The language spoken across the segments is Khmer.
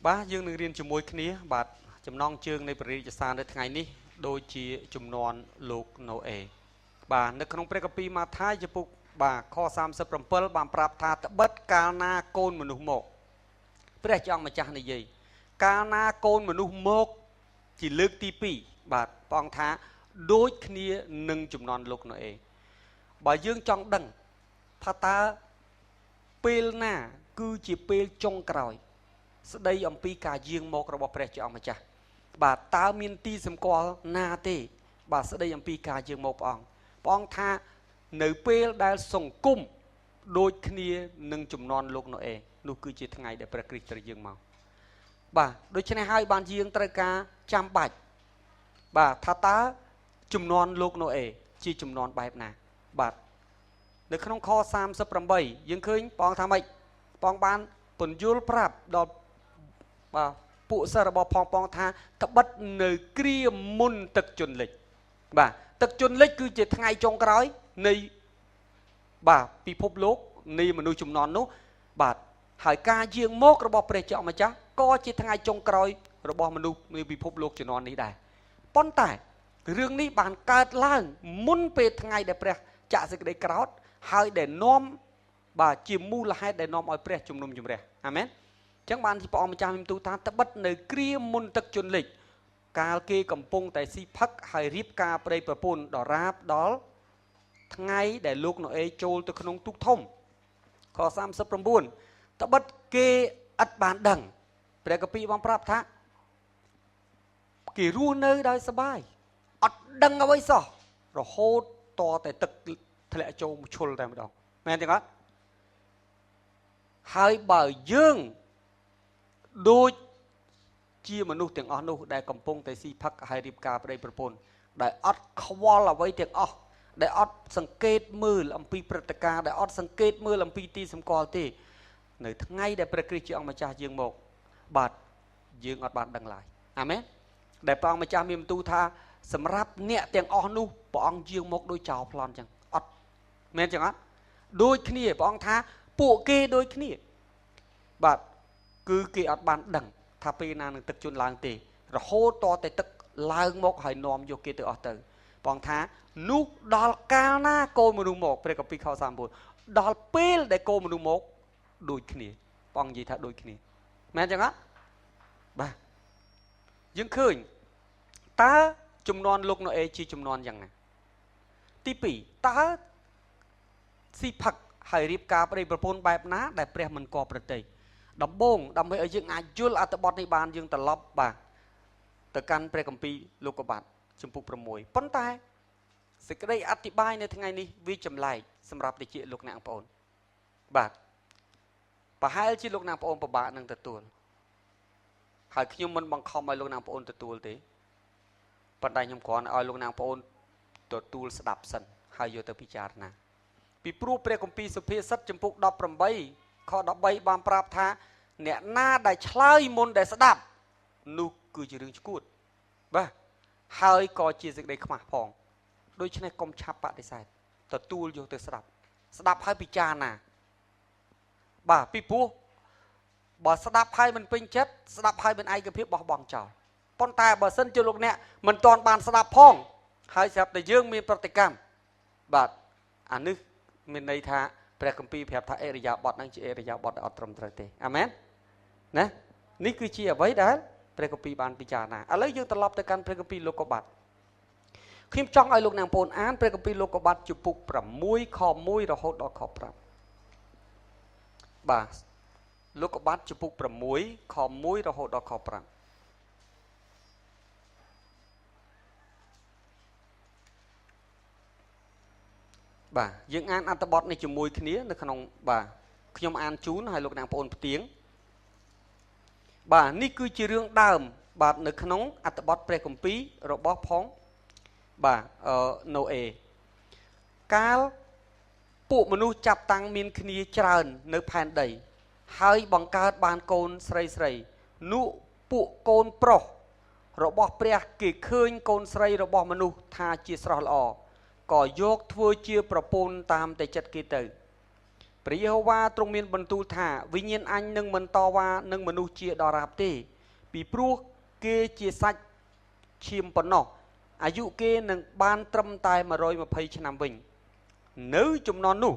Ba dương nương riêng chùm môi khía bạt chùm non chươngใน bari จะสานในថ្ងៃនេះដូចជាជំនាន់លោកណូអេបាទនៅក្នុងព្រះគម្ពីរម៉ាថាយចំពុកបាទខ37បានប្រាប់ថាត្បិតកាលណាកូនមនុស្សមកព្រះចង់ម្ចាស់និយាយកាលណាកូនមនុស្សមកជាលើកទី2បាទព្រះអង្គថាដូចគ្នានឹងជំនាន់លោកណូអេបើយើងចង់ដឹងថាតើពេលណាគឺជាពេលចុងក្រោយស្ដីអំពីការយាងមករបស់ព្រះជាអង្គម្ចាស់បាទតើមានទីសម្គាល់ណាទេបាទស្ដីអំពីការយាងមកព្រះអង្គថានៅពេលដែលសង្គមដូចគ្នានឹងជំនាន់លោកណូអេនោះគឺជាថ្ងៃដែលព្រះគ្រីស្ទត្រូវយាងមកបាទដូច្នេះហើយបានយាងត្រូវការចាំបាច់បាទថាតើជំនាន់លោកណូអេជាជំនាន់បែបណាបាទនៅក្នុងខ38យើងឃើញព្រះអង្គថាម៉េចព្រះអង្គបានពន្យល់ប្រាប់ដល់បាទពួកសិស្សរបស់ផងថាត្បិតនៅគ្រាមុនទឹកជន់លិចបាទទឹកជន់លិចគឺជាថ្ងៃចុងក្រោយនៃបាទពិភពលោកនៃមនុស្សជំនាន់នោះបាទហើយការយាងមករបស់ព្រះជាម្ចាស់ក៏ជាថ្ងៃចុងក្រោយរបស់មនុស្សនៃពិភពលោកជំនាន់នេះដែរប៉ុន្តែរឿងនេះបានកើតឡើងមុនពេលថ្ងៃដែលព្រះចាក់សេចក្តីក្រោធហើយដែលនាំបាទជាមូលហេតុដែលនាំឲ្យព្រះជំនុំជម្រះអាមែនអញ្ចឹងបានព្រះអង្គម្ចាស់មានទូថាត្បិតនៅគ្រាមុនទឹកជន់លិចកាលគេកំពុងតែស៊ីផឹកហើយរៀបការប្រេប្រពន្ធដល់រាបដល់ថ្ងៃដែលលោកណូអេចូលទៅក្នុងទូកធំខ39ត្បិតគេឥតបានដឹងព្រះគម្ពីរបានប្រាប់ថាគេរស់នៅដោយសប្បាយអត់ដឹងអ្វីសោះរហូតតតែទឹកធ្លាក់ចូលឈុលតែម្ដងមែនទេអត់ហើយបើយើងដូចជាមនុស្សទាំងអស់នោះដែលកំពុងតែស៊ីផឹកហើយរៀបការប្តីប្រពន្ធដែលអត់ខ្វល់អ្វីទាំងអស់ដែលអត់សង្កេតមើលអំពីព្រឹត្តិការណ៍ដែលអត់សង្កេតមើលអំពីទីសម្គាល់ទេនៅថ្ងៃដែលព្រះគ្រីស្ទជាអង្គម្ចាស់យាងមកបាទយើងអត់បានដឹងឡើយអាមែនដែលព្រះអង្គម្ចាស់មានបន្ទូលថាសម្រាប់អ្នកទាំងអស់នោះព្រះអង្គយាងមកដោយចោលប្លន់អញ្ចឹងអត់មែនចឹងអត់ដូចគ្នាព្រះអង្គថាពួកគេដូចគ្នាបាទគឺគេអត់បានដឹងថាពេលណានឹងទឹកជន់ឡើងទេរហូតតតែទឹកឡើងមកហើយនាំយកគេទៅអស់ទៅព្រះអង្គថានោះដល់កាលណាកូនមនុស្សមកព្រះគម្ពីរខ39ដល់ពេលដែលកូនមនុស្សមកដូចគ្នាព្រះអង្គនិយាយថាដូចគ្នាមែនចឹងអត់បាទយើងឃើញតើជំនាន់លោកណូអេជាជំនាន់យ៉ាងណាទី2តើស៊ីផឹកហើយរៀបការប្តីប្រពន្ធបែបណាដែលព្រះមិនគាប់ប្រតិដំបូងដើម្បីឲ្យយើងអាចយល់អត្ថបទនេះបានយើងត្រឡប់បាទទៅកាន់ព្រះគម្ពីរលោកុបាទជំពូក6ប៉ុន្តែសេចក្តីអធិប្បាយនៅថ្ងៃនេះវាចម្លែកសម្រាប់តិចលោកអ្នកបងប្អូនបាទប្រហែលជាលោកអ្នកបងប្អូនពិបាកនឹងទទួលហើយខ្ញុំមិនបង្ខំឲ្យលោកអ្នកបងប្អូនទទួលទេប៉ុន្តែខ្ញុំគ្រាន់ឲ្យលោកអ្នកបងប្អូនទទួលស្ដាប់សិនហើយយកទៅពិចារណាពីព្រោះព្រះគម្ពីរសុភាសិតចំពុក18ខ13បានប្រាប់ថាអ្នកណាដែលឆ្លើយមុនដែលស្ដាប់នោះគឺជារឿងឆ្កួតបាទហើយក៏ជាសេចក្តីខ្មាស់ផងដូច្នេះកុំឆាប់បដិសេធទទួលយកទៅស្ដាប់ហើយពិចារណាបាទពីព្រោះបើស្ដាប់ហើយមិនពេញចិត្តស្ដាប់ហើយមិនឯកភាពបោះបង់ចោលប៉ុន្តែបើសិនជាលោកអ្នកមិនទាន់បានស្ដាប់ផងហើយស្រាប់តែយើងមានប្រតិកម្មបាទអានេះមានន័យថាព្រះគម្ពីរប្រាប់ថាអរិយាបថហ្នឹងជាអរិយាបថដែលអត់ត្រឹមត្រូវទេអាមែនណានេះគឺជាអ្វីដែលព្រះគម្ពីរបានពិចារណាឥឡូវយើងត្រឡប់ទៅកាន់ព្រះគម្ពីរលោកុបាទខ្ញុំចង់ឲ្យលោកអ្នកបងប្អូនអានព្រះគម្ពីរលោកុបាទជំពូក6ខ1រហូតដល់ខ5បាទលោកុបាទជំពូក6ខ1រហូតដល់ខ5បាទយើងអានអត្ថបទនេះជាមួយគ្នានៅក្នុងបាទខ្ញុំអានជូនឲ្យលោកអ្នកបងប្អូនផ្ទៀងបាទនេះគឺជារឿងដើមបាទនៅក្នុងអត្ថបទព្រះគម្ពីររបស់ផងបាទណូអេកាលពួកមនុស្សចាប់តាំងមានគ្នាច្រើននៅផែនដីហើយបង្កើតបានកូនស្រីនោះពួកកូនប្រុសរបស់ព្រះគេឃើញកូនស្រីរបស់មនុស្សថាជាស្រស់ល្អក៏យកធ្វើជាប្រពន្ធតាមតែចិត្តគេទៅ ព្រះយេហូវ៉ាទ្រង់មានបន្ទូលថាវិញ្ញាណអញនឹងមិនតវ៉ានឹងមនុស្សជាដរាបទេពីព្រោះគេជាសាច់ឈាមប៉ុណ្ណោះអាយុគេនឹងបានត្រឹមតែ120ឆ្នាំវិញនៅចំនួននោះ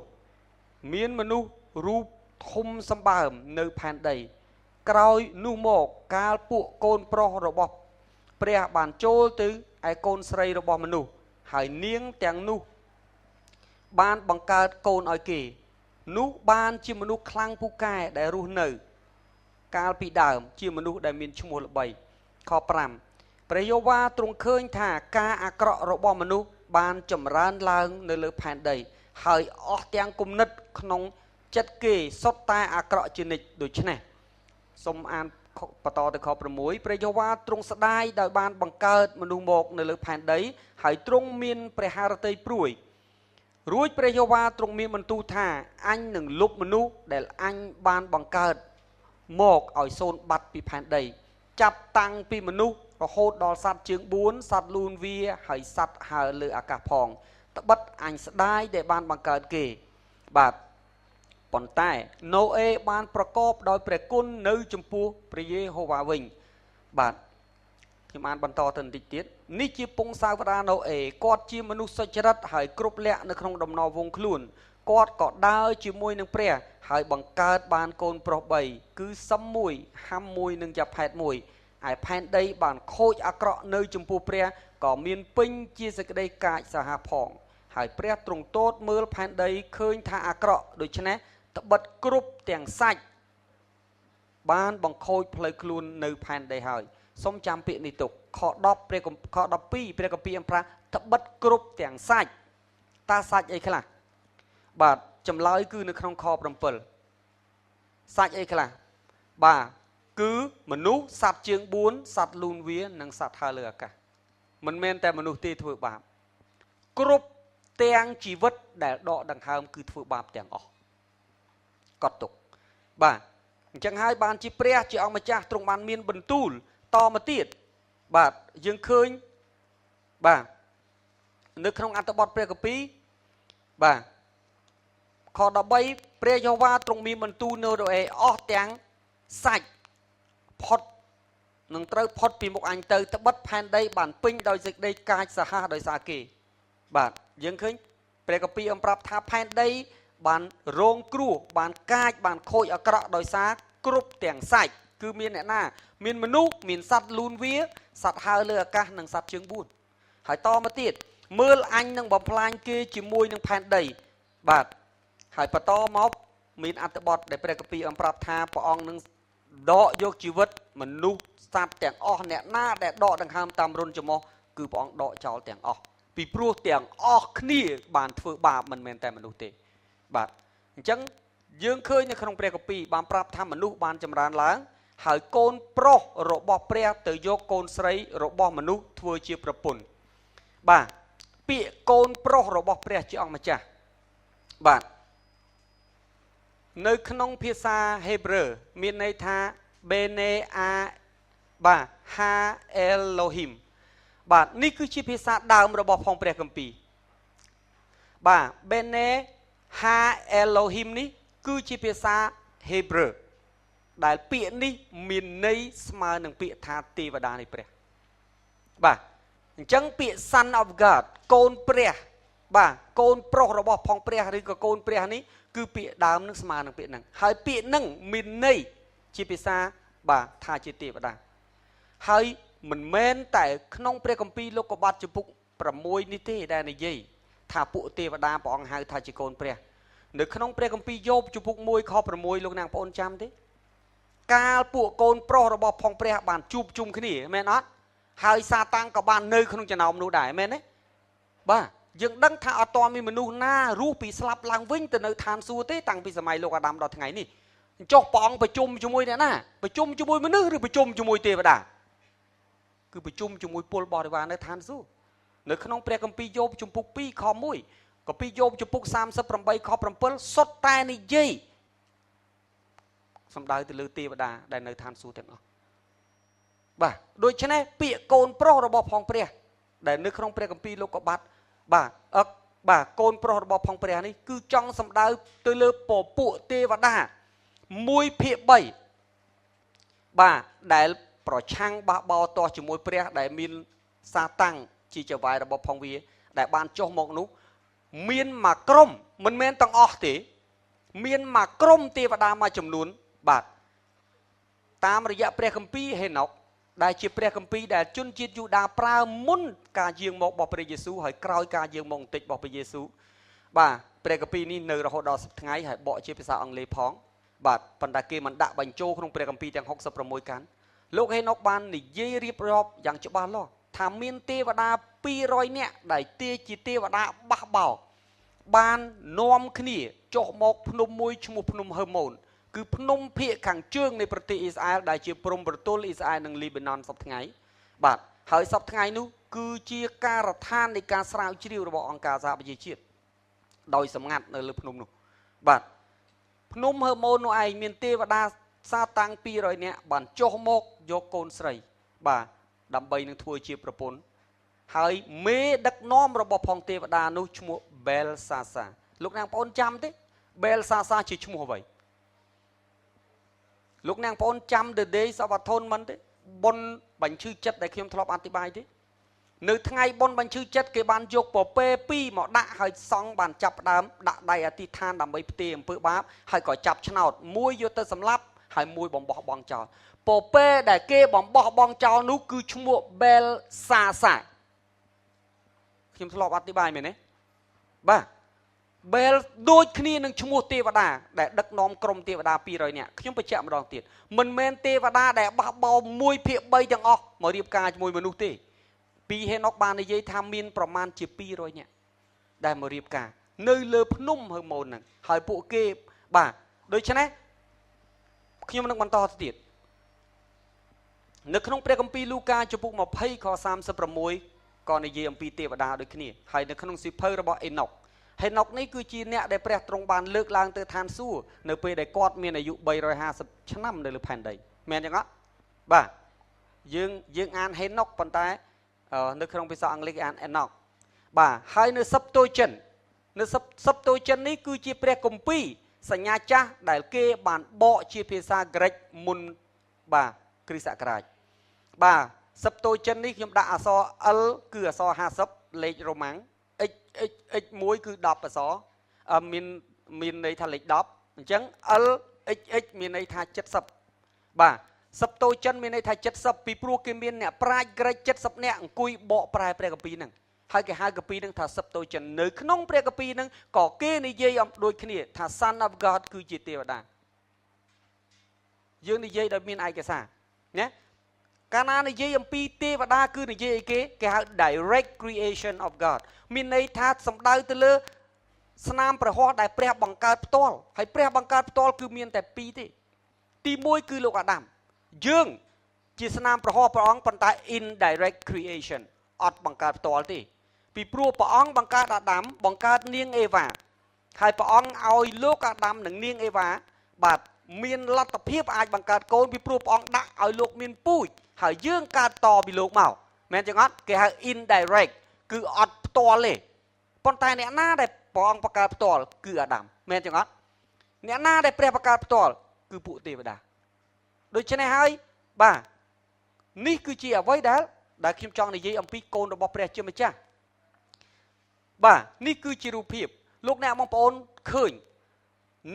មានមនុស្សរូបធំសម្បើមនៅផែនដីក្រោយនោះមកកាលពួកកូនប្រុសរបស់ព្រះបានចូលទៅឯកូនស្រីរបស់មនុស្សហើយនាងទាំងនោះបានបង្កើតកូនឲ្យគេនោះបានជាមនុស្សខ្លាំងពូកែដែលរស់នៅកាលពីដើមជាមនុស្សដែលមានឈ្មោះល្បីខ5ព្រះយេហូវ៉ាទ្រង់ឃើញថាការអាក្រក់របស់មនុស្សបានចម្រើនឡើងនៅលើផែនដីហើយអស់ទាំងគំនិតក្នុងចិត្តគេសុទ្ធតែអាក្រក់ជានិច្ចដូច្នេះសូមអានបន្តទៅខ6ព្រះយេហូវ៉ាទ្រង់ស្ដាយដោយបានបង្កើតមនុស្សមកនៅលើផែនដីហើយទ្រង់មានព្រះハរតីព្រួយរួចព្រះយេហូវ៉ាទ្រង់មានបន្ទូលថាអញនឹងលុបមនុស្សដែលអញបានបង្កើតមកឲ្យសូន្យបាត់ពីផែនដីចាប់តាំងពីមនុស្សរហូតដល់សត្វជើង4សត្វលូនវាហើយសត្វហើរលើអាកាសផងត្បិតអញស្ដាយដែលបានបង្កើតគេបាទប៉ុន្តែណូអេបានប្រកបដោយព្រះគុណនៅចំពោះព្រះយេហូវ៉ាវិញបាទខ្ញុំអានបន្តទៅបន្តិចទៀតនេះជាពងសាវតាណូអេគាត់ជាមនុស្សសុចរិតហើយគ្រប់លក្ខនៅក្នុងដំណរវងខ្លួនគាត់ក៏ដើរជាមួយនឹងព្រះហើយបង្កើតបានកូនប្រុស3គឺសឹម1ហាំ1និងយ៉ាផែត1ឯផែនដីបានខូចអាក្រក់នៅចំពោះព្រះក៏មានពេញជាសេចក្តីកាចសាហាវផងហើយព្រះទ្រង់ទតមើលផែនដីឃើញថាអាក្រក់ដូច្នេះត្បិតគ្រប់ទាំងសាច់បានបង្ខូចផ្លូវខ្លួននៅផែនដីហើយសូមចាំពាក្យនេះទុកខ10ព្រះខ12ព្រះគម្ពីរអំប្រាត្បិតគ្រប់ទាំងសាច់តើសាច់អីខ្លះបាទចម្លើយគឺនៅក្នុងខ7សាច់អីខ្លះបាទគឺមនុស្សសត្វជើង4សត្វលូនវានិងសត្វហើរលើអាកាសមិនមែនតែមនុស្សទេធ្វើបាបគ្រប់ទាំងជីវិតដែលដកដង្ហើមគឺធ្វើបាបទាំងអស់កត់ទុកបាទអញ្ចឹងហើយបានជាព្រះជាអង្គម្ចាស់ទ្រង់បានមានបន្ទូលតមកទៀតបាទយើងឃើញបាទនៅក្នុងអត្ថបទព្រះគម្ពីរបាទខ13ព្រះយេហូវ៉ាទ្រង់មានបន្ទូលនៅរអេអស់ទាំងសាច់ផុតនឹងត្រូវផុតពីមុខអញទៅត្បិតផែនដីបានពេញដោយសេចក្តីកាចសាហាវដោយសារគេបាទយើងឃើញព្រះគម្ពីរប្រាប់ថាផែនដីបានរងគ្រោះបានកាចបានខូចអាក្រក់ដោយសារគ្រប់ទាំងសាច់គឺមានអ្នកណាមានមនុស្សមានសត្វលូនវាសត្វហើរលើអាកាសនិងសត្វជើង4ហើយតមកទៀតមើលអញនឹងបំផ្លាញគេជាមួយនឹងផែនដីបាទហើយបន្តមកមានអត្ថបទដែលព្រះគម្ពីរប្រាប់ថាព្រះអង្គនឹងដកយកជីវិតមនុស្សសត្វទាំងអស់អ្នកណាដែលដកដង្ហើមតាមរុនច្រមុះគឺព្រះអង្គដកចោលទាំងអស់ពីព្រោះទាំងអស់គ្នាបានធ្វើបាបមិនមែនតែមនុស្សទេបាទអញ្ចឹងយើងឃើញនៅក្នុងព្រះគម្ពីរបានប្រាប់ថាមនុស្សបានចម្រើនឡើងហើយកូនប្រុសរបស់ព្រះទៅយកកូនស្រីរបស់មនុស្សធ្វើជាប្រពន្ធបាទពាក្យកូនប្រុសរបស់ព្រះជាអង្គម្ចាស់បាទនៅក្នុងភាសាហេប្រឺមានន័យថាបេនេអាបាទហាអេឡូហ៊ីមបាទនេះគឺជាភាសាដើមរបស់ផងព្រះគម្ពីរបាទបេនេហាអេឡូហ៊ីមនេះគឺជាភាសាហេប្រឺដែលពាក្យនេះមានន័យស្មើនឹងពាក្យថាទេវតានៃព្រះបាទអញ្ចឹងពាក្យ Son of God កូនព្រះបាទកូនប្រុសរបស់ផងព្រះឬក៏កូនព្រះនេះគឺពាក្យដើមនឹងស្មើនឹងពាក្យហ្នឹងហើយពាក្យហ្នឹងមានន័យជាភាសាបាទថាជាទេវតាហើយមិនមែនតែក្នុងព្រះគម្ពីរលោកុបាទជំពូក6នេះទេដែលនិយាយថាពួកទេវតាព្រះអង្គហៅថាជាកូនព្រះនៅក្នុងព្រះគម្ពីរយោបជំពូក1ខ6លោកអ្នកបងប្អូនចាំទេកាលពួកកូនប្រុសរបស់ផងព្រះបានជួបជុំគ្នាមែនអត់ហើយសាតាំងក៏បាននៅក្នុងចំណោមនោះដែរមែនទេបាទយើងដឹងថាអត់ទាន់មានមនុស្សណារស់ពីស្លាប់ឡើងវិញទៅនៅឋានសួគ៌ទេតាំងពីសម័យលោកអាដាមដល់ថ្ងៃនេះចុះព្រះអង្គប្រជុំជាមួយអ្នកណាប្រជុំជាមួយមនុស្សឬប្រជុំជាមួយទេវតាគឺប្រជុំជាមួយពលបរិវារនៅឋានសួគ៌នៅក្នុងព្រះគម្ពីរយោបជំពូក2ខ1គម្ពីរយោបជំពូក38ខ7សុទ្ធតែនិយាយសំដៅទៅលើទេវតាដែលនៅឋានសួគ៌ទាំងអស់បាទដូច្នេះពាក្យកូនប្រុសរបស់ផងព្រះដែលនៅក្នុងព្រះគម្ពីរលោកុបាទបាទ បាទកូនប្រុសរបស់ផងព្រះនេះគឺចង់សម្ដៅទៅលើពពួកទេវតា1/3បាទដែលប្រឆាំងបះបោទាស់ជាមួយព្រះដែលមានសាតាំងជាចៅហ្វាយរបស់ផងវាដែលបានចុះមកនោះមានមួយក្រុមមិនមែនទាំងអស់ទេមានមួយក្រុមទេវតាមួយចំនួនបាទតាមរយៈព្រះគម្ពីរហេណុកដែលជាព្រះគម្ពីរដែលជនជាតិយូដាប្រើមុនការយាងមករបស់ព្រះយេស៊ូវហើយក្រោយការយាងមកបន្តិចរបស់ព្រះយេស៊ូវបាទព្រះគម្ពីរនេះនៅរហូតដល់10ថ្ងៃហើយបកជាភាសាអង់គ្លេសផងបាទប៉ុន្តែគេមិនដាក់បញ្ចូលក្នុងព្រះគម្ពីរទាំង66កាន់លោកហេណុកបាននិយាយរៀបរាប់យ៉ាងច្បាស់លាស់ថាមានទេវតា200នាក់ដែលជាទេវតាបះបោបាននាំគ្នាចុះមកភ្នំមួយឈ្មោះភ្នំហឺម៉ូនគឺភ្នំភាគខាងជើងនៃប្រទេសអ៊ីស្រាអែលដែលជាព្រំប្រទល់អ៊ីស្រាអែលនិងលីបាណនសពថ្ងៃបាទហើយសពថ្ងៃនោះគឺជាការដ្ឋាននៃការស្រាវជ្រាវរបស់អង្គការសហប្រជាជាតិដោយសម្ងាត់នៅលើភ្នំនោះបាទភ្នំហឺម៉ូននោះឯងមានទេវតាសាតាំង200នាក់បានចុះមកយកកូនស្រីបាទដើម្បីនឹងធ្វើជាប្រពន្ធហើយមេដឹកនាំរបស់ផងទេវតានោះឈ្មោះបែលសាសាលោកនាងប្អូនចាំទេបែលសាសាជាឈ្មោះអ្វីលោកនាងប្អូនចាំ The Days of Atonement ទេបុណ្យបញ្ឈឺចិត្តដែលខ្ញុំធ្លាប់អធិប្បាយទេនៅថ្ងៃបុណ្យបញ្ឈឺចិត្តគេបានយកពពែ2មកដាក់ហើយសង់បានចាប់ផ្ដើមដាក់ដៃអធិដ្ឋានដើម្បីផ្ទេរអំពើបាបហើយក៏ចាប់ឆ្នោតមួយយកទៅសម្លាប់ហើយមួយបំបោះបង់ចោលពពែដែលគេបំបោះបង់ចោលនោះគឺឈ្មោះបែលសាសាខ្ញុំធ្លាប់អធិប្បាយមែនទេបាទបែលដូចគ្នានឹងឈ្មោះទេវតាដែលដឹកនាំក្រុមទេវតា200នាក់ខ្ញុំបញ្ជាក់ម្ដងទៀតមិនមែនទេវតាដែលបះបោ1/3ទាំងអស់មករៀបការជាមួយមនុស្សទេពីហេណុកបាននិយាយថាមានប្រមាណជា200នាក់ដែលមករៀបការនៅលើភ្នំហឺម៉ូនហ្នឹងហើយពួកគេបាទដូច្នេះខ្ញុំនឹងបន្តទៅទៀតនៅក្នុងព្រះគម្ពីរលូកាចំពុក20ខ36ក៏និយាយអំពីទេវតាដូចគ្នាហើយនៅក្នុងសៀវភៅរបស់អេណុកហេណុកនេះគឺជាអ្នកដែលព្រះទ្រង់បានលើកឡើងទៅឋានសួគ៌នៅពេលដែលគាត់មានអាយុ350ឆ្នាំនៅលើផែនដីមែនទេអត់បាទយើងអានហេណុកប៉ុន្តែនៅក្នុងភាសាអង់គ្លេសគេអាន Enoch បាទហើយនៅ Septuagint នៅ Septuagint នេះគឺជាព្រះគម្ពីរសញ្ញាចាស់ដែលគេបានបកជាភាសាក្រិកមុនបាទគ្រិស្តសករាជបាទ Septuagint នេះខ្ញុំដាក់អក្សរ L គឺអក្សរ50លេខរ៉ូម៉ាំង x1 គឺ10អក្សរមានន័យថាលេខ10អញ្ចឹង L xx មានន័យថា70បាទSeptuagint មានន័យថា70ពីព្រោះគេមានអ្នកប្រាជ្ញក្រិច70នាក់អង្គុយបកប្រែព្រះគម្ពីរហ្នឹងហើយគេហៅគម្ពីរហ្នឹងថា Septuagint នៅក្នុងព្រះគម្ពីរហ្នឹងក៏គេនិយាយអំដូចគ្នាថា Son of God គឺជាទេវតាយើងនិយាយដោយមានឯកសារណាកាលណានិយាយអំពីទេវតាគឺនិយាយអីគេហៅ direct creation of God មានន័យថាសំដៅទៅលើស្នាមព្រះហស្ថដែលព្រះបង្កើតផ្ទាល់ហើយព្រះបង្កើតផ្ទាល់គឺមានតែ2ទេទី1គឺលោកអាដាមយើងជាស្នាមព្រះហស្ថព្រះអង្គប៉ុន្តែ indirect creation អត់បង្កើតផ្ទាល់ទេពីព្រោះព្រះអង្គបង្កើតអាដាមបង្កើតនាងអេវ៉ាហើយព្រះអង្គឲ្យលោកអាដាមនិងនាងអេវ៉ាបាទមានលទ្ធភាពអាចបង្កើតកូនពីព្រោះព្រះអង្គដាក់ឲ្យលោកមានពូជហើយយើងកើតតពីលោកមកមែនចឹងអត់គេហៅ indirect គឺអត់ផ្ទាល់ទេប៉ុន្តែអ្នកណាដែលព្រះអង្គបង្កើតផ្ទាល់គឺអាដាមមែនចឹងអត់អ្នកណាដែលព្រះបង្កើតផ្ទាល់គឺពួកទេវតាដូច្នេះហើយបាទនេះគឺជាអ្វីដែលខ្ញុំចង់និយាយអំពីកូនរបស់ព្រះជាម្ចាស់បាទនេះគឺជារូបភាពលោកអ្នកបងប្អូនឃើញ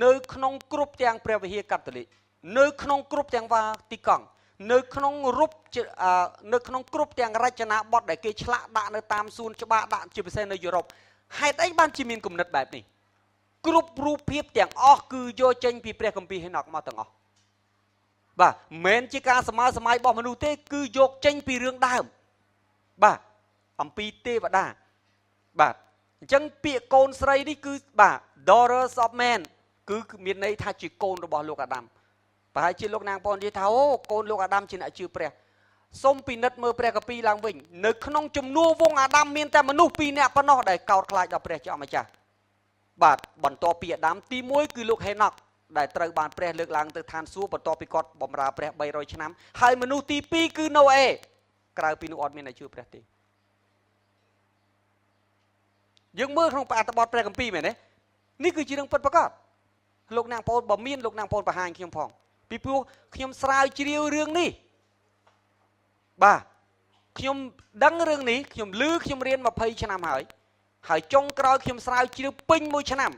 នៅក្នុងគ្រប់ទាំងព្រះវិហារកាតូលិកនៅក្នុងគ្រប់ទាំងវ៉ាទីកង់នៅក្នុងរូបនៅក្នុងគ្រប់ទាំងរចនាបថដែលគេឆ្លាក់ដាក់នៅតាមសួនច្បារដាក់ជាពិសេសនៅយុរ៉ុបហេតុអីបានជាមានគំនិតបែបនេះគ្រប់រូបភាពទាំងអស់គឺយកចេញពីព្រះគម្ពីរហេណុកមកទាំងអស់បាទមិនមែនជាការសម័យរបស់មនុស្សទេគឺយកចេញពីរឿងដើមបាទអំពីទេវតាបាទអញ្ចឹងពាក្យកូនស្រីនេះគឺបាទ daughters of man គឺមានន័យថាជាកូនរបស់លោកអាដាមប្រហែលជាលោកនាងបងនិយាយថាអូកូនលោកអាដាមជាអ្នកជឿព្រះសូមពិនិត្យមើលព្រះគម្ពីរឡើងវិញនៅក្នុងជំនួសវងអាដាមមានតែមនុស្ស2នាក់ប៉ុណ្ណោះដែលកោតខ្លាចដល់ព្រះជាអម្ចាស់បាទបន្ទាប់ពីអាដាមទី1គឺលោកហេណុកដែលត្រូវបានព្រះលើកឡើងទៅឋានសួគ៌បន្ទាប់ពីគាត់បម្រើព្រះ300ឆ្នាំហើយមនុស្សទី2គឺណូអេក្រៅពីនោះអត់មានអ្នកជឿព្រះទេ យើងមើលក្នុងអត្ថបទព្រះគម្ពីរមែនទេនេះគឺជារឿងពិតប្រាកដលោកអ្នកបងប្អូនបើមានលោកអ្នកបងប្អូនបង្ហាញខ្ញុំផងពីព្រោះខ្ញុំស្រាវជ្រាវរឿងនេះបាទខ្ញុំដឹងរឿងនេះខ្ញុំឮខ្ញុំរៀន20ឆ្នាំហើយចុងក្រោយខ្ញុំស្រាវជ្រាវពេញ1ឆ្នាំ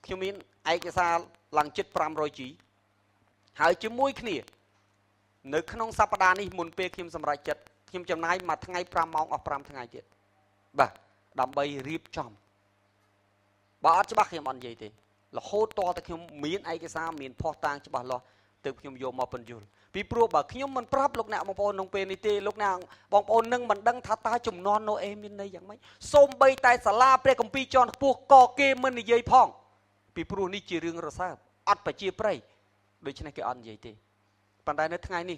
ខ្ញុំមានឯកសារឡើងជិត 500G ហើយជាមួយគ្នានៅក្នុងសប្តាហ៍នេះមុនពេលខ្ញុំសម្រេចចិត្តខ្ញុំចំណាយមួយថ្ងៃ5ម៉ោងអស់5ថ្ងៃទៀតបាទដើម្បីរៀបចំបើអត់ច្បាស់ខ្ញុំអត់និយាយទេរហូតតតែខ្ញុំមានឯកសារមានភស្តុតាងច្បាស់លាស់ទើបខ្ញុំយកមកបញ្យល់ពីព្រោះបើខ្ញុំមិនប្រាប់លោកអ្នកបងប្អូនក្នុងពេលនេះទេលោកអ្នកបងប្អូននឹងមិនដឹងថាតើជំនាន់ណូអេមានន័យយ៉ាងម៉េចសូម្បីតែសាលាព្រះគម្ពីរជាន់ខ្ពស់ក៏គេមិននិយាយផងពីព្រោះនេះជារឿងរសើបអត់ប្រជាប្រិយដូច្នេះគេអត់និយាយទេប៉ុន្តែនៅថ្ងៃនេះ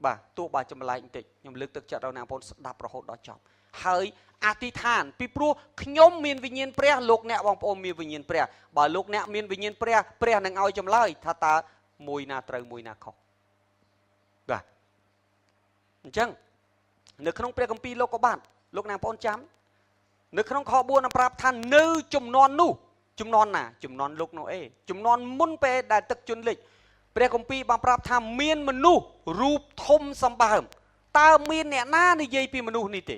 បាទទោះបើចម្លែកបន្តិចខ្ញុំលើកទឹកចិត្តដល់អ្នកបងប្អូនស្ដាប់រហូតដល់ចប់ហើយអធិដ្ឋានពីព្រោះខ្ញុំមានវិញ្ញាណព្រះលោកអ្នកបងប្អូនមានវិញ្ញាណព្រះបើលោកអ្នកមានវិញ្ញាណព្រះព្រះនឹងឲ្យចម្លើយថាតើមួយណាត្រូវមួយណាខុសបាទអញ្ចឹងនៅក្នុងព្រះគម្ពីរលោកុបាទលោកអ្នកបងប្អូនចាំនៅក្នុងខ4ប្រាប់ថានៅជំនាន់នោះជំនាន់ណាជំនាន់លោកណូអេជំនាន់មុនពេលដែលទឹកជន់លិចព្រះគម្ពីរបានប្រាប់ថាមានមនុស្សរូបធំសម្បើមតើមានអ្នកណានិយាយពីមនុស្សនេះទេ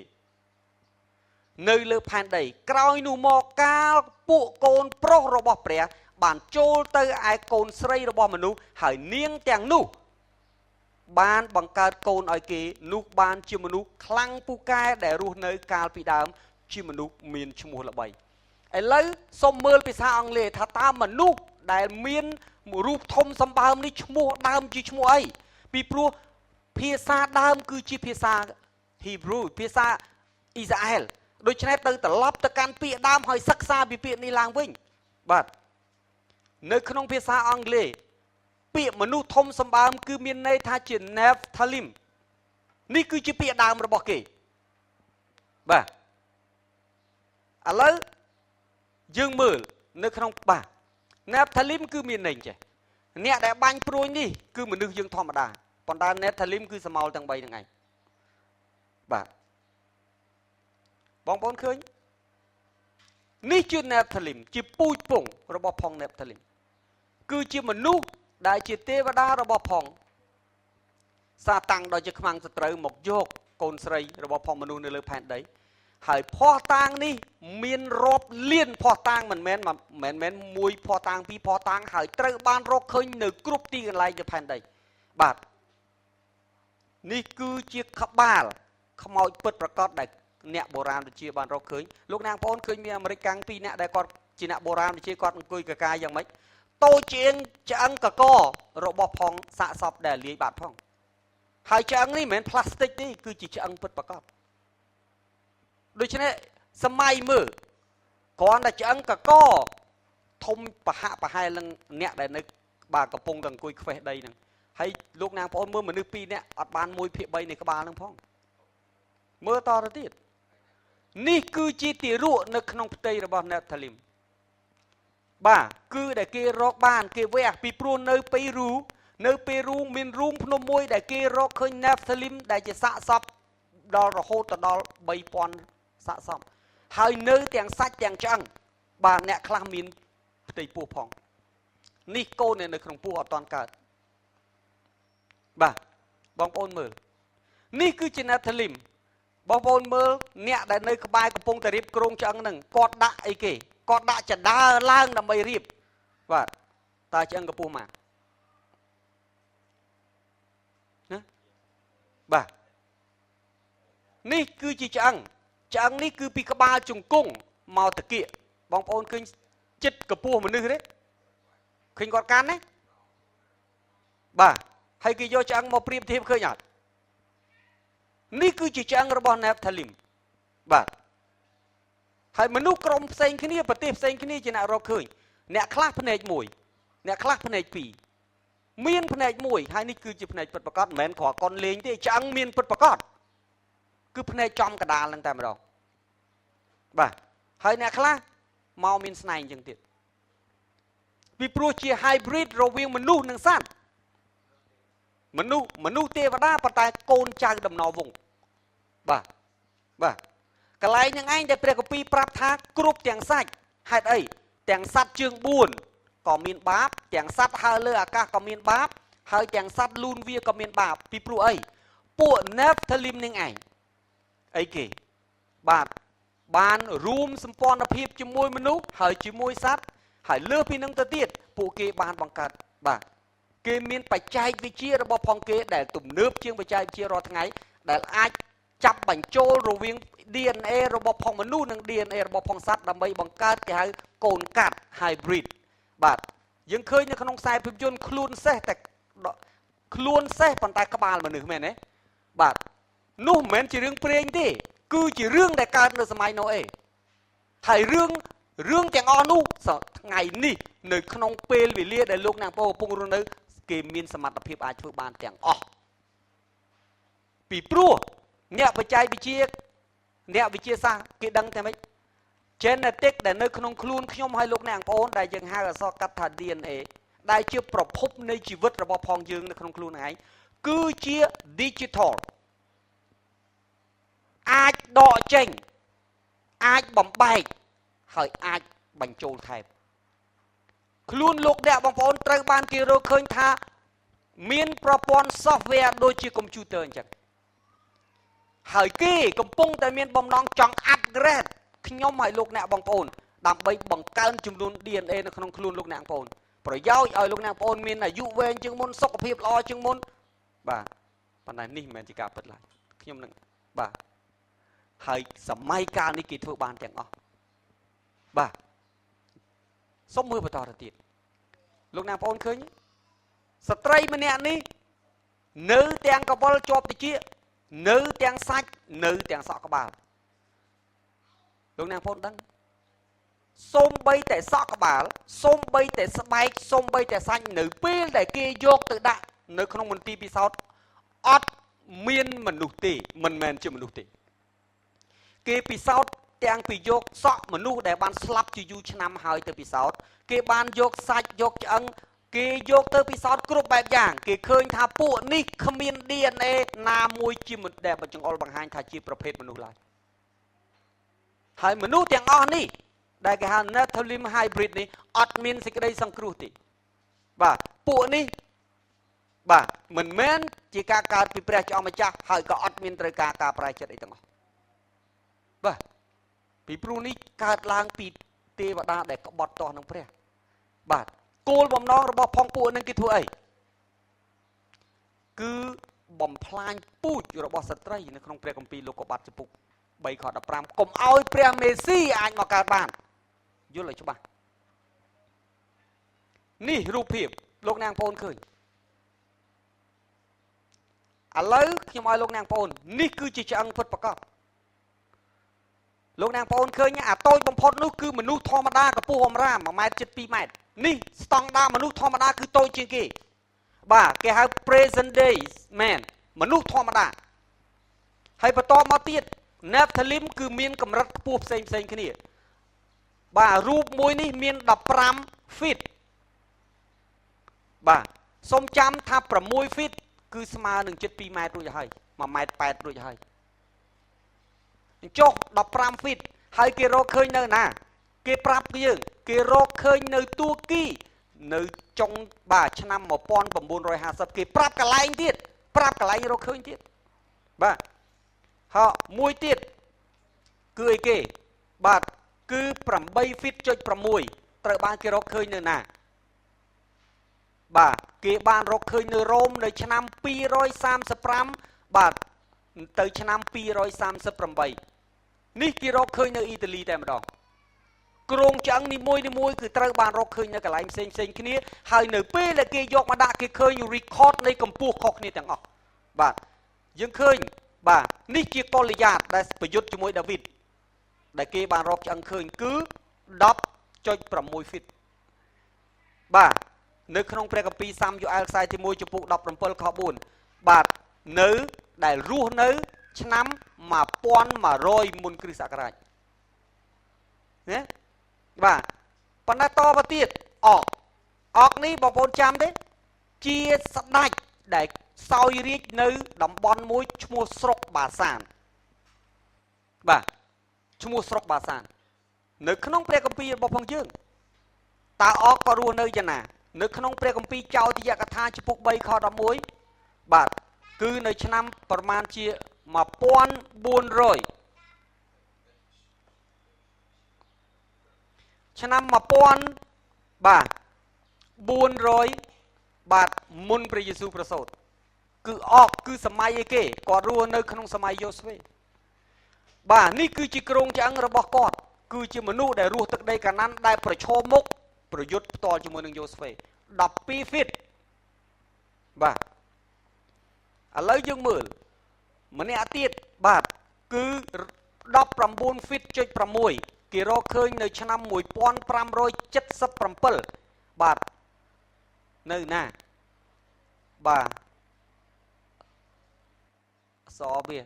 នៅលើផែនដីក្រោយនោះមកកាលពួកកូនប្រុសរបស់ព្រះបានចូលទៅឯកូនស្រីរបស់មនុស្សហើយនាងទាំងនោះបានបង្កើតកូនឲ្យគេនោះបានជាមនុស្សខ្លាំងពូកែដែលរស់នៅកាលពីដើមជាមនុស្សមានឈ្មោះល្បីឥឡូវសូមមើលភាសាអង់គ្លេសថាតើមនុស្សដែលមានរូបធំសម្បើមនេះឈ្មោះដើមជាឈ្មោះអីពីព្រោះភាសាដើមគឺជាភាសា Hebrew ភាសាអ៊ីស្រាអែលដូច្នេះទៅត្រឡប់ទៅកាន់ពាក្យដើមហើយសិក្សាពីពាក្យនេះឡើងវិញបាទនៅក្នុងភាសាអង់គ្លេសពាក្យមនុស្សធំសម្បើមគឺមានន័យថាជា Nephthalim នេះគឺជាពាក្យដើមរបស់គេបាទឥឡូវយើងមើលនៅក្នុងបាទ Nephthalim គឺមានន័យចេះអ្នកដែលបាញ់ព្រួយនេះគឺមនុស្សយើងធម្មតាប៉ុន្តែ Nephthalim គឺសមោលទាំង3ហ្នឹងឯងបាទបងប្អូនឃើញនេះជា Nephthalim ជាពូជពងរបស់ផង Nephthalim គឺជាមនុស្សដែលជាទេវតារបស់ផងសាតាំងដ៏ជាខ្មាំងសត្រូវមកយកកូនស្រីរបស់ផងមនុស្សនៅលើផែនដីហើយភ័ស្តុតាងនេះមានរាប់លានភ័ស្តុតាងមិនមែនមួយភ័ស្តុតាងពីរភ័ស្តុតាងហើយត្រូវបានរកឃើញនៅគ្រប់ទីកន្លែងនៅផែនដីបាទនេះគឺជាក្បាលខ្មោចពិតប្រាកដដែលអ្នកបុរាណវិទ្យាបានរកឃើញលោកអ្នកបងប្អូនឃើញមានអាមេរិកកាំង2នាក់ដែលគាត់ជាអ្នកបុរាណវិទ្យាគាត់អង្គុយកកាយយ៉ាងម៉េចតូចជាងឆ្អឹងកករបស់ផងសាកសពដែលលាយបាត់ផងហើយឆ្អឹងនេះមិនមែនផ្លាស្ទិកទេគឺជាឆ្អឹងពិតប្រាកដដូច្នេះសម័យមើលគ្រាន់តែឆ្អឹងកកធំប្រហាក់ប្រហែលនឹងអ្នកដែលនៅបាទកំពុងតែអង្គុយខ្វេះដីហ្នឹងហើយលោកអ្នកបងប្អូនមើលមនុស្ស2នាក់អត់បាន1/3នៃក្បាលហ្នឹងផងមើលតទៅទៀតនេះគឺជាទារកនៅក្នុងផ្ទៃរបស់ Nephthalim បាទគឺដែលគេរកបានគេវះពីព្រោះនៅពេរូមានរូងភ្នំមួយដែលគេរកឃើញ Nephthalim ដែលជាសាកសពដល់រហូតដល់3000សាកសពហើយនៅទាំងសាច់ទាំងឆ្អឹងបាទអ្នកខ្លះមានផ្ទៃពោះផងនេះកូននៅក្នុងពោះអត់តាន់កើតបាទបងប្អូនមើលនេះគឺជា Nephthalim បងប្អូនមើលអ្នកដែលនៅក្បែរកំពុងតែរៀបគ្រងឆ្អឹងហ្នឹងគាត់ដាក់អីគេគាត់ដាក់ចដើឡើងដើម្បីរៀបបាទតើឆ្អឹងកម្ពស់ម៉ាណាបាទនេះគឺជាឆ្អឹងនេះគឺពីក្បាលជង្គង់មកតាគៀកបងប្អូនឃើញចិត្តកម្ពស់មនុស្សទេឃើញគាត់កាន់ទេបាទហើយគេយកឆ្អឹងមកប្រៀបធៀបឃើញអត់នេះគឺជាឆ្អឹងរបស់ Nephthalim បាទហើយមនុស្សក្រុមផ្សេងគ្នាប្រទេសផ្សេងគ្នាជាអ្នករកឃើញអ្នកខ្លះភ្នែក1អ្នកខ្លះភ្នែក2មានភ្នែក1ហើយនេះគឺជាភ្នែកពិតប្រាកដមិនមែនគ្រាន់កុនលេងទេឆ្អឹងមានពិតប្រាកដគឺភ្នែកចំកដាលហ្នឹងតែម្ដងបាទហើយអ្នកខ្លះមកមានស្នែងអញ្ចឹងទៀតពីព្រោះជា hybrid រវាងមនុស្សនិងសត្វមនុស្សទេវតាប៉ុន្តែកូនចៅដំណវង្សបាទ កន្លែងនឹងឯងដែលព្រះគម្ពីរប្រាប់ថាគ្រប់ទាំងសាច់ហេតុអីទាំងសត្វជើង4ក៏មានបាបទាំងសត្វហើរលើអាកាសក៏មានបាបហើយទាំងសត្វលូនវាក៏មានបាបពីព្រោះអីពួក Nephilim នឹងឯងអីគេបាទបានរួមសម្ព័ន្ធភាពជាមួយមនុស្សហើយជាមួយសត្វហើយលើសពីនឹងទៅទៀតពួកគេបានបង្កើតបាទគេមានបច្ចេកវិទ្យារបស់ផងគេដែលទំនើបជាងបច្ចេកវិទ្យារាល់ថ្ងៃដែលអាចចាប់បញ្ចូលរវាង DNA របស់ផងមនុស្សនិង DNA របស់ផងសត្វដើម្បីបង្កើតគេហៅកូនកាត់ hybrid បាទយើងឃើញនៅក្នុងខ្សែភាពយន្តខ្លួនសេះតែខ្លួនសេះប៉ុន្តែក្បាលមនុស្សមែនទេបាទនោះមិនមែនជារឿងព្រេងទេគឺជារឿងដែលកើតនៅសម័យណូអេហើយរឿងទាំងអស់នោះថ្ងៃនេះនៅក្នុងពេលវេលាដែលលោកអ្នកបងកំពុងរស់នៅគេមានសមត្ថភាពអាចធ្វើបានទាំងអស់ពីព្រោះអ្នកបច្ចេកវិទ្យាអ្នកវិទ្យាសាស្ត្រគេដឹងតែម៉េច genetic ដែលនៅក្នុងខ្លួនខ្ញុំហើយលោកអ្នកបងប្អូនដែលយើងហៅអក្សរកាត់ថា DNA ដែលជាប្រភពនៃជីវិតរបស់ផងយើងនៅក្នុងខ្លួនឯងគឺជា digital អាចដកចេញអាចបំបែកហើយអាចបញ្ចូលថែមខ្លួនលោកអ្នកបងប្អូនត្រូវបានគេរកឃើញថាមានប្រព័ន្ធ software ដូចជា computer អញ្ចឹងហើយគេកំពុងតែមានបំណងចង់ upgrade ខ្ញុំហើយលោកអ្នកបងប្អូនដើម្បីបង្កើនចំនួន DNA នៅក្នុងខ្លួនលោកអ្នកបងប្អូនប្រយោជន៍ឲ្យលោកអ្នកបងប្អូនមានអាយុវែងជាងមុនសុខភាពល្អជាងមុនបាទប៉ុន្តែនេះមិនមែនជាការពិតឡើយខ្ញុំនឹងបាទហើយសម័យកាលនេះគេធ្វើបានទាំងអស់បាទសូមមើលបន្តទៅទៀតលោកអ្នកបងប្អូនឃើញស្ត្រីម្នាក់នេះនៅទាំងកវលជាប់តិចនៅទាំងសាច់នៅទាំងសក់ក្បាលលោកអ្នកបងប្អូនដឹងសូម្បីតែសក់ក្បាលសូម្បីតែស្បែកសូម្បីតែសាច់នៅពេលដែលគេយកទៅដាក់នៅក្នុងមន្ទីរពិសោធន៍អត់មានមនុស្សទេមិនមែនជាមនុស្សទេគេពិសោធន៍ទាំងពីយកសក់មនុស្សដែលបានស្លាប់ជាយូរឆ្នាំហើយទៅពិសោធន៍គេបានយកសាច់យកឆ្អឹងគេយកទៅពិសោធន៍គ្រប់បែបយ៉ាងគេឃើញថាពួកនេះគ្មាន DNA ណាមួយជាដែលបញ្ចង្អុលបង្ហាញថាជាប្រភេទមនុស្សឡើយហើយមនុស្សទាំងអស់នេះដែលគេហៅ Nephilim hybrid នេះអត់មានសេចក្តីសង្គ្រោះទេបាទពួកនេះបាទមិនមែនជាការកើតពីព្រះជាម្ចាស់ហើយក៏អត់មានត្រូវការប្រែចិត្តអីទាំងអស់បាទពីព្រោះនេះកើតឡើងពីទេវតាដែលក្បត់ទាស់នឹងព្រះបាទគោលបំណងរបស់ផងពួកនឹងគេធ្វើអីគឺបំផ្លាញពូជរបស់ស្ត្រីនៅក្នុងព្រះគម្ពីរលោកុបាទចំពុក3ខ15កុំឲ្យព្រះមេស៊ីអាចមកកើតបានយល់ឲ្យច្បាស់នេះរូបភាពលោកអ្នកបងប្អូនឃើញឥឡូវខ្ញុំឲ្យលោកអ្នកបងប្អូននេះគឺជាឆ្អឹងពិតប្រាកដលោកអ្នកបងប្អូនឃើញអាតូចបំផុតនោះគឺមនុស្សធម្មតាកម្ពស់អមរាម1.2 ម៉ែត្រនេះស្តង់ដារមនុស្សធម្មតាគឺតូចជាងគេបាទគេហៅ present day man មនុស្សធម្មតាហើយបន្តមកទៀត Nephilim គឺមានកម្រិតខ្ពស់ផ្សេងគ្នាបាទរូបមួយនេះមាន15 feet បាទសូមចាំថា6 feet គឺស្មើនឹង7.2 ម៉ែត្ររួចហើយ1.8 ម៉ែត្ររួចហើយចុះ15 feet ហើយគេរកឃើញនៅណាគេប្រាប់យើងគេរកឃើញនៅទួគីនៅចុងបាទឆ្នាំ1950គេប្រាប់កន្លែងទៀតប្រាប់កន្លែងរកឃើញទៀតបាទហើយមួយទៀតគឺអីគេបាទគឺ8 feet ចុច 6ត្រូវបានគេរកឃើញនៅណាបាទគេបានរកឃើញនៅរ៉ូមនៅឆ្នាំ235បាទទៅឆ្នាំ238នេះគេរកឃើញនៅអ៊ីតាលីតែម្ដងគ្រោងឆ្អឹងនីមួយគឺត្រូវបានរកឃើញនៅកន្លែងផ្សេងគ្នាហើយនៅពេលដែលគេយកមកដាក់គេឃើញ record នៃកម្ពស់ខុសគ្នាទាំងអស់បាទយើងឃើញបាទនេះជាកុលយាតដែលប្រយុទ្ធជាមួយដាវីតដែលគេបានរកឆ្អឹងឃើញគឺ 10.6 feet បាទនៅក្នុងព្រះគម្ពីរសាមយូអែលខ្សែទី1ចំពុក17ខ4បាទនៅដែលរស់នៅឆ្នាំ1100មុនគ្រិស្តសករាជណាបាទប៉ុន្តែតទៅទៀតអកនេះបងប្អូនចាំទេជាស្ដេចដែលសោយរាជនៅតំបន់មួយឈ្មោះស្រុកបាសានបាទ ឈ្មោះស្រុកបាសាននៅក្នុងព្រះគម្ពីររបស់ផងយើងតើអកក៏រស់នៅយ៉ាងណានៅក្នុងព្រះគម្ពីរចោទយកថាចំពុក3ខ11បាទគឺនៅឆ្នាំប្រមាណជា1400ឆ្នាំ1000បាទ400បាទមុនព្រះយេស៊ូវប្រសូតគឺអកគឺសម័យអីគេគាត់រស់នៅក្នុងសម័យយូស្វេបាទនេះគឺជាគ្រោងឆ្អឹងរបស់គាត់គឺជាមនុស្សដែលរស់ទឹកដីកាណាន់ដែលប្រឈមមុខប្រយុទ្ធផ្ទាល់ជាមួយនឹងយូស្វេ12 feet បាទឥឡូវយើងមើលម្នាក់ទៀតបាទគឺ19 feet ចុច6គេរកឃើញនៅឆ្នាំ1577បាទនៅណាបាទសវា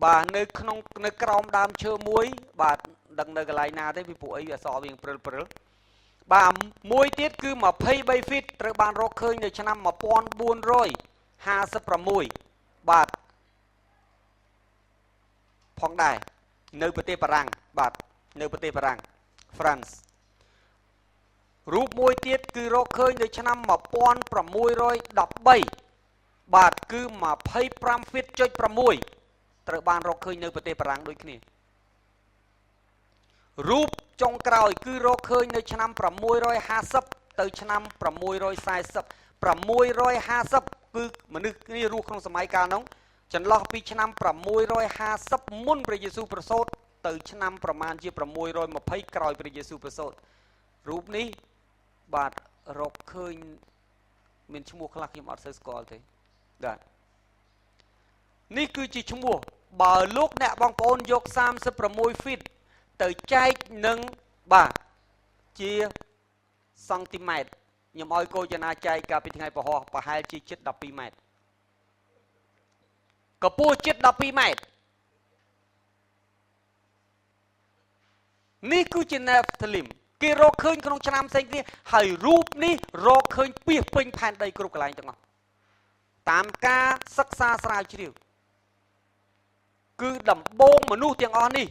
បាទនៅក្នុងនៅក្រោមដើមឈើមួយបាទដឹងនៅកន្លែងណាទេពីពួកអីអសវាងព្រិលបាទមួយទៀតគឺ23 feet ត្រូវបានរកឃើញនៅឆ្នាំ1456បាទផងដែរនៅប្រទេសបារាំងបាទនៅប្រទេសបារាំង France រូបមួយទៀតគឺរកឃើញនៅឆ្នាំ1613បាទគឺ25 feet ចុច6ត្រូវបានរកឃើញនៅប្រទេសបារាំងដូចគ្នារូបចុងក្រោយគឺរកឃើញនៅឆ្នាំ650ទៅឆ្នាំ640 650គឺមនុស្សគ្នារស់ក្នុងសម័យកាលនោះចន្លោះពីឆ្នាំ650មុនព្រះយេស៊ូវប្រសូតទៅឆ្នាំប្រមាណជា620ក្រោយព្រះយេស៊ូវប្រសូតរូបនេះបាទរកឃើញមានឈ្មោះខ្លះខ្ញុំអត់សូវស្គាល់ទេបាទនេះគឺជាឈ្មោះបើលោកអ្នកបងប្អូនយក36 feet ទៅចែកនឹងបាទជាសង់ទីម៉ែត្រខ្ញុំឲ្យកោចនាចែកកាលពីថ្ងៃពហុប្រហែលជាជិត12ម៉ែត្រកម្ពស់ជិត12ម៉ែត្រនេះគឺជា Nephilim គេរកឃើញក្នុងឆ្នាំផ្សេងគ្នាហើយរូបនេះរកឃើញពាសពេញផែនដីគ្រប់កន្លែងទាំងអស់តាមការសិក្សាស្រាវជ្រាវគឺដំបូងមនុស្សទាំងអស់នេះ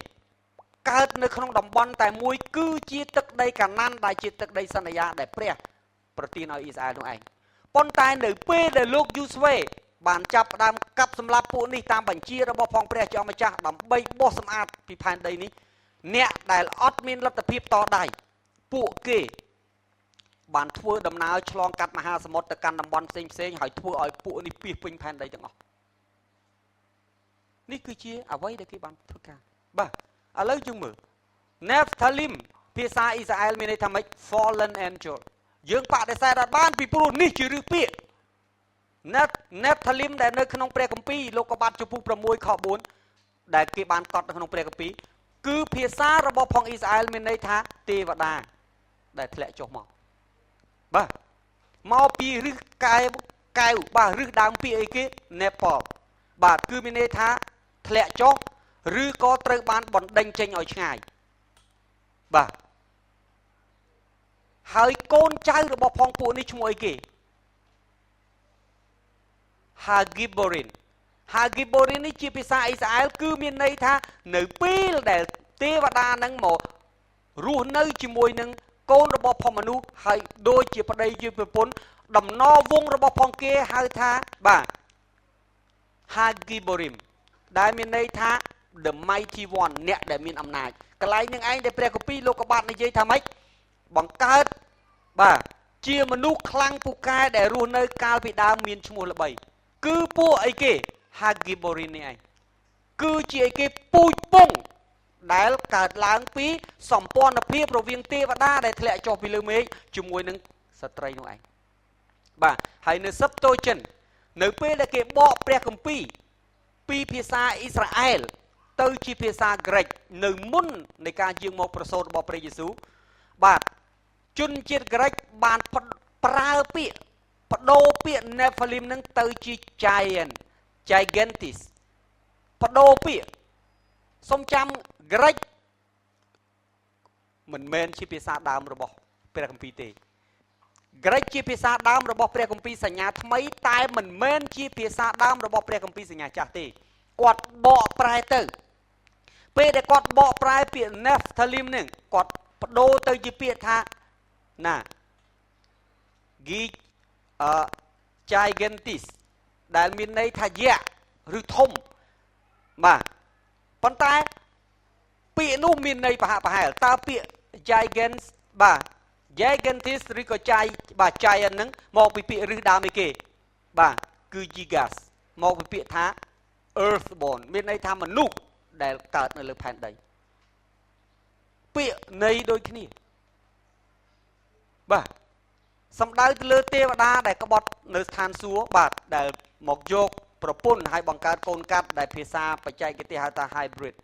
កើតនៅក្នុងតំបន់តែមួយគឺជាទឹកដីកាណាន់ដែលជាទឹកដីសន្យាដែលព្រះប្រទានឲ្យអ៊ីស្រាអែលនោះឯងប៉ុន្តែនៅពេលដែលលោកយូស្វេបានចាប់ផ្ដើមកាប់សម្លាប់ពួកនេះតាមបញ្ជារបស់ផងព្រះចောင်းម្ចាស់ដើម្បីបោះសម្អាតពីផែនដីនេះអ្នកដែលអត់មានលទ្ធភាពតដៃពួកគេបានធ្វើដំណើរឆ្លងកាត់មហាសមុទ្រទៅកាន់តំបន់ផ្សេងហើយធ្វើឲ្យពួកនេះពាសពេញផែនដីទាំងអស់នេះគឺជាអ្វីដែលគេបានធ្វើការបាទឥឡូវយើងមើល Nephilim ភាសាអ៊ីស្រាអែលមានន័យថាម៉េច fallen angel យើងបដិសេធអត់បានពីព្រោះនេះជាឫសពាក្យ Nephilim ដែលនៅក្នុងព្រះគម្ពីរលោកុបាទចំពុក6ខ4ដែលគេបានកត់នៅក្នុងព្រះគម្ពីរគឺភាសារបស់ផងអ៊ីស្រាអែលមានន័យថាទេវតាដែលធ្លាក់ចុះមកបាទមកពីឫសកែវបាទឫសដើមពាក្យអីគេ Nepal បាទគឺមានន័យថាធ្លាក់ចុះឬក៏ត្រូវបានបណ្ដេញចេញឲ្យឆ្ងាយបាទហើយកូនចៅរបស់ផងពួកនេះឈ្មោះអីគេ Hagiborin នេះជាភាសាអ៊ីស្រាអែលគឺមានន័យថានៅពេលដែលទេវតានឹងមករស់នៅជាមួយនឹងកូនរបស់ផងមនុស្សហើយដូចជាប្តីជាប្រពន្ធដំណរវងរបស់ផងគេហៅថាបាទ Hagiborim ដែលមានន័យថា the mighty one អ្នកដែលមានអំណាចកន្លែងនឹងឯងដែលព្រះគម្ពីរលោកុបាទនិយាយថាម៉េចបង្កើតបាទជាមនុស្សខ្លាំងពូកែដែលរស់នៅកាលពីដើមមានឈ្មោះល្បីគឺពួកអីគេ Hagiborin នេះឯងគឺជាអីគេពូជពងដែលកើតឡើងពីសម្ព័ន្ធភាពរវាងទេវតាដែលធ្លាក់ចុះពីលើមេឃជាមួយនឹងស្ត្រីនោះឯងបាទហើយនៅ Septuagint នៅពេលដែលគេបកព្រះគម្ពីរពីភាសាអ៊ីស្រាអែលទៅជាភាសាក្រិកនៅមុននៃការយាងមកប្រសូតរបស់ព្រះយេស៊ូវបាទជនជាតិក្រិកបានប្រើពាក្យបដូរពាក្យ Nephilim នឹងទៅជា Gigantis បដូរពាក្យសូមចាំក្រិកមិនមែនជាភាសាដើមរបស់ព្រះគម្ពីរទេក្រិកជាភាសាដើមរបស់ព្រះគម្ពីរសញ្ញាថ្មីតែមិនមែនជាភាសាដើមរបស់ព្រះគម្ពីរសញ្ញាចាស់ទេ គាត់បកប្រែទៅពេលដែលគាត់បកប្រែពាក្យ Nephthalim នឹងគាត់បដូរទៅជាពាក្យថាណា Gigantis ដែលមានន័យថាយៈឬធំបាទប៉ុន្តែពាក្យនោះមានន័យប្រហាក់ប្រហែលតើពាក្យ Gigants បាទ Gigantis ឬក៏ Giant ហ្នឹងមកពីពាក្យឫសដើមអីគេបាទគឺ Gigas មកពីពាក្យថា Earthborn មានន័យថាមនុស្សដែលកើតនៅលើផែនដីពាក្យន័យដូចគ្នាបាទសំដៅទៅលើទេវតាដែលក្បត់នៅស្ថានសួគ៌បាទដែលមកយកប្រពន្ធហើយបង្កើតកូនកាត់ដែលភាសាបច្ចេកទេសហៅថា hybrid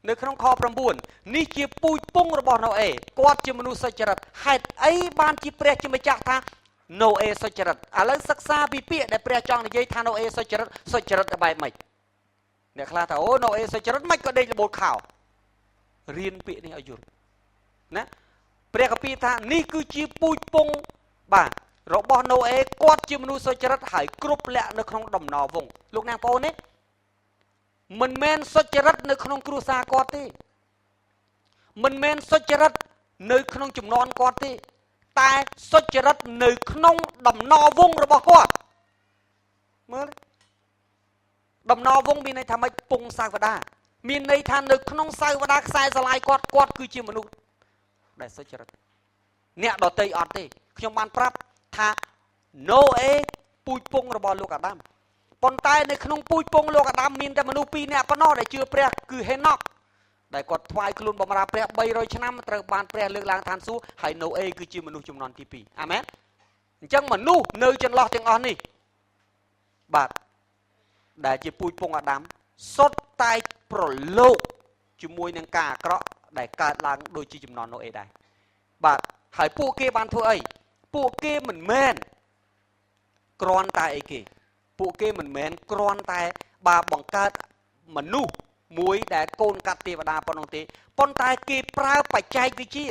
នៅក្នុងខ 9 នេះជាពូជពងរបស់ណូអេគាត់ជាមនុស្សសុចរិតហេតុអីបានជាព្រះជាម្ចាស់ថាណូអេសុចរិតឥឡូវសិក្សាពីពាក្យដែលព្រះចង់និយាយថាណូអេសុចរិតបែបម៉េចអ្នកខ្លះថាអូណូអេសុចរិតមិនក៏ដេកលបូតខោរៀនពាក្យនេះឲ្យយល់ណាព្រះគម្ពីរថានេះគឺជាពូជពងបាទរបស់ណូអេគាត់ជាមនុស្សសុចរិតហើយគ្រប់លក្ខនៅក្នុងដំណរវង្សលោកអ្នកបងប្អូននេះមិនមែនសុចរិតនៅក្នុងគ្រួសារគាត់ទេមិនមែនសុចរិតនៅក្នុងចំនួនគាត់ទេតែសុចរិតនៅក្នុងដំណរវង្សរបស់គាត់មើលដំណរវង្សមានន័យថាម៉េចពងសាវតាមានន័យថានៅក្នុងសាវតាខ្សែស្រឡាយគាត់គឺជាមនុស្សដែលសុចរិតអ្នកដតីអត់ទេខ្ញុំបានប្រាប់ថាណូអេពូជពងរបស់លោកអាដាមប៉ុន្តែនៅក្នុងពូជពងលោកអាដាមមានតែមនុស្ស2នាក់ប៉ុណ្ណោះដែលជឿព្រះគឺហេណុកដែលគាត់ថ្វាយខ្លួនបម្រើព្រះ300ឆ្នាំត្រូវបានព្រះលើកឡើងឋានសួគ៌ហើយណូអេគឺជាមនុស្សជំនាន់ទី2អាមែនអញ្ចឹងមនុស្សនៅចន្លោះទាំងអស់នេះបាទដែលជាពូជពងអាដាមសុទ្ធតែប្រឡូកជាមួយនឹងការអាក្រក់ដែលកើតឡើងដូចជាជំនាន់ណូអេដែរបាទហើយពួកគេបានធ្វើអីពួកគេមិនមែនគ្រាន់តែអីគេពួកគេមិនមែនគ្រាន់តែបាទបង្កើតមនុស្សមួយដែលកូនកាត់ទេវតាប៉ុណ្ណោះទេប៉ុន្តែគេប្រើបច្ចេកវិទ្យា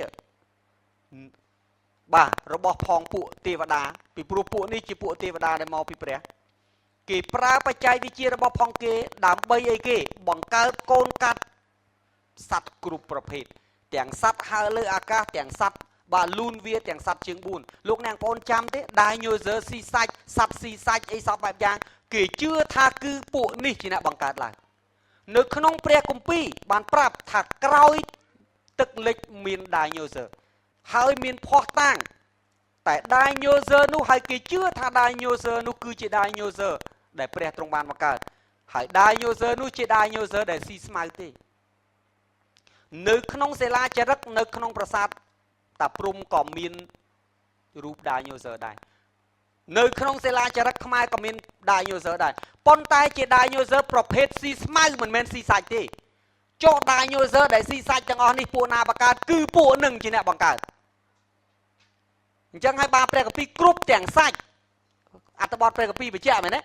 បាទរបស់ផងពួកទេវតាពីព្រោះពួកនេះជាពួកទេវតាដែលមកពីព្រះគេប្រើបច្ចេកវិទ្យារបស់ផងគេដើម្បីអីគេបង្កើតកូនកាត់សត្វគ្រប់ប្រភេទទាំងសត្វហើរលើអាកាសទាំងសត្វបាទលូនវាទាំងសត្វជើង4លោកអ្នកបងប្អូនចាំទេដាយញូសឺស៊ីសាច់សត្វស៊ីសាច់អីសពបែបយ៉ាងគេជឿថាគឺពួកនេះជាអ្នកបង្កើតឡើងនៅក្នុងព្រះគម្ពីរបានប្រាប់ថាក្រោយទឹកលិចមានដាយញូសឺហើយមានភ័ស្តុតាងតែដាយញូសឺនោះហើយគេជឿថាដាយញូសឺនោះគឺជាដាយញូសឺដែលព្រះទ្រង់បានបង្កើតហើយដាយញូសឺនោះជាដាយញូសឺដែលស៊ីស្មៅទេនៅក្នុងសិលាចារឹកនៅក្នុងប្រាសាទតាព្រំក៏មានរូបដាយញូសឺដែរនៅក្នុងសិលាចារឹកខ្មែរក៏មានដាយញូសឺដែរប៉ុន្តែជាដាយញូសឺប្រភេទស៊ីស្មៅមិនមែនស៊ីសាច់ទេចុះដាយញូសឺដែលស៊ីសាច់ទាំងអស់នេះពួកណាបង្កើតគឺពួកនឹងជាអ្នកបង្កើតអញ្ចឹងហើយបានព្រះគម្ពីរគ្រប់ទាំងសាច់អត្ថបទព្រះគម្ពីរបញ្ជាក់មែនទេ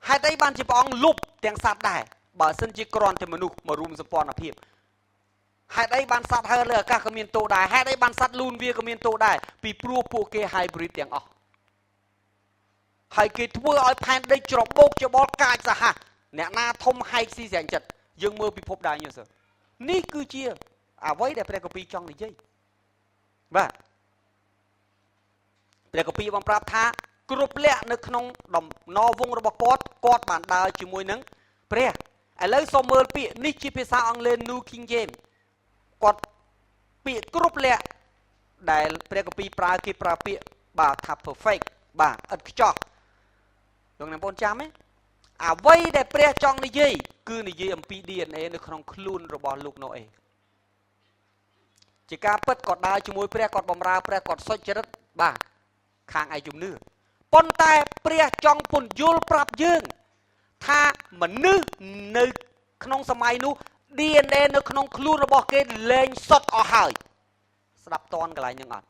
ហេតុអីបានជាព្រះអង្គលុបទាំងសត្វដែរបើសិនជាគ្រាន់តែមនុស្សមករួមសម្ព័ន្ធភាពហេតុអីបានសត្វហើរលើអាកាសក៏មានទោសដែរហេតុអីបានសត្វលូនវាក៏មានទោសដែរពីព្រោះពួកគេ hybrid ទាំងអស់ហើយគេធ្វើឲ្យផែនដីច្របូកច្បល់កាចសាហាវអ្នកណាធំហែកស៊ីស្រាំងចិត្តយើងមើលពិភពដាយញូសឺនេះគឺជាអ្វីដែលព្រះគម្ពីរចង់និយាយបាទព្រះគម្ពីរបានប្រាប់ថាគ្រប់លក្ខនៅក្នុងដំណរវងរបស់គាត់បានដើរជាមួយនឹងព្រះឥឡូវសូមមើលពាក្យនេះជាភាសាអង់គ្លេស New King James គាត់ពាក្យគ្រប់លក្ខដែលព្រះគម្ពីរប្រើគេប្រើពាក្យបាទថា perfect បាទឥតខ្ចោះលោកអ្នកបងចាំទេអ្វីដែលព្រះចង់និយាយគឺនិយាយអំពី DNA នៅក្នុងខ្លួនរបស់លោកណូអេជាការពិតគាត់ដើរជាមួយព្រះគាត់បម្រើព្រះគាត់សុចរិតបាទខាងឯជំនឿប៉ុន្តែព្រះចង់ពន្យល់ប្រាប់យើងថាមនុស្សនៅក្នុងសម័យនោះ DNA នៅក្នុងខ្លួនរបស់គេលែងសុទ្ធអស់ហើយស្ដាប់តន់កន្លែងហ្នឹងអត់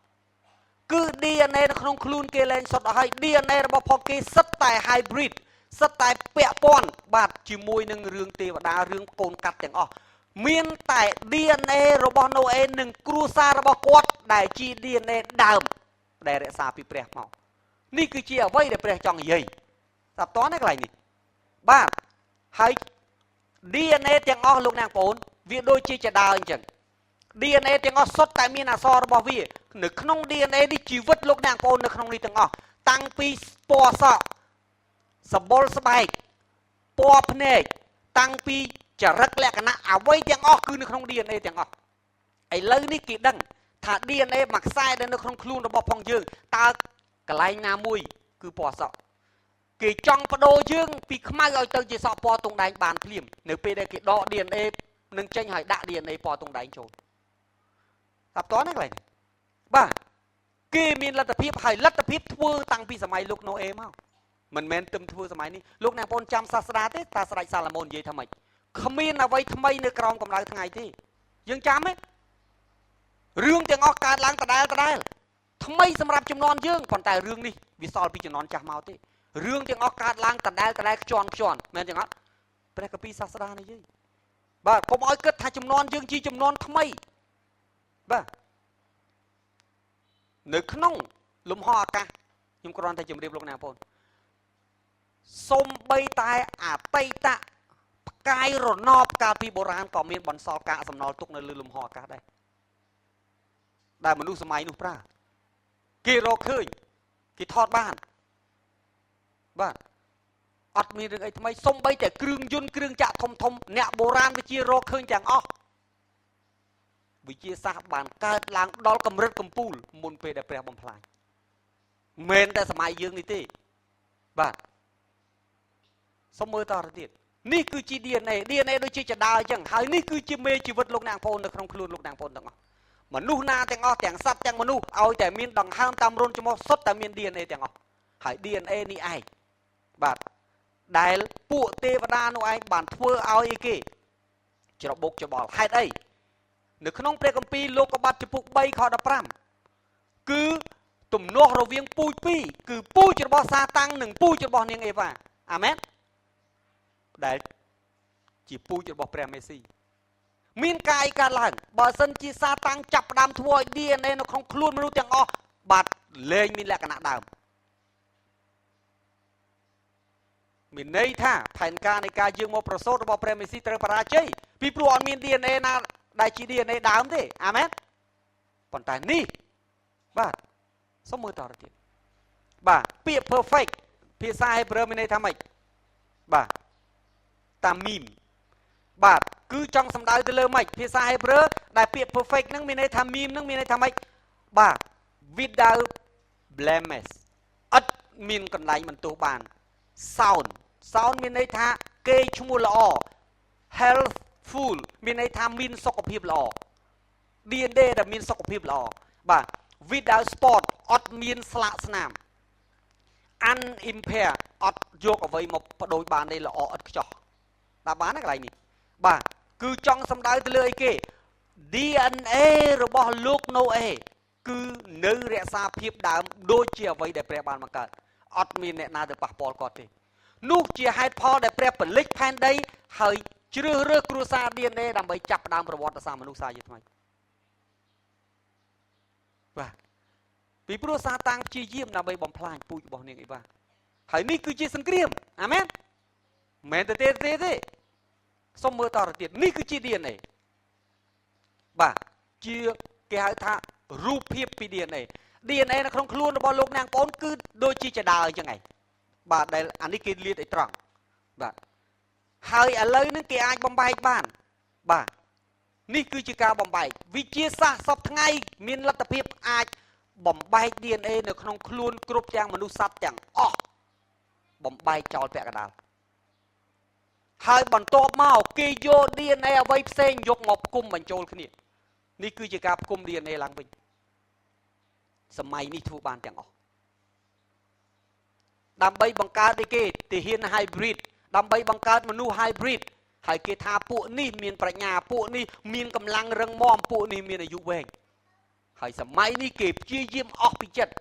គឺ DNA នៅក្នុងខ្លួនគេលែងសុទ្ធអស់ហើយ DNA របស់ផងគេសិតតែ hybrid សិតតែពាក់ព័ន្ធបាទជាមួយនឹងរឿងទេវតារឿងកូនកាត់ទាំងអស់មានតែ DNA របស់ណូអេនិងគ្រួសាររបស់គាត់ដែលជា DNA ដើមដែលរក្សាពីព្រះមកនេះគឺជាអ្វីដែលព្រះចង់និយាយស្ដាប់តន់ណាកន្លែងនេះបាទហើយ DNA ទាំងអស់លោកអ្នកបងប្អូនវាដូចជាចដើអញ្ចឹង DNA ទាំងអស់សុទ្ធតែមានអក្សររបស់វានៅក្នុង DNA នេះជីវិតលោកអ្នកបងប្អូននៅក្នុងនេះទាំងអស់តាំងពីពណ៌សក់សម្បុរស្បែកពណ៌ភ្នែកតាំងពីចរិតលក្ខណៈអ្វីទាំងអស់គឺនៅក្នុង DNA ទាំងអស់ឥឡូវនេះគេដឹងថា DNA មួយខ្សែដែលនៅក្នុងខ្លួនរបស់ផងយើងតើកន្លែងណាមួយគឺពណ៌សក់គេចង់បដូរយើងពីខ្មៅឲ្យទៅជាសក់ពណ៌តុងដែងបានភ្លាមនៅពេលដែលគេដក DNA នឹងចេញឲ្យដាក់ DNA ពណ៌តុងដែងចូលតាប់តណាកន្លែងបាទគេមានលទ្ធភាពហើយលទ្ធភាពធ្វើតាំងពីសម័យលោកណូអេមកមិនមែនទឹមធ្វើសម័យនេះលោកអ្នកបងចាំសាស្ត្រាទេតាស្រេចសាឡម៉ូននិយាយថាម៉េចគ្មានអ្វីថ្មីនៅក្រោមកម្ដៅថ្ងៃទេយើងចាំទេរឿងទាំងអស់កើតឡើងដដែលថ្មីសម្រាប់ចំនួនយើងប៉ុន្តែរឿងនេះវាសល់ពីចំនួនចាស់មកទេរឿងទាំងអស់កើតឡើងដដែលខ្ជាន់មែនចឹងអត់ព្រះគម្ពីរសាស្ត្រានិយាយបាទកុំឲ្យគិតថាចំនួនយើងជាចំនួនថ្មីបាទនៅក្នុងលំហអាកាសខ្ញុំគ្រាន់តែជម្រាបលោកអ្នកបងប្អូនសូម្បីតែអតីតផ្កាយរណបកាលពីបុរាណក៏មានបន្សល់កាកសំណល់ទុកនៅលើលំហអាកាសដែរដែលមនុស្សសម័យនោះប្រើគេរកឃើញគេថតបានបាទអត់មានរឿងអីថ្មីសូម្បីតែគ្រឿងយន្តគ្រឿងចាក់ធំអ្នកបុរាណវិទ្យារកឃើញទាំងអស់វិទ្យាសាស្ត្របានកើតឡើងដល់កម្រិតកំពូលមុនពេលដែលព្រះបំផ្លាញមិនតែសម័យយើងនេះទេបាទសូមមើលតទៅទៀតនេះគឺជា DNA ដូចជាចដាអញ្ចឹងហើយនេះគឺជាមេជីវិតលោកអ្នកបងប្អូននៅក្នុងខ្លួនលោកអ្នកបងប្អូនទាំងអស់មនុស្សណាទាំងអស់ទាំងសត្វទាំងមនុស្សឲ្យតែមានដង្ហើមតាមរុនច្រមុះសុទ្ធតែមាន DNA ទាំងអស់ហើយ DNA នេះឯងបាទដែលពួកទេវតានោះឯងបានធ្វើឲ្យអីគេច្របូកច្បល់ហេតុអីនៅក្នុងព្រះគម្ពីរលោកុបាទចំពុក3ខ15គឺទំនាស់រវាងពូជពីរគឺពូជរបស់សាតាំងនិងពូជរបស់នាងអេវ៉ាអាមែនដែលជាពូជរបស់ព្រះមេស៊ីមានកាយកើតឡើងបើសិនជាសាតាំងចាប់ផ្ដើមធ្វើឲ្យ DNA នៅក្នុងខ្លួនមនុស្សទាំងអស់បាទលែងមានលក្ខណៈដើមមានន័យថាផែនការនៃការយើងមកប្រសូតរបស់ព្រះមេស៊ីត្រូវបរាជ័យពីព្រោះអត់មាន DNA ណាដែលជា DNA ដើមទេអាមែនប៉ុន្តែនេះបាទសូមមើលតទៅទៀតបាទពាក្យ perfect ភាសាហេប្រឺមានន័យថាម៉េចបាទតាមីមបាទគឺចង់សំដៅទៅលើម៉េចភាសាហេប្រឺដែលពាក្យ perfect ហ្នឹងមានន័យថាមីមហ្នឹងមានន័យថាម៉េចបាទ without blemish អត់មានកន្លែងបន្ទោសបាន sound មានន័យថាគេឈ្មោះល្អ healthful មានន័យថាមានសុខភាពល្អ DNA ដែលមានសុខភាពល្អបាទ without spot អត់មានស្លាកស្នាម unimpaired អត់យកអ្វីមកបដូរបានទេល្អឥតខ្ចោះតាមបានណាកន្លែងនេះបាទគឺចង់សំដៅទៅលើអីគេ DNA របស់លោកណូអេគឺនៅរក្សាភាពដើមដូចជាអ្វីដែលព្រះបានបង្កើតអត់មានអ្នកណាទៅប៉ះពាល់គាត់ទេនោះជាហេតុផលដែលព្រះពលិចផែនដីហើយជ្រើសរើសគ្រួសារ DNA ដើម្បីចាប់ផ្ដើមប្រវត្តិសាស្ត្រមនុស្សសាជាថ្មីបាទពីព្រោះសាតាំងព្យាយាមដើម្បីបំផ្លាញពូជរបស់នាងអីវ៉ាហើយនេះគឺជាសង្គ្រាមអាមែនមិនមែនទេសូមមើលតទៅទៀតនេះគឺជា DNA បាទជាគេហៅថារូបភាពពី DNA នៅក្នុងខ្លួនរបស់លោកអ្នកបងប្អូនគឺដូចជាចដើអញ្ចឹងឯងបាទដែលអានេះគេលាតឲ្យត្រង់បាទហើយឥឡូវនេះគេអាចបំបែកបានបាទនេះគឺជាការបំបែកវិទ្យាសាស្ត្រសពថ្ងៃមានលទ្ធភាពអាចបំបែក DNA នៅក្នុងខ្លួនគ្រប់ទាំងមនុស្សសត្វទាំងអស់បំបែកចោលពាក់កណ្ដាលហើយបន្ទាប់មកគេយក DNA អ្វីផ្សេងយកមកផ្គុំបញ្ចូលគ្នានេះគឺជាការផ្គុំ DNA ឡើងវិញសម័យនេះធ្វើបានទាំងអស់ដើម្បីបង្កើតអីគេទាហាន hybrid ដើម្បីបង្កើតមនុស្ស hybrid ហើយគេថាពួកនេះមានប្រាជ្ញាពួកនេះមានកម្លាំងរឹងមាំពួកនេះមានអាយុវែងហើយសម័យនេះគេព្យាយាមអស់ពីចិត្ត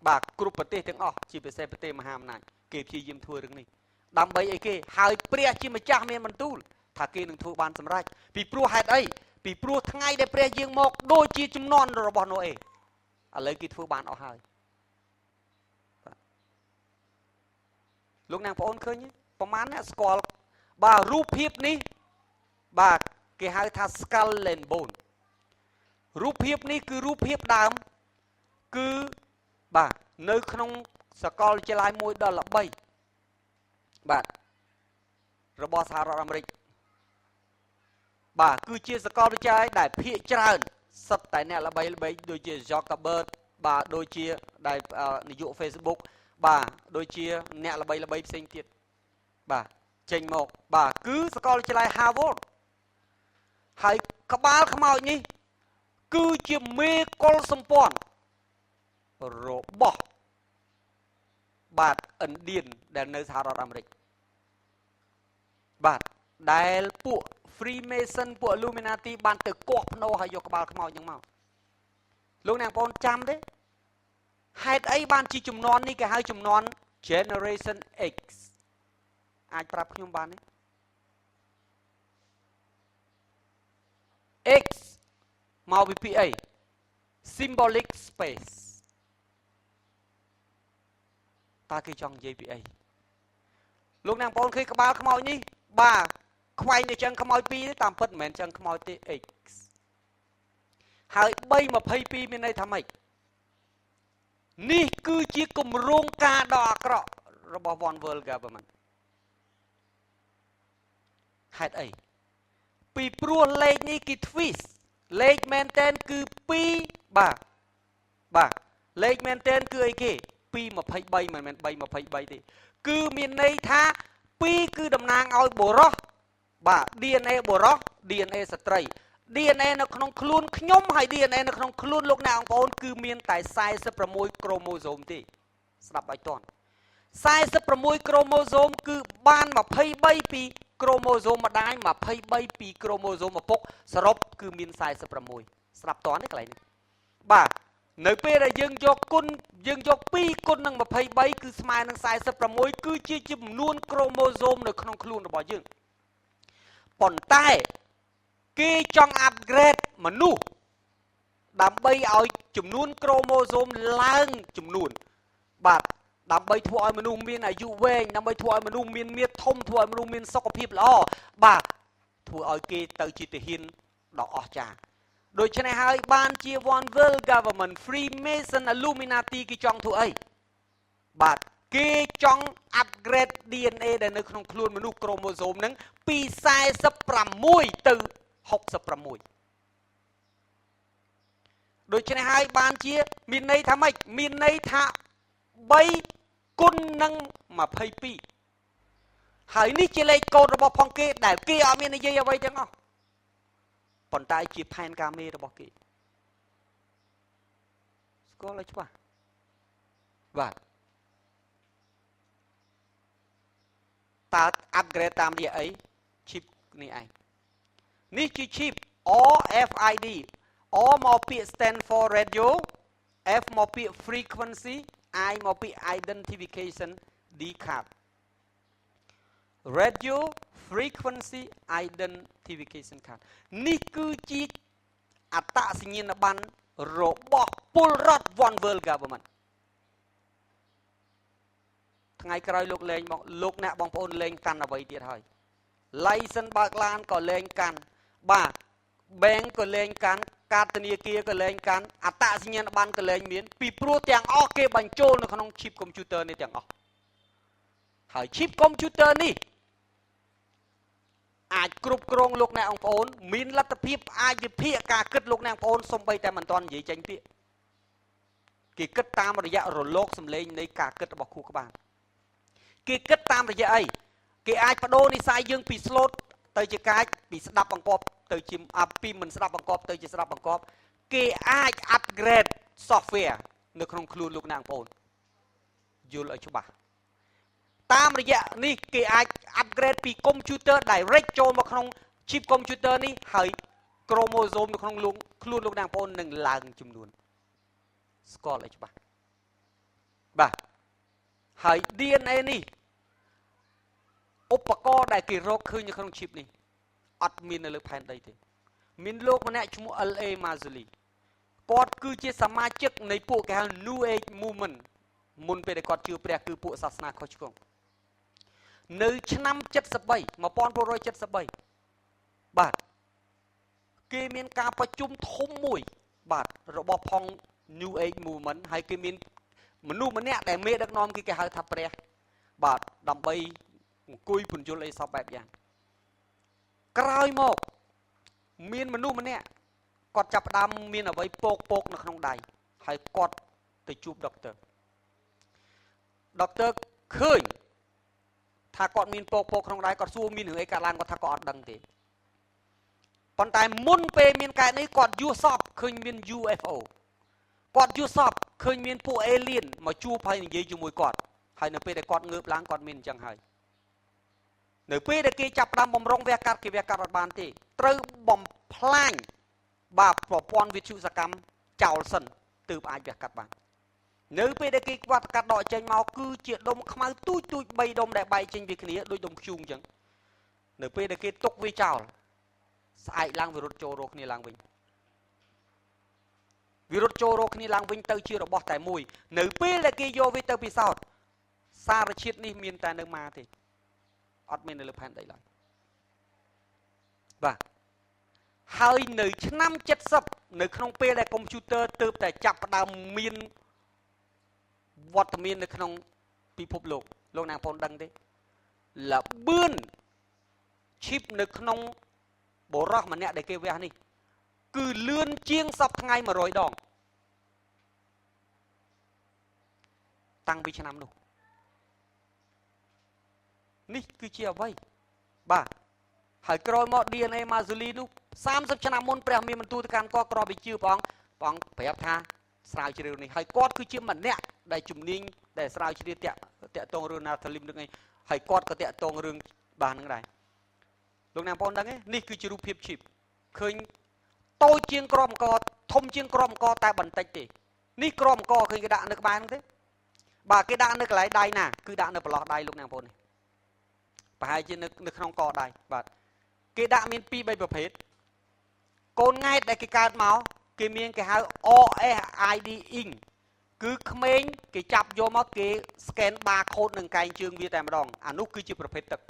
បាទគ្រប់ប្រទេសទាំងអស់ជាពិសេសប្រទេសមហាអំណាចគេព្យាយាមធ្វើរឿងនេះដើម្បីអីគេហើយព្រះជាម្ចាស់មានបន្ទូលថាគេនឹងធ្វើបានសម្រេចពីព្រោះហេតុអីពីព្រោះថ្ងៃដែលព្រះយាងមកដូចជាជំនន់របស់ណូអេឥឡូវគេធ្វើបានអស់ហើយលោកអ្នកបងប្អូនឃើញប្រហែលអ្នកស្គាល់ បាទរូបភាពនេះបាទគេហៅថា skull and bone រូបភាពនេះគឺរូបភាពដើមគឺបាទនៅក្នុងសាកលវិទ្យាល័យមួយដ៏ល្បីបាទរបស់សហរដ្ឋអាមេរិកបាទគឺជាសាកលវិទ្យាល័យដែលភាគច្រើនសិតតែអ្នកល្បីដូចជា Zuckerberg បាទដូចជាដែលនាយក Facebook បាទដូចជាអ្នកល្បីផ្សេងទៀតបាទចេញមកបាទគឺសាកលវិទ្យាល័យ Harvard ហើយក្បាលខ្មោចនេះគឺជាមេកុលសម្ព័ន្ធរបស់បាទឥណ្ឌានដែលនៅសហរដ្ឋអាមេរិកបាទដែលពួក Freemason ពួក Illuminati បានទៅគាស់ភ្នោហើយយកក្បាលខ្មោចហ្នឹងមកលោកអ្នកបងចាំទេហេតុអីបានជាចំនួននេះគេហៅចំនួន Generation X អាចប្រាប់ខ្ញុំបានទេ X មកពីពាក្យអី symbolic space តើគេចង់និយាយពីអីលោកអ្នកបងឃើញក្បាលខ្មោចនេះបាទខ្វែងទៅចឹងខ្មោច2ទេតាមពិតមិនមែនចឹងខ្មោចទេ X ហើយ322មានន័យថាម៉េចនេះគឺជាគម្រោងការដ៏អាក្រក់របស់ One World Government ហេតុអីពីព្រោះលេខនេះគេ twist លេខមែនតែនគឺ2បាទលេខមែនតែនគឺអីគេ223មិនមែន323ទេគឺមានន័យថា2គឺតំណាងឲ្យបុរសបាទ DNA បុរស DNA ស្ត្រី DNA នៅក្នុងខ្លួនខ្ញុំហើយ DNA នៅក្នុងខ្លួនលោកអ្នកបងប្អូនគឺមានតែ46ក្រូម៉ូសូមទេស្ដាប់ឲ្យតាន់46ក្រូម៉ូសូមគឺបាន23ពីក្រូម៉ូសូមម្ដាយ23ពីក្រូម៉ូសូមឪពុកសរុបគឺមាន46ស្ដាប់តាន់ទេកន្លែងនេះបាទនៅពេលដែលយើងយកគុណយើងយក2គុណនឹង23គឺស្មើនឹង46គឺជាចំនួនក្រូម៉ូសូមនៅក្នុងខ្លួនរបស់យើងប៉ុន្តែគេចង់ upgrade មនុស្សដើម្បីឲ្យចំនួនក្រូម៉ូសូមឡើងចំនួនបាទដើម្បីធ្វើឲ្យមនុស្សមានអាយុវែងដើម្បីធ្វើឲ្យមនុស្សមានមាឌធំធ្វើឲ្យមនុស្សមានសុខភាពល្អបាទធ្វើឲ្យគេទៅជាទាហានដ៏អស្ចារ្យដូច្នេះហើយបានជា One World Government Freemason Illuminati គេចង់ធ្វើអីបាទគេចង់ upgrade DNA ដែលនៅក្នុងខ្លួនមនុស្សក្រូម៉ូសូមហ្នឹងពី46ទៅ66ដូច្នេះហើយបានជាមានន័យថាម៉េចមានន័យថា3គុណនឹង22ហើយនេះជាលេខកូដរបស់ផងគេដែលគេអត់មាននិយាយអ្វីទាំងអស់ប៉ុន្តែជាផែនការមេរបស់គេស្គាល់ឲ្យច្បាស់បាទតើ upgrade តាមរយៈអី chip នេះឯងនេះជា chip RFID R មកពាក្យ stand for radio F មកពាក្យ frequency I មកពាក្យ identification D card radio frequency identification card នេះគឺជាអត្តសញ្ញាណប័ណ្ណរបស់ពលរដ្ឋ One World Government ថ្ងៃក្រោយលោកលេងមកលោកអ្នកបងប្អូនលេងកាន់អ្វីទៀតហើយ license បើកឡានក៏លេងកាន់បាទ bank ក៏លេងកាន់កាតធនាគារក៏លេងកាន់អត្តសញ្ញាណប័ណ្ណក៏លេងមានពីព្រោះទាំងអស់គេបញ្ចូលនៅក្នុង chip computer នេះទាំងអស់ហើយ chip computer នេះអាចគ្រប់គ្រងលោកអ្នកបងប្អូនមានលទ្ធភាពអាចវិភាគការគិតលោកអ្នកបងប្អូនសំបីតែមិនទាន់និយាយចេញពាក្យគេគិតតាមរយៈរលកសំឡេងនៃការគិតរបស់ខួរក្បាលគេគិតតាមរយៈអីគេអាចបដូរនិស្ស័យយើងពី slot ទៅជាកាចពីស្ដាប់បង្គាប់ទៅជាពីមិនស្ដាប់បង្គាប់ទៅជាស្ដាប់បង្គាប់គេអាច upgrade software នៅក្នុងខ្លួនលោកអ្នកបងប្អូនយល់ឲ្យច្បាស់តាមរយៈនេះគេអាច upgrade ពី computer direct ចូលមកក្នុង chip computer នេះហើយ chromosome នៅក្នុងខ្លួនលោកអ្នកបងប្អូននឹងឡើងចំនួនស្គាល់ឲ្យច្បាស់បាទហើយ DNA នេះឧបករណ៍ដែលគេរកឃើញនៅក្នុង chip នេះអត់មាននៅលើផែនដីទេមានលោកម្នាក់ឈ្មោះ LA Marzulli គាត់គឺជាសមាជិកនៃពួកគេហៅ New Age Movement មុនពេលដែលគាត់ជឿព្រះគឺពួកសាសនាខុសឆ្គង នៅឆ្នាំ73 1973បាទគេមានការប្រជុំធំមួយបាទរបស់ផង New Age Movement ហើយគេមានមនុស្សម្នាក់ដែលមេដឹកនាំគេហៅថាព្រះបាទដើម្បីអង្គុយពន្យល់អីសពបែបយ៉ាងក្រោយមកមានមនុស្សម្នាក់គាត់ចាប់ផ្ដើមមានអ្វីពកនៅក្នុងដៃហើយគាត់ទៅជួបដុកទ័រឃើញថាគាត់មានពកក្នុងដៃគាត់សួរមានរឿងអីកើតឡើងគាត់ថាគាត់អត់ដឹងទេប៉ុន្តែមុនពេលមានកើតនេះគាត់យល់សពឃើញមាន UFO គាត់យល់សពឃើញមានពួក alien មកជួបហើយនិយាយជាមួយគាត់ហើយនៅពេលដែលគាត់ងើបឡើងគាត់មានអញ្ចឹងហើយនៅពេលដែលគេចាប់ផ្ដើមបំរុងវះកាត់គេវះកាត់អត់បានទេត្រូវបំផ្លាញបាទប្រព័ន្ធវិទ្យុសកម្មចោលសិនទើបអាចវះកាត់បាននៅពេលដែលគេខ្វាត់កាត់ដកចេញមកគឺជាដុំខ្មៅទូច3ដុំដែលបែកចេញពីគ្នាដូចដុំធ្យូងអញ្ចឹងនៅពេលដែលគេទុកវាចោលស្អែកឡើងវារត់ចូលរកគ្នាឡើងវិញទៅជារបស់តែមួយនៅពេលដែលគេយកវាទៅពិសោធន៍សារជាតិនេះមានតែនៅម៉ាទេអត់មាននៅលើផែនដីឡើយបាទហើយនៅឆ្នាំ70នៅក្នុងពេលដែលកុំព្យូទ័រទើបតែចាប់ផ្ដើមមានវត្តមាននៅក្នុងពិភពលោកណាងបងដឹងទេលបឿនឈីបនៅក្នុងបរោះម្នាក់ដែលគេវះនេះគឺលឿនជាងសពថ្ងៃ100 ដងតាំងពីឆ្នាំនោះនេះគឺជាអ្វីបាទហើយក្រោយមក DNA ម៉ាស៊ូលីនោះ30 ឆ្នាំមុនព្រះមានបន្ទូលទៅកាន់គាត់ក្រវិជឿព្រះអង្គប្រាប់ថាស្រាវជ្រាវនេះហើយគាត់គឺជាម្នាក់ដែលជំនាញដែលស្រាវជ្រាវតាក់ទងរឿង Natalim នឹងឯងហើយគាត់ក៏តាក់ទងរឿងបាននឹងដែរលោកអ្នកបងដឹងទេនេះគឺជារូបភាពជីបឃើញតូចជាងក្រមអង្គធំជាងក្រមអង្គតែបន្តិចទេនេះក្រមអង្គឃើញគេដាក់នៅក្បែរហ្នឹងទេបាទគេដាក់នៅកន្លែងដៃណាគឺដាក់នៅប្រឡោះដៃលោកអ្នកបងនេះប្រហែលជានៅក្នុងកដៃបាទគេដាក់មាន2 3ប្រភេទកូនង៉ែតដែលគេកើតមកគេមានគេហៅ RFID ink គឺក្មេងគេចាប់យកមកគេ scan barcode នឹងកែងជើងវាតែម្ដងអានោះគឺជាប្រភេទទឹក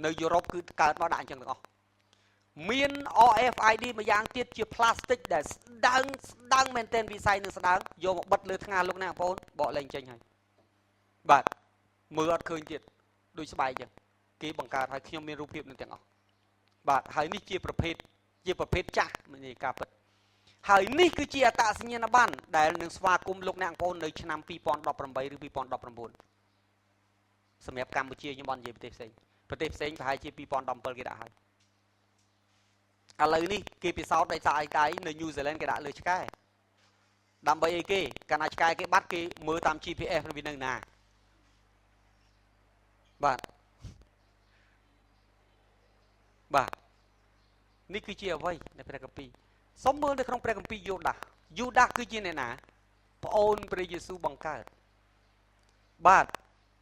នៅយុរ៉ុបគឺកើតមកដាក់អញ្ចឹងទាំងអស់មាន RFID មួយយ៉ាងទៀតជា plastic ដែលស្ដើងមែនទែនវិស័យនឹងស្ដើងយកមកបិទលើថ្ងាលលោកណាបងបកលែងចេញហើយបាទមើលអត់ឃើញទៀតដូចស្បែកអញ្ចឹងគេបង្កើតឲ្យខ្ញុំមានរូបភាពនឹងទាំងអស់បាទហើយនេះជាប្រភេទចាស់នៃការពិតហើយនេះគឺជាអត្តសញ្ញាណប័ណ្ណដែលនឹងស្វាគមន៍លោកអ្នកបងនៅឆ្នាំ2018ឬ2019សម្រាប់កម្ពុជាខ្ញុំអត់និយាយប្រទេសផ្សេងប្រហែលជា2017គេដាក់ហើយឥឡូវនេះគេពិសោធន៍ដោយសារអីកាយនៅ New Zealand គេដាក់លើឆ្កែដើម្បីអីគេកាលណាឆ្កែគេបាត់គេមើលតាម GPS វានៅណាបាទនេះគឺជាអ្វីในព្រះគម្ពីរសូមមើលនៅក្នុងព្រះគម្ពីរយូដាសគឺជាអ្នកណាប្អូនព្រះយេស៊ូវបង្កើតបាទ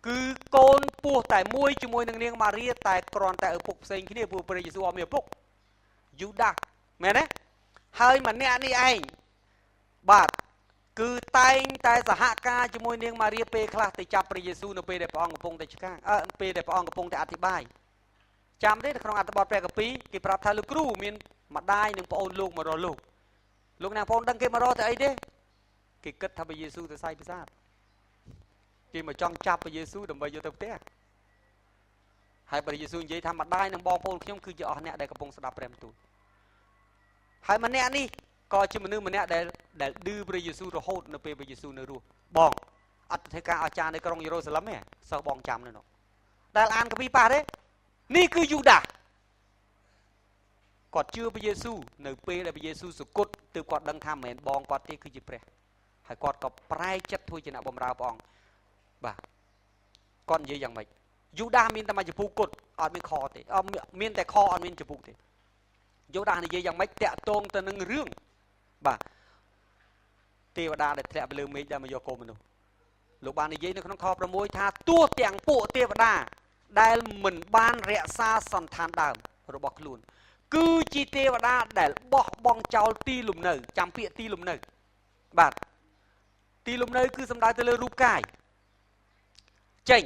គឺកូនពោះតែមួយជាមួយនឹងនាងម៉ារីតែគ្រាន់តែឪពុកផ្សេងគ្នាព្រោះព្រះយេស៊ូវអត់មានឪពុកយូដាសមែនទេហើយម្នាក់នេះឯងបាទគឺតែងតែសហការជាមួយនាងម៉ារីពេលខ្លះទៅចាប់ព្រះយេស៊ូវនៅពេលដែលព្រះអង្គកំពុងតែឆ្កាងពេលដែលព្រះអង្គកំពុងតែអធិប្បាយចាំទេនៅក្នុងអត្ថបទព្រះគម្ពីរគេប្រាប់ថាលោកគ្រូមានម្ដាយនិងប្អូនលោកមករកលោកអ្នកបងដឹងគេមករកទៅអីទេគេគិតថាព្រះយេស៊ូវទៅសាយពិសាទគេមកចង់ចាប់ព្រះយេស៊ូវដើម្បីយកទៅផ្ទះហើយព្រះយេស៊ូវនិយាយថាម្ដាយនិងបងប្អូនខ្ញុំគឺជាអស់អ្នកដែលកំពុងស្ដាប់ព្រះបន្ទូលហើយម្នាក់នេះក៏ជាមនុស្សម្នាក់ដែលឌឺព្រះយេស៊ូវរហូតនៅពេលព្រះយេស៊ូវនៅរស់បងអត្តធិការអាចារ្យនៅក្រុងយេរូសាឡឹមទេសិស្សបងចាំនៅនោះដែលអានកាពីប៉ះទេនេះគឺយូដាសគាត់ជឿព្រះយេស៊ូវនៅពេលដែលព្រះយេស៊ូវសុគតទើបគាត់ដឹងថាមិនមែនបងគាត់ទេគឺជាព្រះហើយគាត់ក៏ប្រែចិត្តធ្វើជាអ្នកបម្រើព្រះអង្គបាទគាត់និយាយយ៉ាងម៉េចយូដាសមានតែមួយចំពុកគត់អត់មានខទេមានតែខអត់មានចំពុកទេយូដាសនិយាយយ៉ាងម៉េចតាក់ទងទៅនឹងរឿងបាទទេវតាដែលធ្លាក់ទៅលើមេឃដែលមកយកកូនមនុស្សលោកបាននិយាយនៅក្នុងខ6ថាទោះទាំងពួកទេវតាដែលមិនបានរក្សាសន្តានដើមរបស់ខ្លួនគឺជាទេវតាដែលបោះបង់ចោលទីលំនៅចាំពាក្យទីលំនៅបាទទីលំនៅគឺសំដៅទៅលើរូបកាយចេញ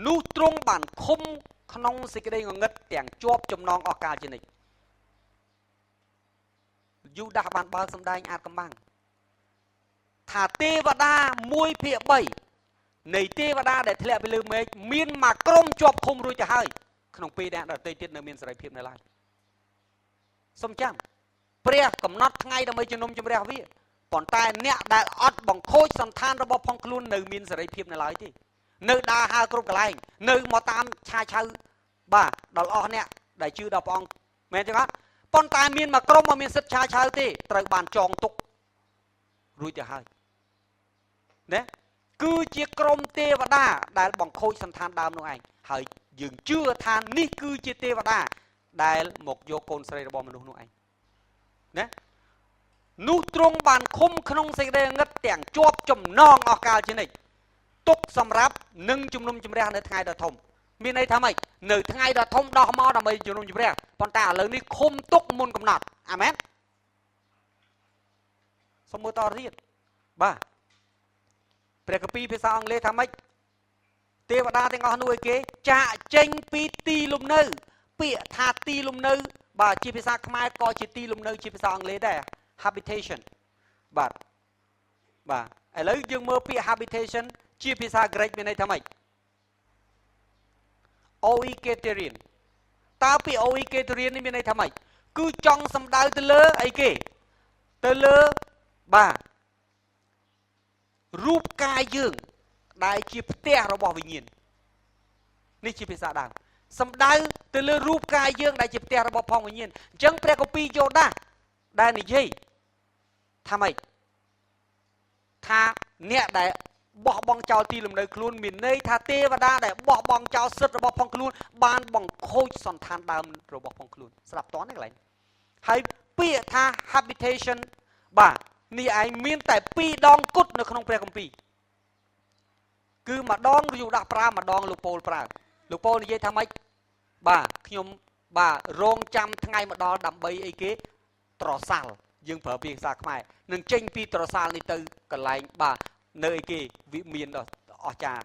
នោះទ្រង់បានឃុំក្នុងសេចក្តីងងឹតទាំងជាប់ចំណងអស់កាលជានិច្ចយូដាសបានបើកសម្ដែងអាចកំបាំងថាទេវតា1/3នៃទេវតាដែលធ្លាក់ពីលើមេឃមានមួយក្រុមជាប់ឃុំរួចទៅហើយក្នុងពេលដែលដទៃទៀតនៅមានសេរីភាពនៅឡើយសូមចាំព្រះកំណត់ថ្ងៃដើម្បីជំនុំជម្រះវាប៉ុន្តែអ្នកដែលអត់បង្ខូចសន្តានរបស់ផងខ្លួននៅមានសេរីភាពនៅឡើយទេនៅដើរហើរគ្រប់កន្លែងនៅមកតាមឆាឆៅបាទដល់អស់អ្នកដែលជឿដល់ព្រះអង្គមែនទេអត់ប៉ុន្តែមានមួយក្រុមមិនមានសិទ្ធិឆាឆៅទេត្រូវបានចងទុករួចទៅហើយណាគឺជាក្រុមទេវតាដែលបង្ខូចសន្តានដើមនោះឯងហើយយើងជឿថានេះគឺជាទេវតាដែលមកយកកូនស្រីរបស់មនុស្សនោះឯងណានោះទ្រង់បានឃុំក្នុងសេចក្តីងឹតទាំងជាប់ចំណងអស់កាលជានិច្ចទុកសម្រាប់នឹងជំនុំជម្រះនៅថ្ងៃដ៏ធំមានន័យថាម៉េចនៅថ្ងៃដ៏ធំដោះមកដើម្បីជំនុំជម្រះប៉ុន្តែឥឡូវនេះឃុំទុកមុនកំណត់អាមែនសូមមើលតទៀតបាទព្រះគម្ពីរភាសាអង់គ្លេសថាម៉េចទេវតាទាំងអស់នោះឯគេចាកចេញពីទីលំនៅពាក្យថាទីលំនៅបាទជាភាសាខ្មែរក៏ជាទីលំនៅជាភាសាអង់គ្លេសដែរ habitation បាទឥឡូវយើងមើលពាក្យ habitation ជាភាសាក្រិកមានន័យថាម៉េច oikaterin តើពាក្យ oikaterin នេះមានន័យថាម៉េចគឺចង់សំដៅទៅលើអីគេទៅលើបាទរូបកាយយើងដែលជាផ្ទះរបស់វិញ្ញាណនេះជាភាសាដើមសំដៅទៅលើរូបកាយយើងដែលជាផ្ទះរបស់ផងវិញ្ញាណអញ្ចឹងព្រះគម្ពីរយ៉ូដាសដែលនិយាយថាម៉េចថាអ្នកដែលបោះបង់ចោលទីលំនៅខ្លួនមានន័យថាទេវតាដែលបោះបង់ចោលសិទ្ធិរបស់ផងខ្លួនបានបង្ខូចសន្តានដើមរបស់ផងខ្លួនស្ដាប់តនេះកន្លែងហើយពាក្យថា habitation បាទនេះឯងមានតែ2ដងគត់នៅក្នុងព្រះគម្ពីរគឺម្ដងយូដាសប្រើម្ដងលោកប៉ូលប្រើលោកប៉ូលនិយាយថាម៉េចបាទខ្ញុំបាទរងចាំថ្ងៃមកដល់ដើម្បីអីគេត្រសាល់យើងប្រើភាសាខ្មែរនឹងចេញពីត្រសាល់នេះទៅកន្លែងបាទនៅអីគេវិមានអស្ចារ្យ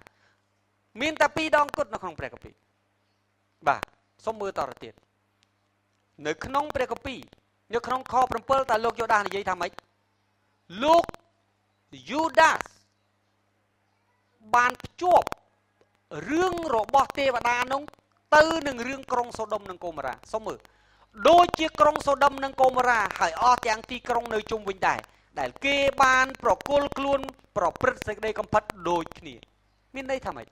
មានតែ2ដងគត់នៅក្នុងព្រះគម្ពីរបាទសូមមើលតទៅទៀតនៅក្នុងព្រះគម្ពីរនៅក្នុងខ7តើលោកយូដាសនិយាយថាម៉េចលោកយូដាសបានភ្ជាប់រឿងរបស់ទេវតានោះទៅនឹងរឿងក្រុងសូដុំនិងកូម៉ូរ៉ាសូមមើលដូចជាក្រុងសូដុំនិងកូម៉ូរ៉ាហើយអស់ទាំងទីក្រុងនៅជុំវិញដែរដែលគេបានប្រគល់ខ្លួនប្រព្រឹត្តសេចក្តីកំផិតដូចគ្នាមានន័យថាម៉េច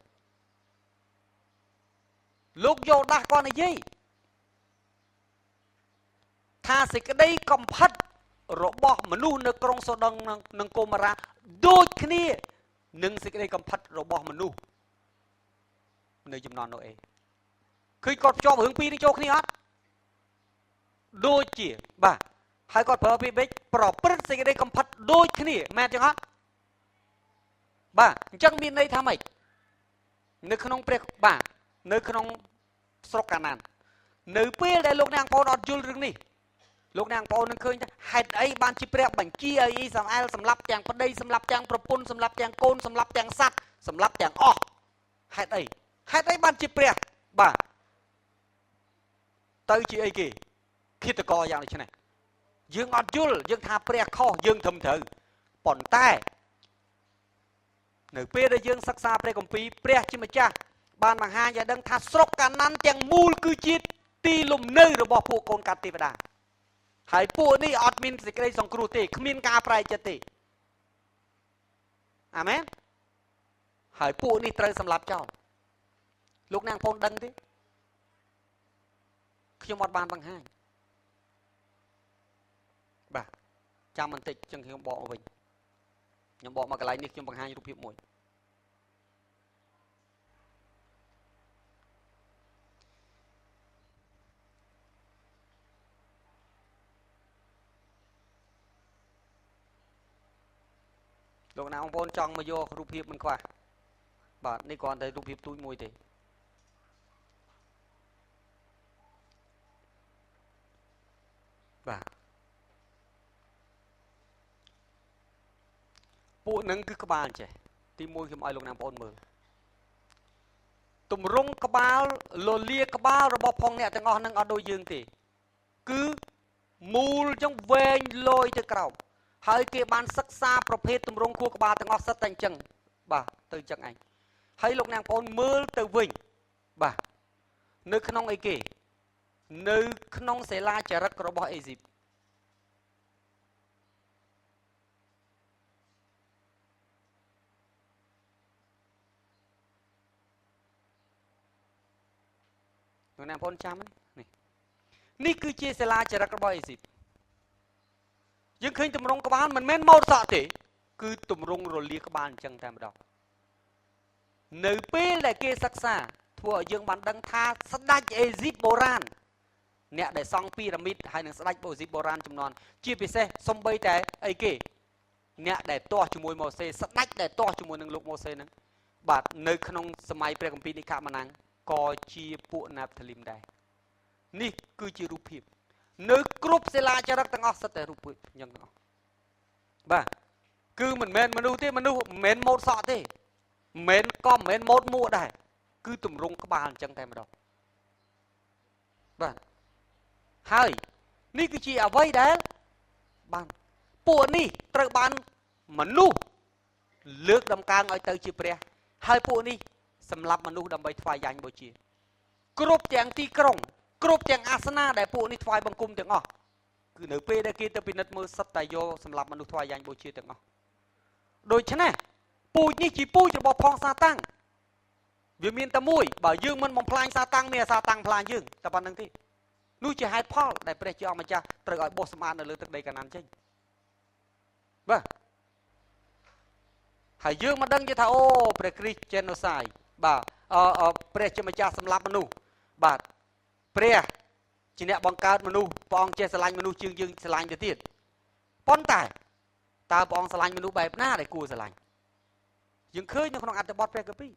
លោកយូដាសក៏និយាយថាសេចក្តីកំផិតរបស់មនុស្សនៅក្រុងសូដុំនិងកូម៉ូរ៉ាដូចគ្នានឹងសេចក្តីកំផិតរបស់មនុស្សនៅចំនួននោះឯងឃើញគាត់ភ្ជាប់រឿងពីរនេះចូលគ្នាអត់ដូចជាបាទហើយគាត់ប្រើពាក្យបិចប្រព្រឹត្តសេចក្តីកំផិតដូចគ្នាមែនចឹងអត់បាទអញ្ចឹងមានន័យថាម៉េចនៅក្នុងព្រះបាទនៅក្នុងស្រុកកាណាននៅពេលដែលលោកអ្នកបងប្អូនអត់យល់រឿងនេះលោកអ្នកបងប្អូននឹងឃើញថាហេតុអីបានជាព្រះបញ្ជាឲ្យអ៊ីសាអែលសម្លាប់ទាំងប្តីសម្លាប់ទាំងប្រពន្ធសម្លាប់ទាំងកូនសម្លាប់ទាំងសត្វសម្លាប់ទាំងអស់ហេតុអីបានជាព្រះបាទទៅជាអីគេឃាតករយ៉ាងដូចនេះយើងអត់យល់យើងថាព្រះខុសយើងត្រឹមត្រូវប៉ុន្តែនៅពេលដែលយើងសិក្សាព្រះគម្ពីរព្រះជាម្ចាស់បានបង្ហាញឲ្យដឹងថាស្រុកកាណានទាំងមូលគឺជាទីលំនៅរបស់ពួកកូនកាត់ទេវតាហើយពួកនេះអត់មានសេចក្តីសង្គ្រោះទេគ្មានការប្រែកចិត្តទេអាមែនហើយពួកនេះត្រូវសម្លាប់ចោលលោកអ្នកបងប្អូនដឹងទេខ្ញុំអត់បានបង្ហាញបាទចាំបន្តិចចឹងខ្ញុំបកមកវិញខ្ញុំបកមកកន្លែងនេះខ្ញុំបង្ហាញរូបភាពមួយលោកអ្នកបងប្អូនចង់មកយករូបភាពមិនខ្វះបាទនេះគ្រាន់តែរូបភាពទូចមួយទេបាទពួកនឹងគឺក្បាលចេះទី1ខ្ញុំឲ្យលោកអ្នកបងប្អូនមើល ទម្រង់ក្បាលលលាក្បាលរបស់ផងអ្នកទាំងអស់នឹងអត់ដូចយើងទេគឺមូលចឹងវែងលយទៅក្រោមហើយគេបានសិក្សាប្រភេទទម្រង់ខួរក្បាលទាំងអស់សិតតែអញ្ចឹងបាទទៅអញ្ចឹងឯងហើយលោកអ្នកបងប្អូនមើលទៅវិញបាទនៅក្នុងអីគេនៅក្នុងសិលាចារឹករបស់អេស៊ីបលោកអ្នកបងប្អូនចាំនេះគឺជាសិលាចារឹករបស់អេស៊ីបយើងឃើញទម្រង់ក្បាលមិនមែនម៉ូតសក់ទេគឺទម្រង់រលាក្បាលអញ្ចឹងតែម្ដងនៅពេលដែលគេសិក្សាធ្វើឲ្យយើងបានដឹងថាស្ដេចអេស៊ីបបុរាណអ្នកដែលសង់ពីរ៉ាមីតហើយនឹងស្ដេចអេស៊ីបបុរាណចំនួនជាពិសេសសំបីតែអីគេអ្នកដែលទាស់ជាមួយម៉ូសេស្ដេចដែលទាស់ជាមួយនឹងលោកម៉ូសេហ្នឹងបាទនៅក្នុងសម័យព្រះគម្ពីរនិកាម៉ាណាំងក៏ជាពួកណាប់ថាលីមដែរនេះគឺជារូបភាពនៅគ្រប់សិលាចារឹកទាំងអស់សិតតែរូបភាពអញ្ចឹងទាំងអស់បាទគឺមិនមែនមនុស្សទេមនុស្សមិនមែនម៉ូតសក់ទេមិនមែនក៏មិនមែនម៉ូតមួកដែរគឺទម្រង់ក្បាលអញ្ចឹងតែម្ដងបាទហើយនេះគឺជាអ្វីដែលបានពួកនេះត្រូវបានមនុស្សលើកដំកើងឲ្យទៅជាព្រះហើយពួកនេះសម្រាប់មនុស្សដើម្បីថ្វាយយ៉ាញ់បូជាគ្រប់ទាំងទីក្រុងគ្រប់ទាំងអាសនៈដែលពួកនេះថ្វាយបង្គំទាំងអស់គឺនៅពេលដែលគេទៅពិនិត្យមើលសិតតែយកសម្រាប់មនុស្សថ្វាយយ៉ាញ់បូជាទាំងអស់ដូច្នេះពូជនេះជាពូជរបស់ផងសាតាំងវាមានតែមួយបើយើងមិនបំផ្លាញសាតាំងមានសាតាំងផ្លាញយើងតែប៉ុណ្្នឹងទេនោះជាហេតុផលដែលព្រះជាអម្ចាស់ត្រូវឲ្យបោះសម្អាតនៅលើទឹកដីកាណានចេញបាទហើយយើងមកដឹងថាអូព្រះគ្រីស្ទ genocide បាទព្រះជាម្ចាស់សម្លាប់មនុស្សបាទព្រះជាអ្នកបង្កើតមនុស្សព្រះអង្គចេះស្រឡាញ់មនុស្សជាងយើងស្រឡាញ់ទៅទៀតប៉ុន្តែតើព្រះអង្គស្រឡាញ់មនុស្សបែបណាដែលគួរស្រឡាញ់យើងឃើញនៅក្នុងអត្ថបទព្រះគម្ពីរ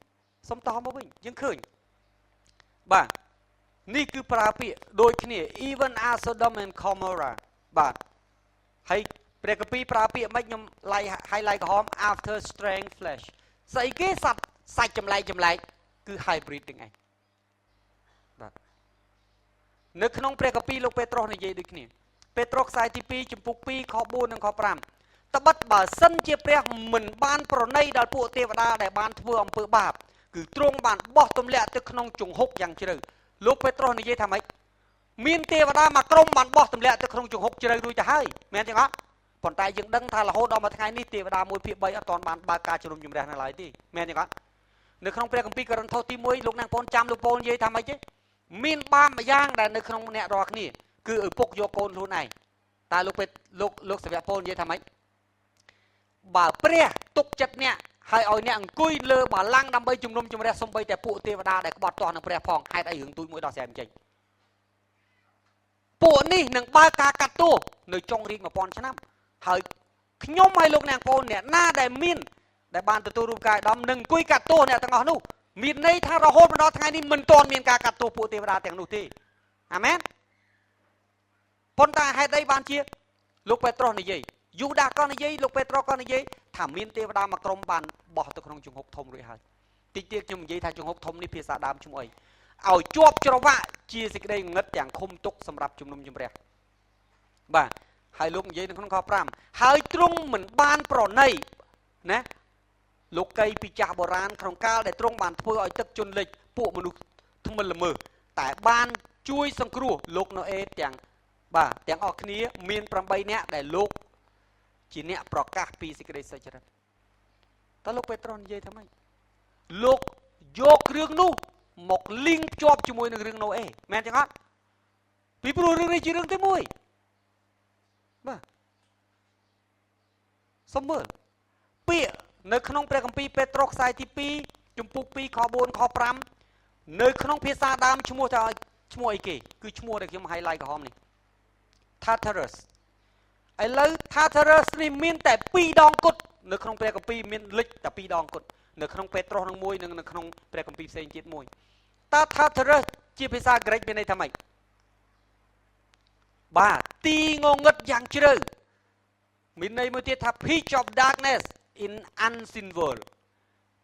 សុំតមកវិញយើងឃើញបាទនេះគឺប្រើពាក្យដូចគ្នា even as Sodom and Gomorrah បាទហើយព្រះគម្ពីរប្រើពាក្យមិនខ្ញុំ highlight ក្រហម after strength flesh ស្អីគេសត្វសាច់ចម្លែកគឺ hybrid ទាំងឯងបាទនៅក្នុងព្រះគម្ពីរលោកពេត្រុសនិយាយដូចគ្នាពេត្រុសខ្សែទី2ចំពុក2ខ4និងខ5ត្បិតបើសិនជាព្រះមិនបានប្រណីដល់ពួកទេវតាដែលបានធ្វើអំពើបាបគឺទ្រង់បានបោះទម្លាក់ទៅក្នុងជង្ហុកយ៉ាងជ្រៅលោកពេត្រុសនិយាយថាម៉េចមានទេវតាមួយក្រុមបានបោះទម្លាក់ទៅក្នុងជង្ហុកជ្រៅរួចទៅហើយមែនទេអត់ប៉ុន្តែយើងដឹងថារហូតដល់មួយថ្ងៃនេះទេវតា1ភាគ3អត់ទាន់បានបើកការជំនុំជម្រះនៅឡើយទេមែនទេអត់នៅក្នុងព្រះគម្ពីរកូរិនថូសទី1លោកអ្នកបងចាំលោកពូននិយាយថាម៉េចទេមានបាបមួយយ៉ាងដែលនៅក្នុងអ្នករាល់គ្នាគឺឪពុកយកកូនខ្លួនឯងតើលោកសាវកពូននិយាយថាម៉េចបើព្រះទុកចិត្តអ្នកហើយឲ្យអ្នកអង្គុយលើបល្ល័ង្កដើម្បីជំនុំជម្រះសំបីតែពួកទេវតាដែលក្បត់ទាស់នឹងព្រះផងហេតុអីរឿងទូចមួយដល់ស្រែមចេញពួកនេះនឹងបើកការកាត់ទោសនៅចុងរាជ1000ឆ្នាំហើយខ្ញុំឲ្យលោកអ្នកបងអ្នកណាដែលមានដែលបានទទួលរូបកាយដំនឹងអង្គុយកាត់ទោសអ្នកទាំងអស់នោះមានន័យថារហូតមកដល់ថ្ងៃនេះមិនទាន់មានការកាត់ទោសពួកទេវតាទាំងនោះទេអាមែនប៉ុន្តែហេតុអីបានជាលោកពេត្រុសនិយាយយូដាក៏និយាយលោកពេត្រុសក៏និយាយថាមានទេវតាមួយក្រុមបានបោះទៅក្នុងជង្ហុកធំរួចហើយតិចទៀតខ្ញុំនិយាយថាជង្ហុកធំនេះភាសាដើមឈ្មោះអីឲ្យជាប់ច្រវាក់ជាសេចក្តីងឹតទាំងឃុំទុកសម្រាប់ជំនុំជម្រះបាទហើយលោកនិយាយនៅក្នុងខ5ហើយទ្រង់មិនបានប្រណីណាលោកីពីចាស់បុរាណក្នុងកាលដែលទ្រង់បានធ្វើឲ្យទឹកជន់លិចពួកមនុស្សថ្មិលល្មើសតែបានជួយសង្គ្រោះលោកណូអេទាំងបាទទាំងអស់គ្នាមាន8នាក់ដែលលោកជាអ្នកប្រកាសពីសេចក្តីសុចរិតតើលោកពេត្រុសនិយាយថាម៉េចលោកយករឿងនោះមកលីងភ្ជាប់ជាមួយនឹងរឿងណូអេមែនទេអត់ពីព្រោះរឿងនេះជារឿងទី1បាទសូមមើលពាក្យនៅក្នុងព្រះគម្ពីរពេត្រុសខ្សែទី2ចំពុក2ខ4ខ5នៅក្នុងភាសាដើមឈ្មោះថាឈ្មោះអីគេគឺឈ្មោះដែលខ្ញុំ highlight ក្រហមនេះ Tartarus ឥឡូវ Tartarus នេះមានតែ2ដងគត់នៅក្នុងព្រះគម្ពីរមានលេខតែ2ដងគត់នៅក្នុងពេត្រុសនឹងមួយនិងនៅក្នុងព្រះគម្ពីរផ្សេងទៀតមួយតើ Tartarus ជាភាសាក្រិកមានន័យថាម៉េចបាទទីងងឹតយ៉ាងជ្រៅមានន័យមួយទៀតថា pitch of darkness in unseen world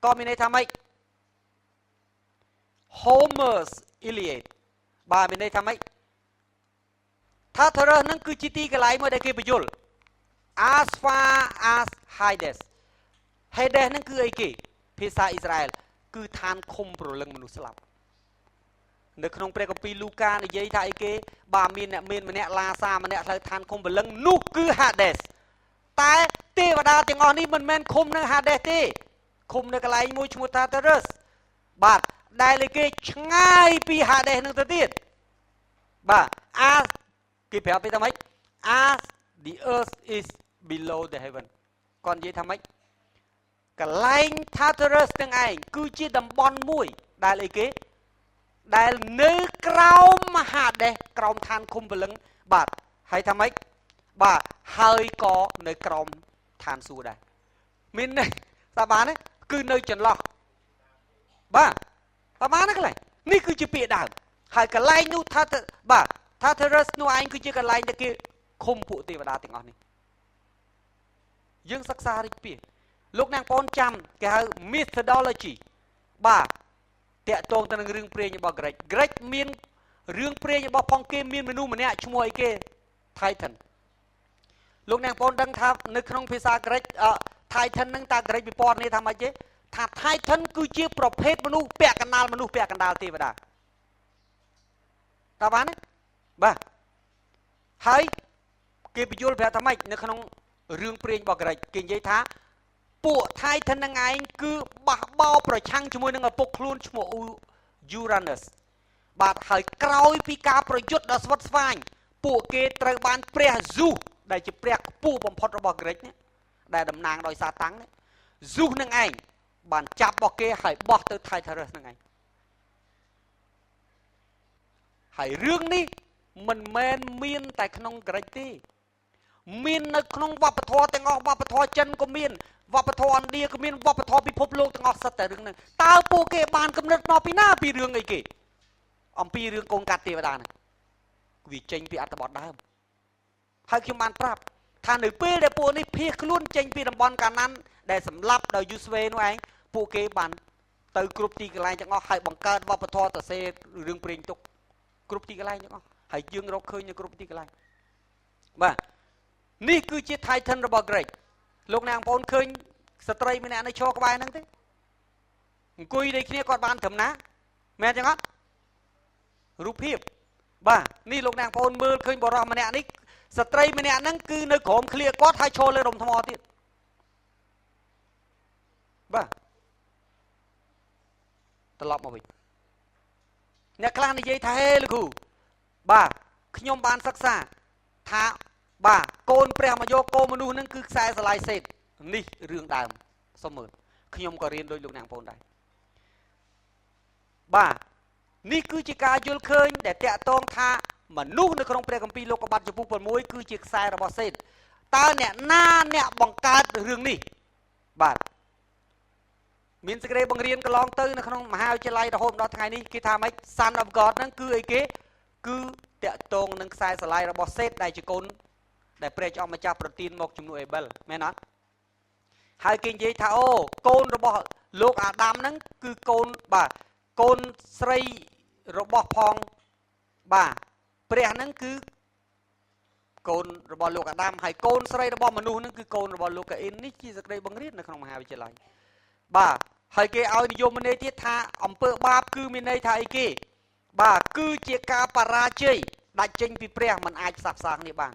ក៏មានន័យថាម៉េច Homer's Iliad បាទមានន័យថាម៉េច Tartarus ហ្នឹងគឺជាទីកន្លែងមួយដែលគេបញ្យល់ as far as Hades ហ្នឹងគឺអីគេភាសាអ៊ីស្រាអែលគឺឋានឃុំព្រលឹងមនុស្សស្លាប់នៅក្នុងព្រះគម្ពីរលូកានិយាយថាអីគេបាទមានអ្នកមានម្នាក់ឡាសាម្នាក់ផ្លូវឋានឃុំព្រលឹងនោះគឺ Hades តែទេវតាទាំងអស់នេះមិនមែនឃុំនៅ Hades ទេឃុំនៅកន្លែងមួយឈ្មោះ Tartarus បាទដែលគេឆ្ងាយពី Hades នឹងទៅទៀតបាទ as គេប្រាប់ពីថាម៉េច as the earth is below the heaven គាត់និយាយថាម៉េចកន្លែង Tartarus ទាំងឯងគឺជាតំបន់មួយដែលអីគេដែលនៅក្រោម Hades ក្រោមឋានឃុំព្រលឹងបាទហើយថាម៉េចបាទហើយក៏នៅក្រោមឋានសួគ៌ដែរមានន័យថាបានទេគឺនៅចន្លោះបាទប្រហែលណាកន្លែងនេះគឺជាពាក្យដើមហើយកន្លែងនោះថាបាទ Tartarus នោះឯងគឺជាកន្លែងដែលគេឃុំពួកទេវតាទាំងអស់នេះយើងសិក្សារីកពីលោកអ្នកបងចាំគេហៅ methodology បាទតាក់ទងទៅនឹងរឿងព្រេងរបស់ Greg មានរឿងព្រេងរបស់ផងគេមានមនុស្សម្នាក់ឈ្មោះអីគេ Titan លោកអ្នកបងដឹងថានៅក្នុងភាសា Greg Titan ហ្នឹងតើ Greg ពិពណ៌នាថាម៉េចទេថា Titan គឺជាប្រភេទមនុស្សពាក់កណ្ដាលមនុស្សពាក់កណ្ដាលទេវតាតើបានទេបាទហើយគេបញ្យល់ប្រាប់ថាម៉េចនៅក្នុងរឿងព្រេងរបស់ Greg គេនិយាយថាពួក Titan នឹងឯងគឺបះបោប្រឆាំងជាមួយនឹងឪពុកខ្លួនឈ្មោះ Uranus បាទហើយក្រោយពីការប្រយុទ្ធដ៏ស្វិតស្វាញពួកគេត្រូវបានព្រះ Zeus ដែលជាព្រះខ្ពស់បំផុតរបស់ Greg នេះដែលតំណាងដោយសាតាំងនេះ Zeus នឹងឯងបានចាប់របស់គេហើយបោះទៅ Tartarus នឹងឯងហើយរឿងនេះមិនមែនមានតែក្នុង Greg ទេមាននៅក្នុងវប្បធម៌ទាំងអស់វប្បធម៌ចិនក៏មានវប្បធម៌ឥណ្ឌាក៏មានវប្បធម៌ពិភពលោកទាំងអស់សិតតែរឿងហ្នឹងតើពួកគេបានកំណត់មកពីណាពីរឿងអីគេអំពីរឿងកូនកាត់ទេវតាហ្នឹងវាចេញពីអត្ថបទដើមហើយខ្ញុំបានប្រាប់ថានៅពេលដែលពួកនេះភៀសខ្លួនចេញពីតំបន់កាណាន់ដែលសម្លាប់ដោយយូស្វេនោះឯងពួកគេបានទៅគ្រប់ទីកន្លែងទាំងអស់ហើយបង្កើតវប្បធម៌ទៅសេរឿងព្រេងទុកគ្រប់ទីកន្លែងទាំងអស់ហើយយើងរកឃើញនៅគ្រប់ទីកន្លែងបាទនេះគឺជា Titan របស់ Greg លោកអ្នកបងប្អូនឃើញស្ត្រីម្នាក់នៅឈរក្បែរហ្នឹងទេអង្គុយដូចគ្នាគាត់បានត្រឹមណាមែនចឹងអត់រូបភាពបាទនេះលោកអ្នកបងប្អូនមើលឃើញបរិសម្នាក់នេះស្ត្រីម្នាក់ហ្នឹងគឺនៅក្រោមឃ្លាគាត់ហើយឈរលើដុំថ្មទៀតបាទត្រឡប់មកវិញអ្នកខ្លះនិយាយថាហេលោកគ្រូបាទខ្ញុំបានសិក្សាថាបាទកូនព្រះមកយកកូនមនុស្សហ្នឹងគឺខ្សែស្រឡាយសេតនេះរឿងដើមសុំមើលខ្ញុំក៏រៀនដោយលោកអ្នកបងប្អូនដែរបាទនេះគឺជាការយល់ឃើញដែលតាក់ទងថាមនុស្សនៅក្នុងព្រះគម្ពីរលោកុបាទចំពុក6គឺជាខ្សែរបស់សេតតើអ្នកណាអ្នកបង្កើតរឿងនេះបាទមានសេចក្តីបង្រៀនកន្លងទៅនៅក្នុងមហាវិទ្យាល័យរហូតដល់ថ្ងៃនេះគេថាម៉េច Son of God ហ្នឹងគឺអីគេគឺតាក់ទងនឹងខ្សែស្រឡាយរបស់សេតដែលជាកូនដែលព្រះចောင်းម្ចាស់ប្រទានមកជំនួសអេបិលមែនអត់ហើយគេនិយាយថាអូកូនរបស់លោកអាដាមហ្នឹងគឺកូនបាទកូនស្រីរបស់ផងបាទព្រះហ្នឹងគឺកូនរបស់លោកអាដាមហើយកូនស្រីរបស់មនុស្សហ្នឹងគឺកូនរបស់លោកកាអ៊ីននេះជាសេចក្តីបង្រៀននៅក្នុងមហាវិទ្យាល័យបាទហើយគេឲ្យនិយមន័យទៀតថាអំពើបាបគឺមានន័យថាអីគេបាទគឺជាការបរាជ័យដាច់ចេញពីព្រះមិនអាចផ្សះផ្សាគ្នាបាន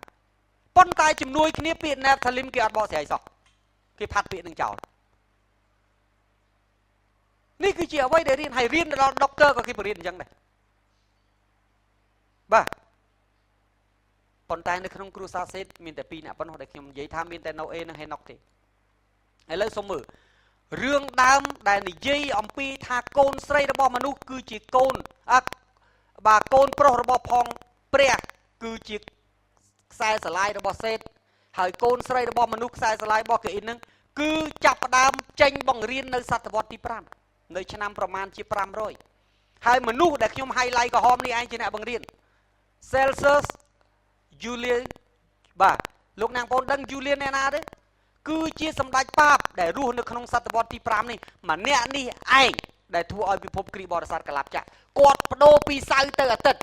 ប៉ុន្តែជំនួយគ្នាពាក្យ Nephilim គេអត់បកស្រាយសោះគេផាត់ពាក្យនឹងចោលនេះគឺជាអ្វីដែលរៀនហើយរៀនដល់ដុកទ័រក៏គេបរៀនអញ្ចឹងដែរបាទប៉ុន្តែនៅក្នុងគ្រួសារសេតមានតែ2អ្នកប៉ុណ្ណោះដែលខ្ញុំនិយាយថាមានតែ Noe និង Henoch ទេឥឡូវសូមមើលរឿងដើមដែលនិយាយអំពីថាកូនស្រីរបស់មនុស្សគឺជាកូនបាទកូនប្រុសរបស់ផងព្រះគឺជាខ្សែស្រឡាយរបស់សេតហើយកូនស្រីរបស់មនុស្សខ្សែស្រឡាយរបស់កាអ៊ីនហ្នឹងគឺចាប់ផ្ដើមចេញបង្រៀននៅសតវត្សទី5នៅឆ្នាំប្រមាណជា500ហើយមនុស្សដែលខ្ញុំ highlight ក្រហមនេះឯងជាអ្នកបង្រៀន Celsus Julian បាទលោកអ្នកបងដឹង Julian អ្នកណាទេគឺជាសម្ដេចប៉ាបដែលរស់នៅក្នុងសតវត្សទី5នេះម្នាក់នេះឯង ដែលធ្វើឲ្យពិភពគ្រីស្ទបរិស័ទកលាប់ចាស់គាត់បដូរពីសៅរ៍ទៅអាទិត្យ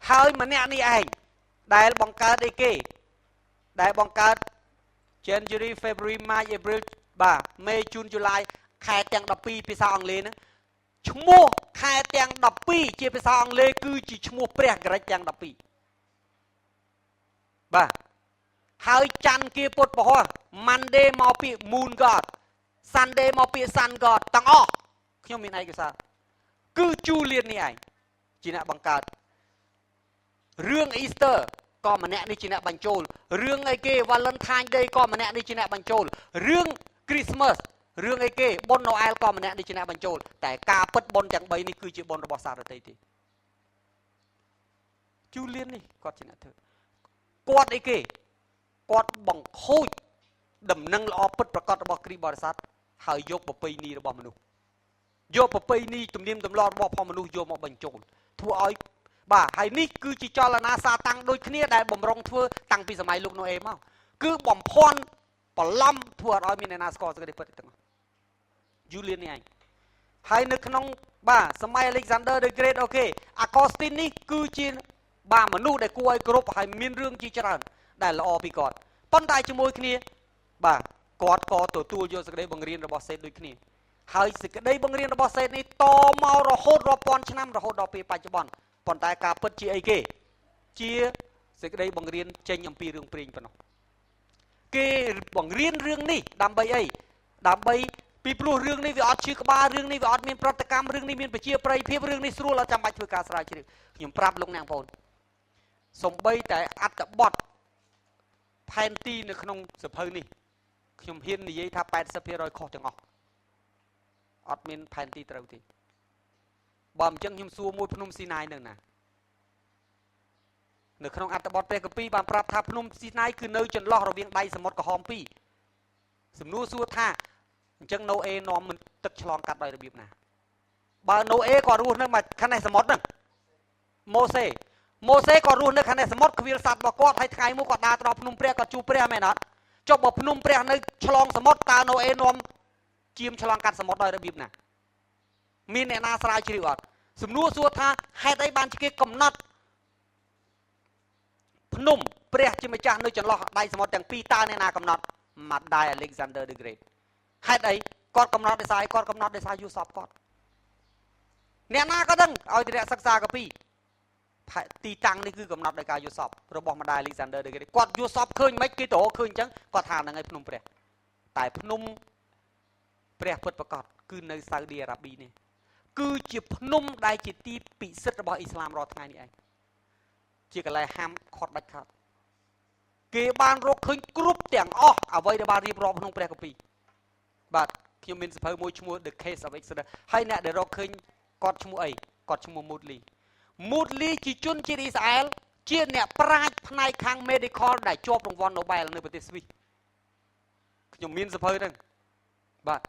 ហើយម្នាក់នេះឯងដែលបង្កើតអីគេដែលបង្កើត January February March April បាទ May June July ខែទាំង12ភាសាអង់គ្លេសហ្នឹងឈ្មោះខែទាំង12ជាភាសាអង់គ្លេសគឺជាឈ្មោះព្រះក្រិចទាំង12បាទហើយច័ន្ទគេពុតពហោះ Monday មកពី Moon God Sunday មកពី Sun God ទាំងអស់ខ្ញុំមានឯកសារគឺ Julian នេះឯងជាអ្នកបង្កើតរឿង Easter ក៏ម្នាក់នេះជាអ្នកបញ្ចូលរឿងអីគេ Valentine Day ក៏ម្នាក់នេះជាអ្នកបញ្ចូលរឿង Christmas រឿងអីគេបុណ្យ Noel ក៏ម្នាក់នេះជាអ្នកបញ្ចូលតែការពិតបុណ្យទាំង3នេះគឺជាបុណ្យរបស់សារតីទេ Julian នេះគាត់ជាអ្នកធ្វើគាត់អីគេគាត់បង្ខូចដំណឹងល្អពិតប្រាកដរបស់គ្រីស្ទបរិស័ទហើយយកប្រពៃណីរបស់មនុស្សយកប្រពៃណីទំនៀមទម្លាប់របស់ផងមនុស្សយកមកបញ្ចូលធ្វើឲ្យបាទហើយនេះគឺជាចលនាសាតាំងដូចគ្នាដែលបំរុងធ្វើតាំងពីសម័យលោកណូអេមកគឺបំភាន់បន្លំធ្វើឲ្យមានអ្នកណាស្គាល់សេចក្តីពិតទាំងអស់ Julian នេះឯងហើយនៅក្នុងបាទសម័យ Alexander the Great អូខេ Augustine នេះគឺជាបាទមនុស្សដែលគួរឲ្យគោរពហើយមានរឿងជាច្រើនដែលល្អពីគាត់ប៉ុន្តែជាមួយគ្នាបាទគាត់ក៏ទទួលយកសេចក្តីបង្រៀនរបស់សេតដូចគ្នាហើយសេចក្តីបង្រៀនរបស់សេតនេះតមករហូតរាប់ពាន់ឆ្នាំរហូតដល់ពេលបច្ចុប្បន្នប៉ុន្តែការពិតជាអីគេជាសេចក្តីបង្រៀនចេញអំពីរឿងព្រេងប៉ុណ្ណោះគេបង្រៀនរឿងនេះដើម្បីអីដើម្បីពីព្រោះរឿងនេះវាអត់ឈឺក្បាលរឿងនេះវាអត់មានប្រតិកម្មរឿងនេះមានប្រជាប្រិយភាពរឿងនេះស្រួលអត់ចាំបាច់ធ្វើការស្រាវជ្រាវខ្ញុំប្រាប់លោកអ្នកបងប្អូនសំបីតែអត្ថបទផែនទីនៅក្នុងសភៅនេះខ្ញុំហ៊ាននិយាយថា 80% ខុសទាំងអស់អត់មានផែនទីត្រូវទេបើមិនចឹងខ្ញុំសួរមួយភ្នំស៊ីណាយនៅណានៅក្នុងអត្ថបទព្រះគម្ពីរបានប្រាប់ថាភ្នំស៊ីណាយគឺនៅចន្លោះរវាងដៃសមុទ្រក្រហមពីរសំណួរសួរថាអញ្ចឹងណូអេនាំទឹកឆ្លងកាត់ដោយរបៀបណាបើណូអេក៏រស់នៅខាងនេះសមុទ្រហ្នឹងម៉ូសេក៏រស់នៅខាងនេះសមុទ្រខ្វៀលសត្វរបស់គាត់ហើយថ្ងៃមួយគាត់ដើរទៅដល់ភ្នំព្រះគាត់ជួបព្រះមែនអត់ចុះបើភ្នំព្រះនៅឆ្លងសមុទ្រតើណូអេនាំជាមឆ្លងកាត់សមុទ្រដោយរបៀបណាមានអ្នកណាស្រាវជ្រាវអត់សំណួរសួរថាហេតុអីបានជាគេកំណត់ភ្នំព្រះជាម្ចាស់នៅចន្លោះដៃសមុទ្រទាំងពីរតើអ្នកណាកំណត់ម៉ាដាយ Alexander the Great ហេតុអីគាត់កំណត់ដោយសារគាត់កំណត់ដោយសារយូសបគាត់អ្នកណាក៏ដឹងឲ្យតែអ្នកសិក្សាកាពីទីតាំងនេះគឺកំណត់ដោយការយល់សពរបស់ម្ដាយ Alexander the Great គាត់យល់សពឃើញមិនគេទៅឃើញអញ្ចឹងគាត់ថាហ្នឹងឯងភ្នំព្រះតែភ្នំព្រះពិតប្រាកដគឺនៅសាអូឌីអារ៉ាប៊ីនេះគឺជាភ្នំដែលជាទីពិសិដ្ឋរបស់អ៊ីស្លាមរាល់ថ្ងៃនេះឯងជាកន្លែងហាមឃាត់ដាច់ខាតគេបានរកឃើញគ្រប់ទាំងអស់អ្វីដែលបានរៀបរាប់ក្នុងព្រះគម្ពីរបាទខ្ញុំមានសភៅមួយឈ្មោះ The Case of Exodus ហើយអ្នកដែលរកឃើញគាត់ឈ្មោះអីគាត់ឈ្មោះ Moodley ជាជនជាតិអ៊ីស្រាអែលជាអ្នកប្រាជ្ញផ្នែកខាង medical ដែលជាប់រង្វាន់ Nobel នៅប្រទេសស្វីសខ្ញុំមានសភៅហ្នឹងបាទ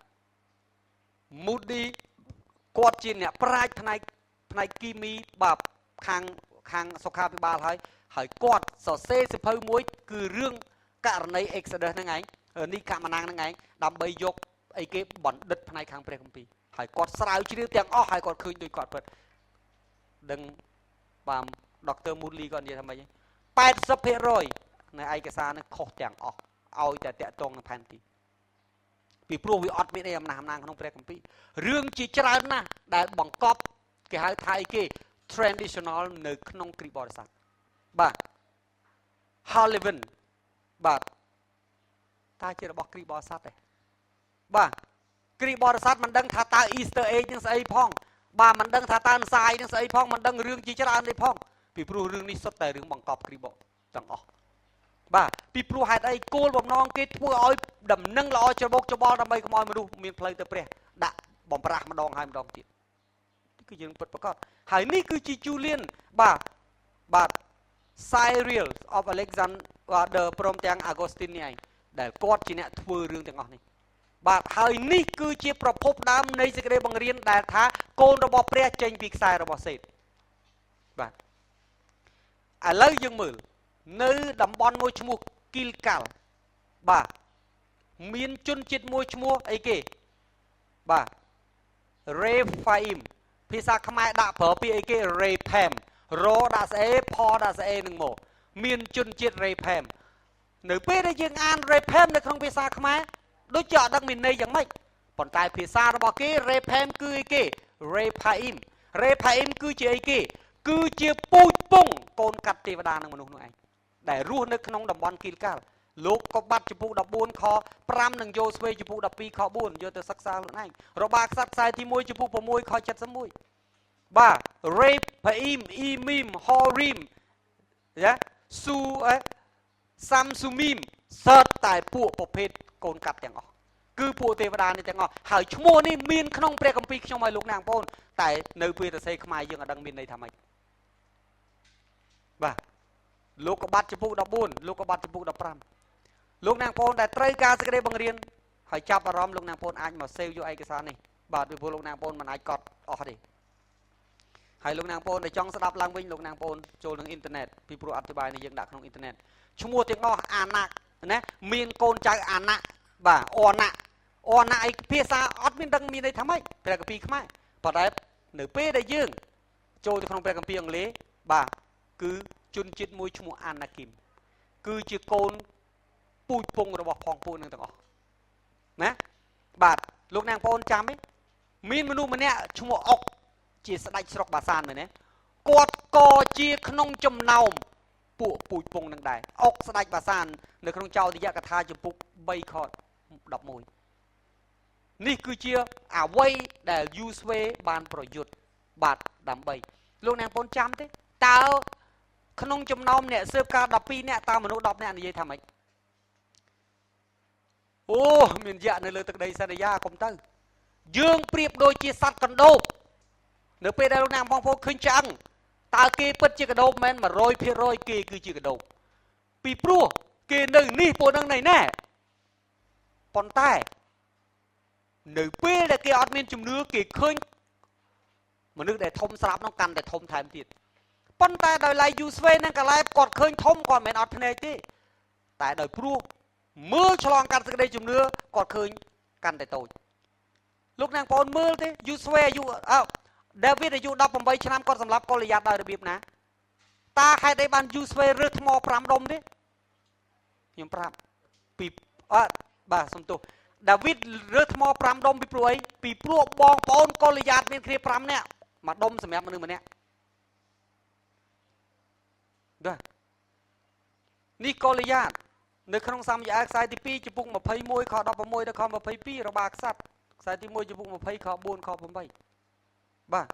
Moodley គាត់ជាអ្នកប្រាជ្ញផ្នែកគីមីបាទខាងសុខាភិបាលហើយគាត់សរសេរសភៅមួយគឺរឿងករណី Exodus ហ្នឹងឯងនេះកមណាំងហ្នឹងឯងដើម្បីយកអីគេបណ្ឌិតផ្នែកខាងព្រះគម្ពីរហើយគាត់ស្រាវជ្រាវទាំងអស់ហើយគាត់ឃើញដូចគាត់ពិតដឹងបាទដុកទ័រ Moodley គាត់និយាយថាម៉េច 80% នៃឯកសារនេះខុសទាំងអស់ឲ្យតែតាក់ទងនឹងផែនទីពីព្រោះវាអត់មានអីអំណះអំណាងក្នុងព្រះគម្ពីររឿងជាច្រើនណាស់ដែលបង្កប់គេហៅថាអីគេ traditional នៅក្នុងគ្រីស្ទបរិស័ទបាទ Halloween បាទតែជារបស់គ្រីស្ទបរិស័ទទេបាទគ្រីស្ទបរិស័ទមិនដឹងថាតើ Easter egg នឹងស្អីផងបាទមិនដឹងថាតើនសាយនឹងស្អីផងមិនដឹងរឿងជាច្រើនទេផងពីព្រោះរឿងនេះសុទ្ធតែរឿងបង្កប់គ្រីស្ទទាំងអស់បាទពីព្រោះហេតុអីគោលបំណងគេធ្វើឲ្យដំណឹងល្អច្របូកច្បល់ដើម្បីកុំឲ្យមនុស្សមានផ្លូវទៅព្រះដាក់បំប្រាស់ម្ដងហើយម្ដងទៀតគឺយើងពិតប្រាកដហើយនេះគឺជា Julian បាទ Cyril of Alexander ព្រមទាំង Augustine នេះឯងដែលគាត់ជាអ្នកធ្វើរឿងទាំងអស់នេះបាទហើយនេះគឺជាប្រភពដើមនៃសេចក្តីបង្រៀនដែលថាកូនរបស់ព្រះចេញពីខ្សែរបស់សេតបាទឥឡូវយើងមើលនៅតំបន់មួយឈ្មោះគីលកាល់បាទមានជនជាតិមួយឈ្មោះអីគេ បាទ Rephaim ភាសាខ្មែរដាក់ប្រើពាក្យអីគេ Rephaim រដាក់ស្អេផដាក់ស្អេនឹងមកមានជនជាតិ Rephaim នៅពេលដែលយើងអាន Rephaim នៅក្នុងភាសាខ្មែរដូចជាអត់ដឹងមានន័យយ៉ាងម៉េចប៉ុន្តែភាសារបស់គេ Rephaim គឺអីគេ Rephaim គឺជាអីគេគឺជាពូជពងកូនកាត់ទេវតានិងមនុស្សនោះឯងដែលរស់នៅក្នុងតំបន់គីលកាល់លោកក៏បាត់ចំពុក14ខ5និងយោស្វេចំពុក12ខ4យកទៅសិក្សាខ្លួនឯងរបាក្សត្រខ្សែទី1ចំពុក6ខ71បាទ Rephaim Emim Horim យ៉ាស៊ូSamsumim សតតែពួកប្រភេទកូនកាត់ទាំងអស់គឺពួកទេវតានេះទាំងអស់ហើយឈ្មោះនេះមានក្នុងព្រះគម្ពីរខ្ញុំឲ្យលោកអ្នកបងប្អូនតែនៅពេលសរសេរខ្មែរយើងអត់ដឹងមានន័យថាម៉េចបាទលោកក៏បាត់ចំពុក14លោកក៏បាត់ចំពុក15លោកអ្នកបងប្អូនដែលត្រូវការសេចក្តីបង្រៀនហើយចាប់អារម្មណ៍លោកអ្នកបងប្អូនអាចមកសេវយកឯកសារនេះបាទពីព្រោះលោកអ្នកបងប្អូនមិនអាចកត់អស់ទេហើយលោកអ្នកបងប្អូនដែលចង់ស្ដាប់ឡើងវិញលោកអ្នកបងប្អូនចូលនឹងអ៊ីនធឺណិតពីព្រោះអត្ថបទនេះយើងដាក់ក្នុងអ៊ីនធឺណិតឈ្មោះទាំងអស់អាណាក់ណាមានកូនចៅអាណាក់បាទអណាក់អីភាសាអត់មានដឹងមានន័យថាម៉េចព្រះគម្ពីរខ្មែរប៉ុន្តែនៅពេលដែលយើងចូលទៅក្នុងព្រះគម្ពីរអង់គ្លេសបាទគឺជនជាតិមួយឈ្មោះអាណាគីមគឺជាកូនពូជពងរបស់ផងពួកនឹងទាំងអស់ណាបាទលោកអ្នកបងប្អូនចាំទេមានមនុស្សម្នាក់ឈ្មោះអុកជាស្ដេចស្រុកបាសានមែនទេគាត់ក៏ជាក្នុងចំណោមពួកពូជពងនឹងដែរអុកស្ដេចបាសាននៅក្នុងចោទយកថាចំពុក3ខ11នេះគឺជាអវ័យដែលយូស្វេបានប្រយុទ្ធបាទដើម្បីលោកអ្នកបងប្អូនចាំទេតើក្នុងចំណោមអ្នកស៊ើបការ12នាក់តើមនុស្ស10នាក់និយាយថាម៉េចអូមានយៈនៅលើទឹកដីសន្យាកុំទៅយើងប្រៀបដូចជាសត្វកណ្ដូបនៅពេលដែលលោកអ្នកបងប្អូនឃើញឆ្អឹងតើគេពិតជាកណ្ដូបមែន 100% គេគឺជាកណ្ដូបពីព្រោះគេនៅនេះពួកនឹងណែប៉ុន្តែនៅពេលដែលគេអត់មានជំនឿគេឃើញមនុស្សដែលធំស្រាប់នោះកាន់តែធំថែមទៀតប៉ុន្តែដោយឡែកយូស្វេនិងកាឡែបគាត់ឃើញធំគាត់មិនអត់ភ្នែកទេតែដោយព្រោះមើលឆ្លងកាត់សេចក្តីជំនឿគាត់ឃើញកាន់តែតូចលោកអ្នកបងប្អូនមើលទេយូស្វេអាយុដាវីតអាយុ18ឆ្នាំគាត់សម្លាប់កូលីយ៉ាតដោយរបៀបណាតើហេតុអីបានយូស្វេរើសថ្ម5ដុំទេខ្ញុំប្រាប់ពីបាទសំទោសដាវីតរើសថ្ម5ដុំពីព្រោះអីពីព្រោះបងប្អូនកូលីយ៉ាតមានគ្នា5នាក់មួយដុំសម្រាប់មនុស្សម្នាក់បាទនេះកូលីយ៉ាតនៅក្នុងសាមយៈខ្សែទី2ចំពុក21ខ16ដល់ខ22របាក្សត្រខ្សែទី1ចំពុក20ខ4ខ8បាទ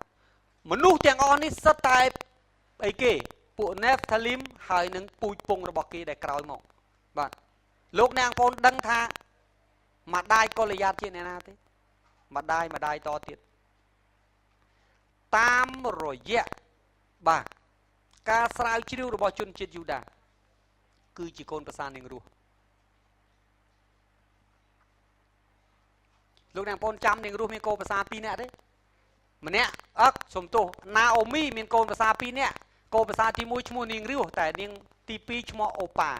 មនុស្សទាំងអស់នេះសិតតែអីគេពួក Nephilim ហើយនឹងពូជពងរបស់គេដែលក្រោយមកបាទលោកអ្នកបងប្អូនដឹងថាម្ដាយកូលីយ៉ាតជាអ្នកណាទេម្ដាយតទៀតតាមរយៈបាទការស្រាវជ្រាវរបស់ជនជាតិយូដាគឺជាកូនប្រសានាងរស់លោកអ្នកបងប្អូនចាំនាងរស់មានកូនប្រសា2នាក់ទេម្នាក់សំទោសណាអូមីមានកូនប្រសា2នាក់កូនប្រសាទី1ឈ្មោះនាងរស់តែនាងទី2ឈ្មោះអូប៉ា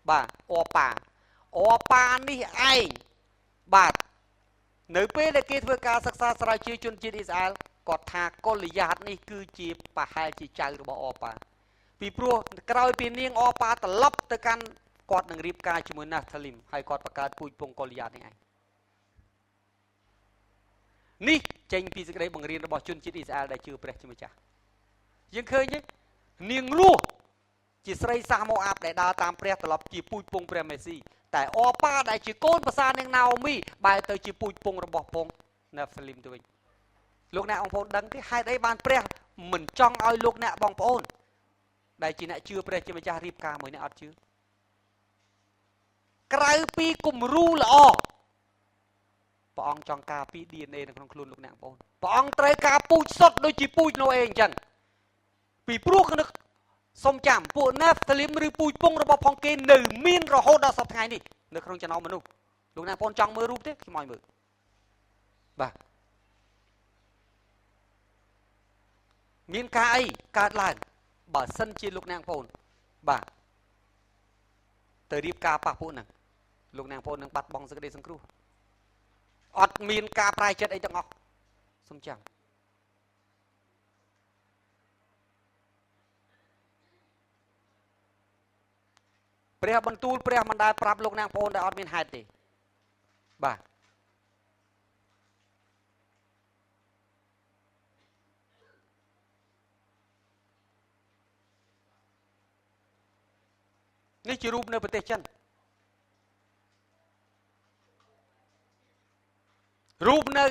បាទអូប៉ានេះឯងបាទនៅពេលដែលគេធ្វើការសិក្សាស្រាវជ្រាវជនជាតិអ៊ីស្រាអែលគាត់ថាកូលីយ៉ាតនេះគឺជាប្រហែលជាចៅរបស់អូប៉ាពីព្រោះក្រោយពីនាងអូប៉ាត្រឡប់ទៅកាន់គាត់នឹងរៀបការជាមួយណាស់ថាលីមហើយគាត់បង្កើតពូជពងកូលីយ៉ាតនេះឯងនេះចេញពីសេចក្តីបង្រៀនរបស់ជនជាតិអ៊ីស្រាអែលដែលជឿព្រះជាម្ចាស់យើងឃើញទេនាងរស់ជាស្រីសាសម៉ូអាប់ដែលដើរតាមព្រះត្រឡប់ជាពូជពងព្រះមេស៊ីតែអូប៉ាដែលជាកូនប្រសានាងណាអូមីបែរទៅជាពូជពងរបស់ពងណាហ្វលីមទៅវិញលោកអ្នកបងប្អូនដឹងទេហេតុអីបានព្រះមិនចង់ឲ្យលោកអ្នកបងប្អូនដែលជាអ្នកជឿព្រះជាម្ចាស់រៀបការមួយអ្នកអត់ជឿក្រៅពីគំរូល្អព្រះអង្គចង់ការពី DNA នៅក្នុងខ្លួនលោកអ្នកបងប្អូនព្រះអង្គត្រូវការពូជសុទ្ធដូចជាពូជណូអេអញ្ចឹងពីព្រោះសូមចាំពួក Nephilim ឬពូជពងរបស់ផងគេនៅមានរហូតដល់សប្តាហ៍នេះនៅក្នុងចំណោមមនុស្សលោកអ្នកបងប្អូនចង់មើលរូបទេខ្ញុំឲ្យមើលបាទមានការអីកើតឡើងបើសិនជាលោកអ្នកបងប្អូនបាទទៅរៀបការប៉ះពួកហ្នឹងលោកអ្នកបងប្អូននឹងបាត់បង់សេចក្តីសង្គ្រោះ អត់មានការប្រែចិត្តអីទាំងអស់សូមចាំព្រះបន្ទូលព្រះមិនដែលប្រាប់លោកនាងប្អូនដែលអត់មានហេតុទេបាទនេះជារូបនៅប្រទេសចិនរូបនៅ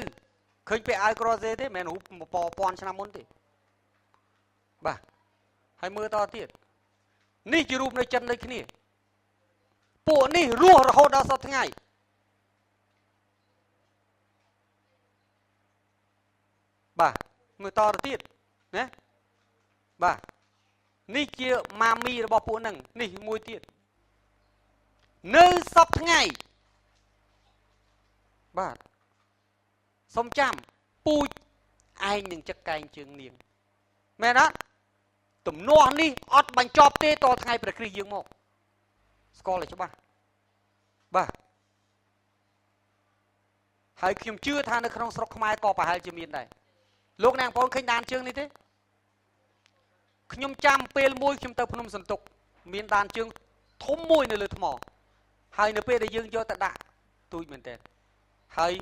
ឃើញពេលអាវក្រសេទេមិនមែនរូប1000ឆ្នាំមុនទេបាទហើយមើលតទៀតនេះជារូបនៅចិនដូចគ្នាពួកនេះរស់រហូតដល់សប្តាហ៍ថ្ងៃបាទមើលតទៅទៀតណាបាទនេះជាម៉ាមីរបស់ពួកហ្នឹងនេះមួយទៀតនៅសប្តាហ៍ថ្ងៃបាទសុំចាំពូជឯងនឹងចឹកកែងជើងនាងមែនអត់ទំនាស់នេះអត់បញ្ចប់ទេតថ្ងៃព្រះគ្រីស្ទយើងមកស្គាល់ឲ្យច្បាស់បាទហើយខ្ញុំជឿថានៅក្នុងស្រុកខ្មែរក៏ប្រហែលជាមានដែរលោកនាងបងឃើញដានជើងនេះទេខ្ញុំចាំពេលមួយខ្ញុំទៅភ្នំសន្ទុកមានដានជើងធំមួយនៅលើថ្មហើយនៅពេលដែលយើងយកទៅដាក់ទូចមែនតើហើយ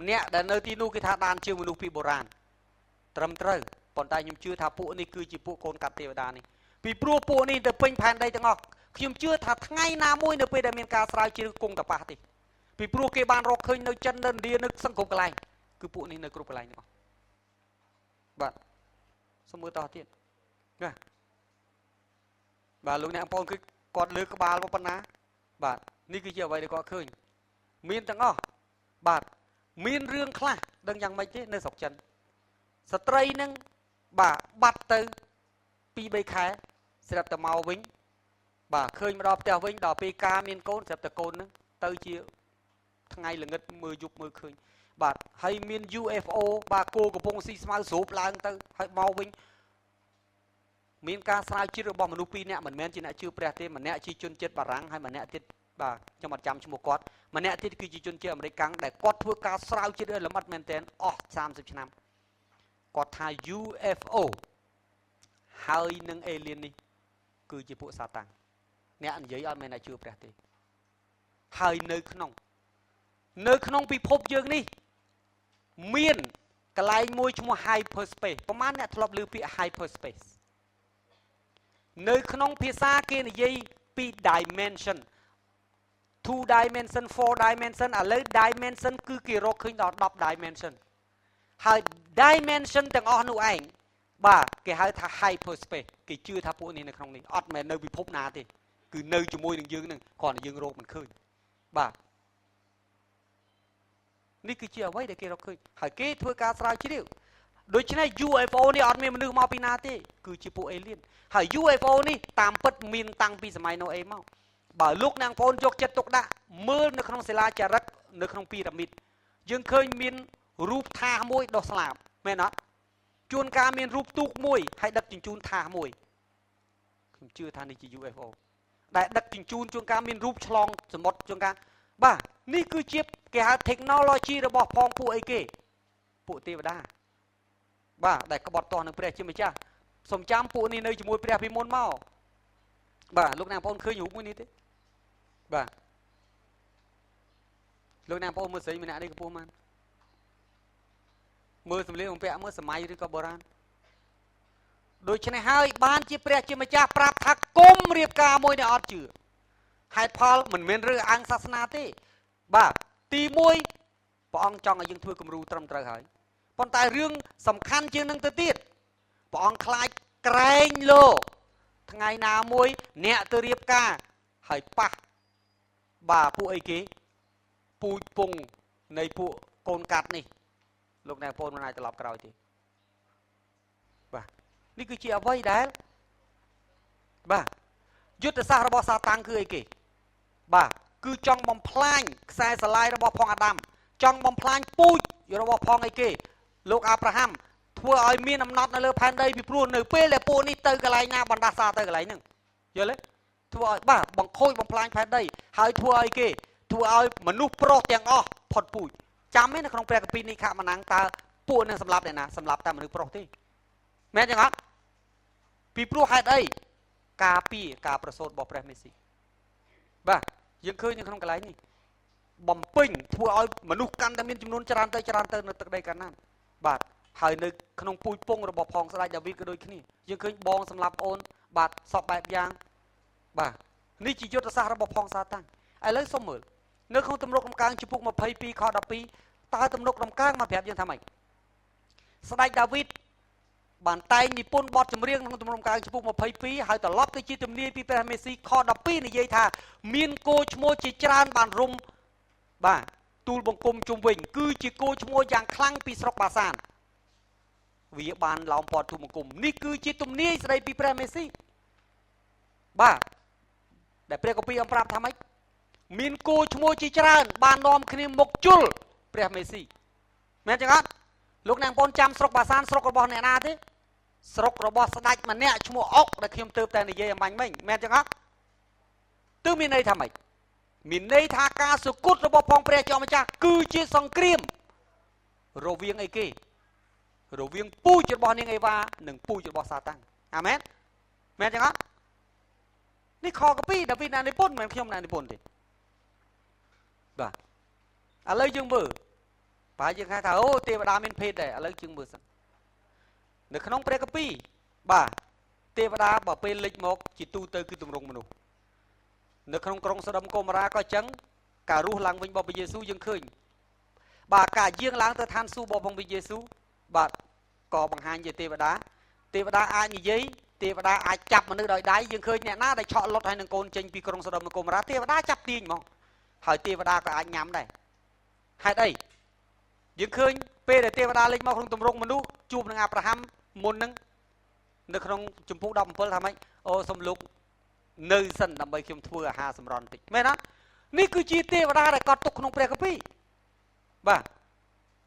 អ្នកដែលនៅទីនោះគេថាដានជើងមនុស្សពីបុរាណត្រឹមត្រូវប៉ុន្តែខ្ញុំជឿថាពួកនេះគឺជាពួកកូនកាត់ទេវតានេះពីព្រោះពួកនេះទៅពេញផែនដីទាំងអស់ខ្ញុំជឿថាថ្ងៃណាមួយនៅពេលដែលមានការស្រាវជ្រាវគង់តប៉ះទេពីព្រោះគេបានរកឃើញនៅចិននៅឥណ្ឌានៅសង្គ្រប់កន្លែងគឺពួកនេះនៅគ្រប់កន្លែងទាំងអស់បាទសូមមើលតោះទៀតណាបាទលោកអ្នកបងគឺគាត់លើកក្បាលមកប៉ុណ្ណាបាទនេះគឺជាអ្វីដែលគាត់ឃើញមានទាំងអស់បាទមានរឿងខ្លះដឹងយ៉ាងម៉េចទេនៅស្រុកចិនស្ត្រីនឹងបាទបាត់ទៅ2-3 ខែស្រាប់តែមកវិញបាទឃើញមកដល់ផ្ទះវិញដល់ពេលការមានកូនស្រាប់តែកូននឹងទៅជាថ្ងៃល្ងឹតមើលយប់មើលឃើញបាទហើយមាន UFO បាទគោកំពុងស៊ីស្មៅស្រូបឡើងទៅហើយមកវិញមានការស្រាវជ្រាវរបស់មនុស្ស2នាក់មិនមែនជាអ្នកជឿព្រះទេម្នាក់ជាជនជាតិបារាំងហើយម្នាក់ទៀតបាទខ្ញុំអត់ចាំឈ្មោះគាត់ម្នាក់ទៀតគឺជាជនជាតិអាមេរិកកាំងដែលគាត់ធ្វើការស្រាវជ្រាវលម្អិតមែនទែនអស់30ឆ្នាំគាត់ថា UFO ហើយនឹងអេលៀននេះគឺជាពួកសាតាំងអ្នកនិយាយអត់មែនអ្នកជឿព្រះទេហើយនៅក្នុងពិភពយើងនេះមានកន្លែងមួយឈ្មោះ hyperspace ប្រហែលអ្នកធ្លាប់ឮពាក្យ hyperspace នៅក្នុងភាសាគេនិយាយពី dimension 2 dimension 4 dimension ឥឡូវ dimension គឺគេរកឃើញដល់10 dimension ហើយ dimension ទាំងអស់នោះឯងបាទគេហៅថា hyperspace គេជឿថាពួកនេះនៅក្នុងនេះអត់មែននៅពិភពណាទេគឺនៅជាមួយនឹងយើងនឹងគ្រាន់តែយើងរកមិនឃើញបាទនេះគឺជាអ្វីដែលគេរកឃើញហើយគេធ្វើការស្រាវជ្រាវដូច្នេះ UFO នេះអត់មានមនុស្សមកពីណាទេគឺជាពួកអេលៀនហើយ UFO នេះតាមពិតមានតាំងពីសម័យណូអេមកបើលោកនាងប្អូនយកចិត្តទុកដាក់មើលនៅក្នុងសិលាចារឹកនៅក្នុងពីរ៉ាមីតយើងឃើញមានរូបថាសមួយដុសស្លាបមែនអត់ជួនកាលមានរូបទូកមួយហើយដឹកជញ្ជូនថាសមួយខ្ញុំជឿថានេះជា UFO ដែលដឹកជញ្ជូនជួនកាលមានរូបឆ្លងសមុទ្រជួនកាលបាទនេះគឺជាគេហៅ technology របស់ផងពួកអីគេពួកទេវតាបាទដែលក្បត់ទាស់នឹងព្រះជាម្ចាស់សូមចាំពួកនេះនៅជាមួយព្រះពីមុនមកបាទលោកអ្នកបងប្អូនឃើញរូបមួយនេះទេបាទលោកអ្នកបងប្អូនមើលស្រីម្នាក់នេះកំពុះបានមើលសម្លៀកបំពាក់មើលសម័យឬក៏បុរាណដូច្នេះហើយបានជាព្រះជាម្ចាស់ប្រាប់ថាគុំរៀបការមួយដែលអត់ជឿហេតុផលមិនមែនរើសអើងសាសនាទេបាទទី1ព្រះអង្គចង់ឲ្យយើងធ្វើគំរូត្រឹមត្រូវហើយប៉ុន្តែរឿងសំខាន់ជាងនឹងទៅទៀតព្រះអង្គខ្លាចក្រែងលោកថ្ងៃណាមួយអ្នកទៅរៀបការហើយប៉ះបាទពួកអីគេពូជពងនៃពួកកូនកាត់នេះលោកអ្នកបងមិនអាចត្រឡប់ក្រោយទេបាទនេះគឺជាអ្វីដែលបាទយុទ្ធសាស្ត្ររបស់សាតាំងគឺអីគេបាទគឺចង់បំផ្លាញខ្សែស្រឡាយរបស់ផងអាដាមចង់បំផ្លាញពូជរបស់ផងអីគេលោកអាប់រ៉ាហាំធ្វើឲ្យមានអំណត់នៅលើផែនដីពីព្រោះនៅពេលដែលពួកនេះទៅកន្លែងណាបណ្ដាសាទៅកន្លែងហ្នឹងយល់ទេធ្វើឲ្យបាទបង្ខូចបំផ្លាញផែនដីហើយធ្វើឲ្យគេធ្វើឲ្យមនុស្សប្រុសទាំងអស់ផុតពូជ ចាំឯនៅក្នុងព្រះគម្ពីរនេះខមណាំងតើពួកនឹងសម្លាប់ឯណាសម្លាប់តែមនុស្សប្រុសទេមែនចឹងអត់ពីព្រោះហេតុអីការពារការប្រសូតរបស់ព្រះមេស៊ីបាទយើងឃើញនៅក្នុងកន្លែងនេះបំពេញធ្វើឲ្យមនុស្សកាន់តែមានចំនួនច្រើនទៅនៅទឹកដីកាណានបាទហើយនៅក្នុងពូជពងរបស់ផងស្ដេចដាវីតក៏ដូចគ្នាយើងឃើញបងសម្លាប់អូនបាទសពបែបយ៉ាងបាទនេះជាយុទ្ធសាស្ត្ររបស់ផងសាតាំងឥឡូវសូមមើលនៅក្នុងទំនុកដំកើងចំពុក22ខ12តើទំនុកដំកើងមកប្រាប់យើងថាម៉េចស្ដេចដាវីតបានតែងនិពន្ធបទចម្រៀងក្នុងទំនុកដំកើងចំពុក22ហើយត្រឡប់ទៅជាទំនាយពីព្រះមេស៊ីខ12និយាយថាមានគោឈ្មោះជាច្រើនបានរុំបាទទូលបង្គំជុំវិញគឺជាគោឈ្មោះយ៉ាងខ្លាំងពីស្រុកបាសានវាបានឡោមព័ទ្ធទូលបង្គំនេះគឺជាទំនាយស្ដីពីព្រះមេស៊ីបាទដែលព្រះគម្ពីរអំប្រាប់ថាម៉េចមានគោឈ្មោះជាច្រើនបាននាំគ្នាមកជល់ព្រះមេស៊ីមែនចឹងអត់លោកអ្នកបងចាំស្រុកបាសានស្រុករបស់អ្នកណាទេស្រុករបស់ស្ដេចម្នាក់ឈ្មោះអុកដែលខ្ញុំទើបតែនិយាយអំបញ្ញមិញមែនចឹងអត់ទើបមានន័យថាម៉េចមានន័យថាការសុគតរបស់ផងព្រះចោមម្ចាស់គឺជាសង្គ្រាមរវាងអីគេរវាងពូជរបស់នាងអេវ៉ានិងពូជរបស់សាតាំងអាមែនមែនចឹងអត់នេះខកពីដាវីតណានិពន្ធមិនខ្ញុំណានិពន្ធទេបាទឥឡូវយើងមើលបើយើងហៅថាអូទេវតាមានភេទដែរឥឡូវយើងមើលសិននៅក្នុងព្រះគម្ពីរបាទទេវតាបើពេលលេចមកជាទូទៅគឺទម្រង់មនុស្សនៅក្នុងក្រុងសូដុំកូម៉ូរ៉ាក៏អញ្ចឹងការរស់ឡើងវិញរបស់ព្រះយេស៊ូវយើងឃើញបាទការយាងឡើងទៅឋានសួគ៌របស់ព្រះយេស៊ូវបាទក៏បង្ហាញជាទេវតាអាចនិយាយទេវតាអាចចាប់មនុស្សដោយដៃយើងឃើញអ្នកណាដែលឆក់លុតឲ្យនឹងកូនចេញពីក្រុងសូដុំនិងកូម៉ូរ៉ាទេវតាចាប់ទាញហ្មងហើយទេវតាក៏អាចញ៉ាំដែរហេតុអីយើងឃើញពេលដែលទេវតាលេចមកក្នុងទម្រង់មនុស្សជួបនឹងអាប់រ៉ាហាំមុននឹងនៅក្នុងជំពូក17ថាម៉េចអូសូមលោកនៅសិនដើម្បីខ្ញុំធ្វើអាហារសម្រន់តិចមែនទេនេះគឺជាទេវតាដែលកត់ទុកក្នុងព្រះគម្ពីរបាទ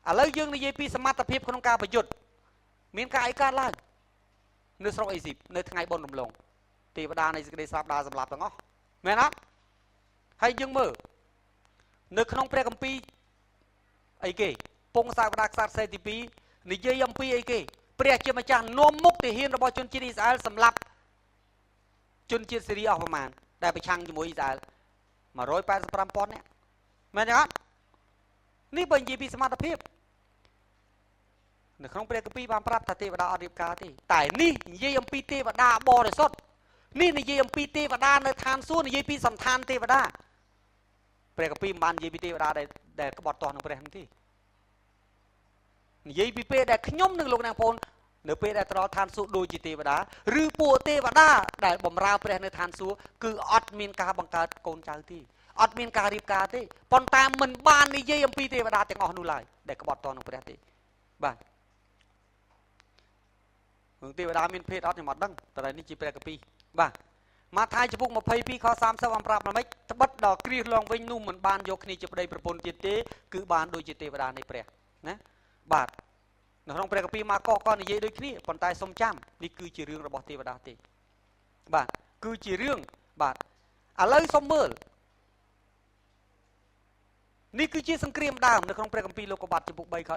ឥឡូវយើងនិយាយពីសមត្ថភាពក្នុងការប្រយុទ្ធមានការអីកើតឡើងនៅស្រុកអេស៊ីបនៅថ្ងៃបុណ្យរំលងទេវតានៃសេចក្តីស្លាប់ដើរសម្លាប់ទាំងអស់មែនអត់ហើយយើងមើលនៅក្នុងព្រះគម្ពីរអីគេពងសាវតារខ្សត្រសេទី2និយាយអំពីអីគេព្រះជាម្ចាស់នាំមុខទាហានរបស់ជនជាតិអ៊ីស្រាអែលសម្លាប់ជនជាតិសេរីអស់ប្រមាណដែលប្រឆាំងជាមួយអ៊ីស្រាអែល185,000នាក់មែនទេអត់នេះបើនិយាយពីសមត្ថភាពនៅក្នុងព្រះគម្ពីរបានប្រាប់ថាទេវតាអត់រៀបការទេតែនេះនិយាយអំពីទេវតាបរិសុទ្ធនេះនិយាយអំពីទេវតានៅឋានសួគ៌និយាយពីសន្តានទេវតាព្រះគម្ពីរមិនបាននិយាយពីទេវតាដែលក្បត់ទាស់នឹងព្រះហ្នឹងទេនិយាយពីពេលដែលខ្ញុំនិងលោកអ្នកបងប្អូននៅពេលដែលទៅដល់ឋានសួគ៌ដូចជាទេវតាឬពួកទេវតាដែលបម្រើព្រះនៅឋានសួគ៌គឺអត់មានការបង្កើតកូនចៅទេអត់មានការរៀបការទេប៉ុន្តែមិនបាននិយាយអំពីទេវតាទាំងអស់នោះឡើយដែលក្បត់ទាស់នឹងព្រះទេបាទនឹងទេវតាមានភេទអត់ខ្ញុំអត់ដឹងតែនេះជាព្រះគម្ពីរបាទម៉ាថាយចំពុក22ខ30អំប្រាប់ល្មិចត្បិតដល់គ្រាសឡងវិញនោះមិនបានយកគ្នាជាប្តីប្រពន្ធទៀតទេគឺបានដូចជាទេវតានៃព្រះណាបាទនៅក្នុងព្រះគម្ពីរម៉ាកុសក៏និយាយដូចគ្នាប៉ុន្តែសុំចាំនេះគឺជារឿងរបស់ទេវតាទេបាទគឺជារឿងបាទឥឡូវសុំមើលនេះគឺជាសង្គ្រាមដើមនៅក្នុងព្រះគម្ពីរលោកុបាតចំពុក3ខ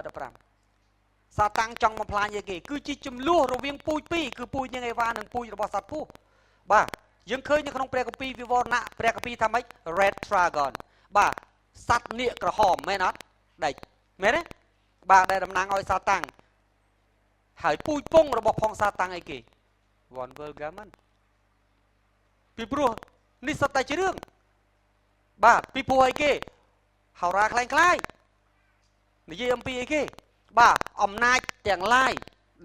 15សាតាំងចង់បំផ្លាញអីគេគឺជាចំនួនរវាងពូជពីរគឺពូជនាងអេវ៉ានិងពូជរបស់សត្វពស់បាទយើងឃើញនៅក្នុងព្រះគម្ពីរវិវរណៈព្រះគម្ពីរថាម៉េច Red Dragon បាទសត្វនាគក្រហមមែនអត់ដែលមែនទេបាទដែលតំណាងឲ្យសាតាំងហើយពូជពងរបស់ផងសាតាំងអីគេ One World Garment ពីព្រោះនេះសុទ្ធតែជារឿងបាទពីព្រោះអីគេហោរាខ្លាំងនិយាយអំពីអីគេបាទអំណាចទាំងឡាយ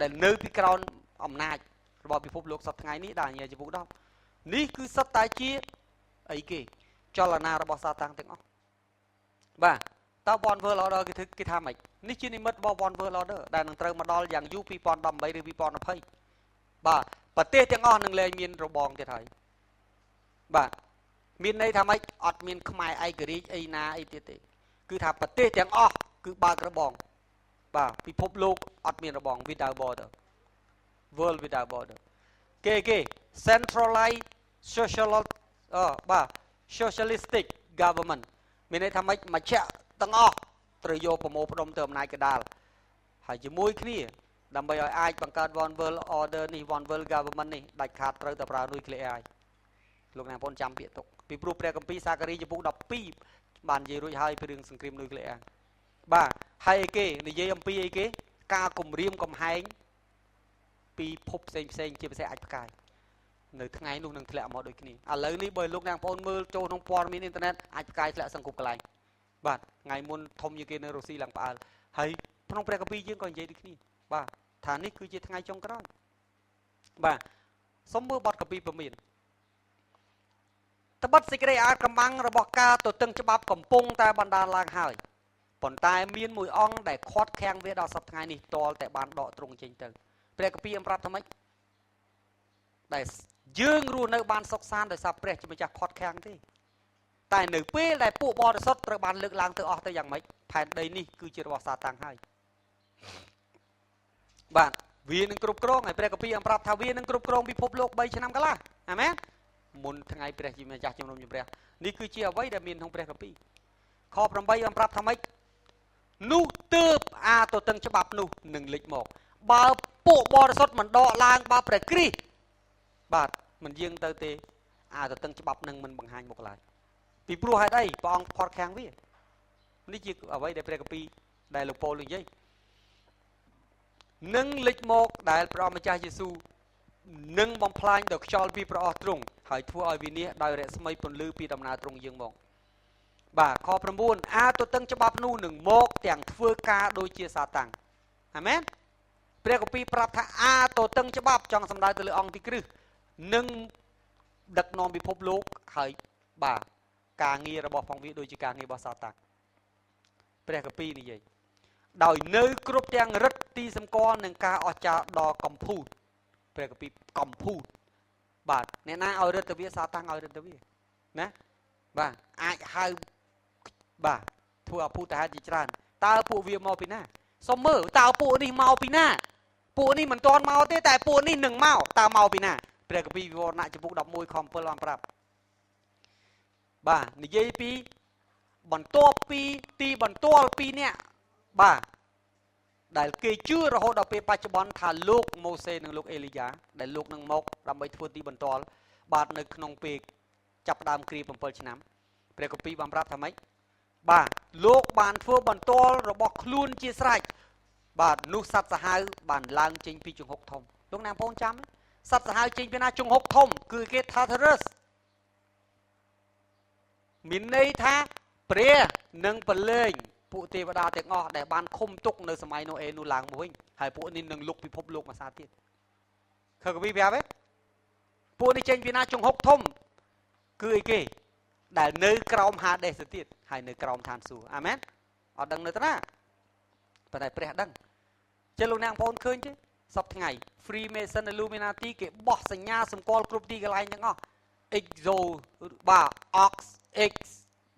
ដែលនៅពីក្រោមអំណាចរបស់ពិភពលោកសប្តាហ៍ថ្ងៃនេះដែលជាពុក10នេះគឺសុទ្ធតែជាអីគេចលនារបស់សាតាំងទាំងអស់បាទតើ One World Order គេថាម៉េចនេះជានិមិត្តរបស់ One World Order ដែលនឹងត្រូវមកដល់យ៉ាងយូរ2018ឬ2020បាទប្រទេសទាំងអស់នឹងលែងមានរបងទៀតហើយបាទមានន័យថាម៉េចអត់មានខ្មែរឯករាជ្យអីណាអីទៀតទេគឺថាប្រទេសទាំងអស់គឺបើករបងបាទពិភពលោកអត់មានរបង without border world without border គេ centralized socialistic government មានន័យថាម៉េចមជ្ឈទាំងអស់ ត្រូវយកប្រមូលផ្ដុំទៅអំណាចកដាលហើយជាមួយគ្នាដើម្បីឲ្យអាចបង្កើត one world order នេះ one world government នេះដាច់ខាតត្រូវតែប្រើ nuclear ហើយលោកអ្នកបងប្អូនចាំពាក្យទុកពីព្រោះព្រះគម្ពីរសាការីចំពុក12បាននិយាយរួចហើយពីរឿងសង្គ្រាម nuclear បាទហើយអីគេនិយាយអំពីអីគេការគម្រាមកំហែងពីភពផ្សេងជាពិសេសអាចផ្កាយនៅថ្ងៃនោះនឹងធ្លាក់មកដូចគ្នាឥឡូវនេះបើលោកអ្នកបងប្អូនមើលចូលក្នុងព័ត៌មានអ៊ីនធឺណិតអាចផ្កាយធ្លាក់សង្គ្រប់កន្លែងបាទថ្ងៃមុនធំជាងគេនៅរុស្ស៊ីឡើងផ្អើលហើយក្នុងព្រះគម្ពីរយើងក៏និយាយដូចគ្នាបាទថានេះគឺជាថ្ងៃចុងក្រោយបាទសូមមើលបទគម្ពីរព្រមានត្បិតសេចក្តីអាកំបាំងរបស់ការទទឹងច្បាប់កំពុងតែបណ្ដាលឡើងហើយប៉ុន្តែមានមួយអង្គដែលខាត់ខាំងវាដល់សប្តាហ៍ថ្ងៃនេះតលតែបានដកទ្រង់ចេញទៅព្រះគម្ពីរប្រាប់ថាម៉េចដែលយើងរស់នៅបានសុខសាន្តដោយសារព្រះជាម្ចាស់ខាត់ខាំងទេតែនៅពេលដែលពួកបរិសុទ្ធត្រូវបានលើកឡើងទៅអស់ទៅយ៉ាងម៉េចផែនដីនេះគឺជារបស់សាតាំងហើយបាទវានឹងគ្រប់គ្រងហើយព្រះគម្ពីរប្រាប់ថាវានឹងគ្រប់គ្រងពិភពលោក3ឆ្នាំកន្លះអាមែនមុនថ្ងៃព្រះជាម្ចាស់ជំនុំជម្រះនេះគឺជាអ្វីដែលមានក្នុងព្រះគម្ពីរខ8បានប្រាប់ថាម៉េចនោះទើបអាទទឹងច្បាប់នោះនឹងលេចមកបើពួកបរិសុទ្ធមិនដកឡើងបើព្រះគ្រីស្ទបាទមិនយាងទៅទេអាទទឹងច្បាប់នឹងមិនបង្ហាញមកឡើយពីព្រោះហេតុអីព្រះអង្គខាត់ខាំងវានេះជាអ្វីដែលព្រះគម្ពីរដែលលោកប៉ូលនិយាយនឹងលេចមកដែលព្រះម្ចាស់យេស៊ូវនឹងបំផ្លាញដោយខ្យល់ពីព្រះអស់ទ្រង់ហើយធ្វើឲ្យវិនាសដោយរស្មីពន្លឺពីដំណើរទ្រង់យើងមកបាទខ9អាទទឹងច្បាប់នោះនឹងមកទាំងធ្វើការដូចជាសាតាំងអាមែនព្រះគម្ពីរប្រាប់ថាអាទទឹងច្បាប់ចង់សម្ដៅទៅលើអង្គទីគ្រឹះនឹងដឹកនាំពិភពលោកហើយបាទការងាររបស់ផងវាដូចជាការងាររបស់សាតាំងព្រះគម្ពីរនិយាយដោយនៅគ្រប់ទាំងរិទ្ធទីសម្គាល់នឹងការអស្ចារ្យដ៏កំពូតព្រះគម្ពីរកំពូតបាទអ្នកណាឲ្យរិទ្ធវិសាតាំងឲ្យរិទ្ធវិណាបាទអាចហៅបាទធ្វើអភូតហេតុជាច្រើនតើពួកវាមកពីណាសុំមើលតើពួកនេះមកពីណាពួកនេះមិនទាន់មកទេតែពួកនេះនឹងមកតើមកពីណាព្រះគម្ពីរវិវរណៈចំពុក11ខ7បានប្រាប់បាទនិយាយពីបន្ទាប់ពីទីបន្ទាល់ពីអ្នកបាទដែលគេជឿរហូតដល់ពេលបច្ចុប្បន្នថាលោកម៉ូសេនិងលោកអេលីយ៉ាដែលលោកនឹងមកដើម្បីធ្វើទីបន្ទាល់បាទនៅក្នុងពេលចាប់ផ្ដើមគ្រា7ឆ្នាំព្រះគម្ពីរបានប្រាប់ថាម៉េចបាទលោកបានធ្វើបន្ទាល់របស់ខ្លួនជាស្រេចបាទនោះសត្វសាហាវបានឡើងចេញពីជង្ហុកធំលោកអ្នកបងប្អូនចាំសត្វសាហាវចេញពីណាជង្ហុកធំគឺគេ Tartarus មានន័យថាព្រះនឹងប្រឡែងពួកទេវតាទាំងអស់ដែលបានឃុំទុកនៅសម័យណូអេនោះឡើងមកវិញហើយពួកនេះនឹងលុកពិភពលោកមួយសាទៀតឃើញគម្ពីរប្រាប់ទេពួកនេះចេញពីណាជង្ហុកធំគឺអីគេដែលនៅក្រោមហាដេសទៅទៀតហើយនៅក្រោមឋានសួគ៌អាមែនអត់ដឹងនៅទៅណាប៉ុន្តែព្រះដឹងចេះលោកអ្នកបងប្អូនឃើញទេសប្តាហ៍ថ្ងៃ Freemason Illuminati គេបោះសញ្ញាសម្គាល់គ្រប់ទីកន្លែងទាំងអស់ Exo បាទ Ox X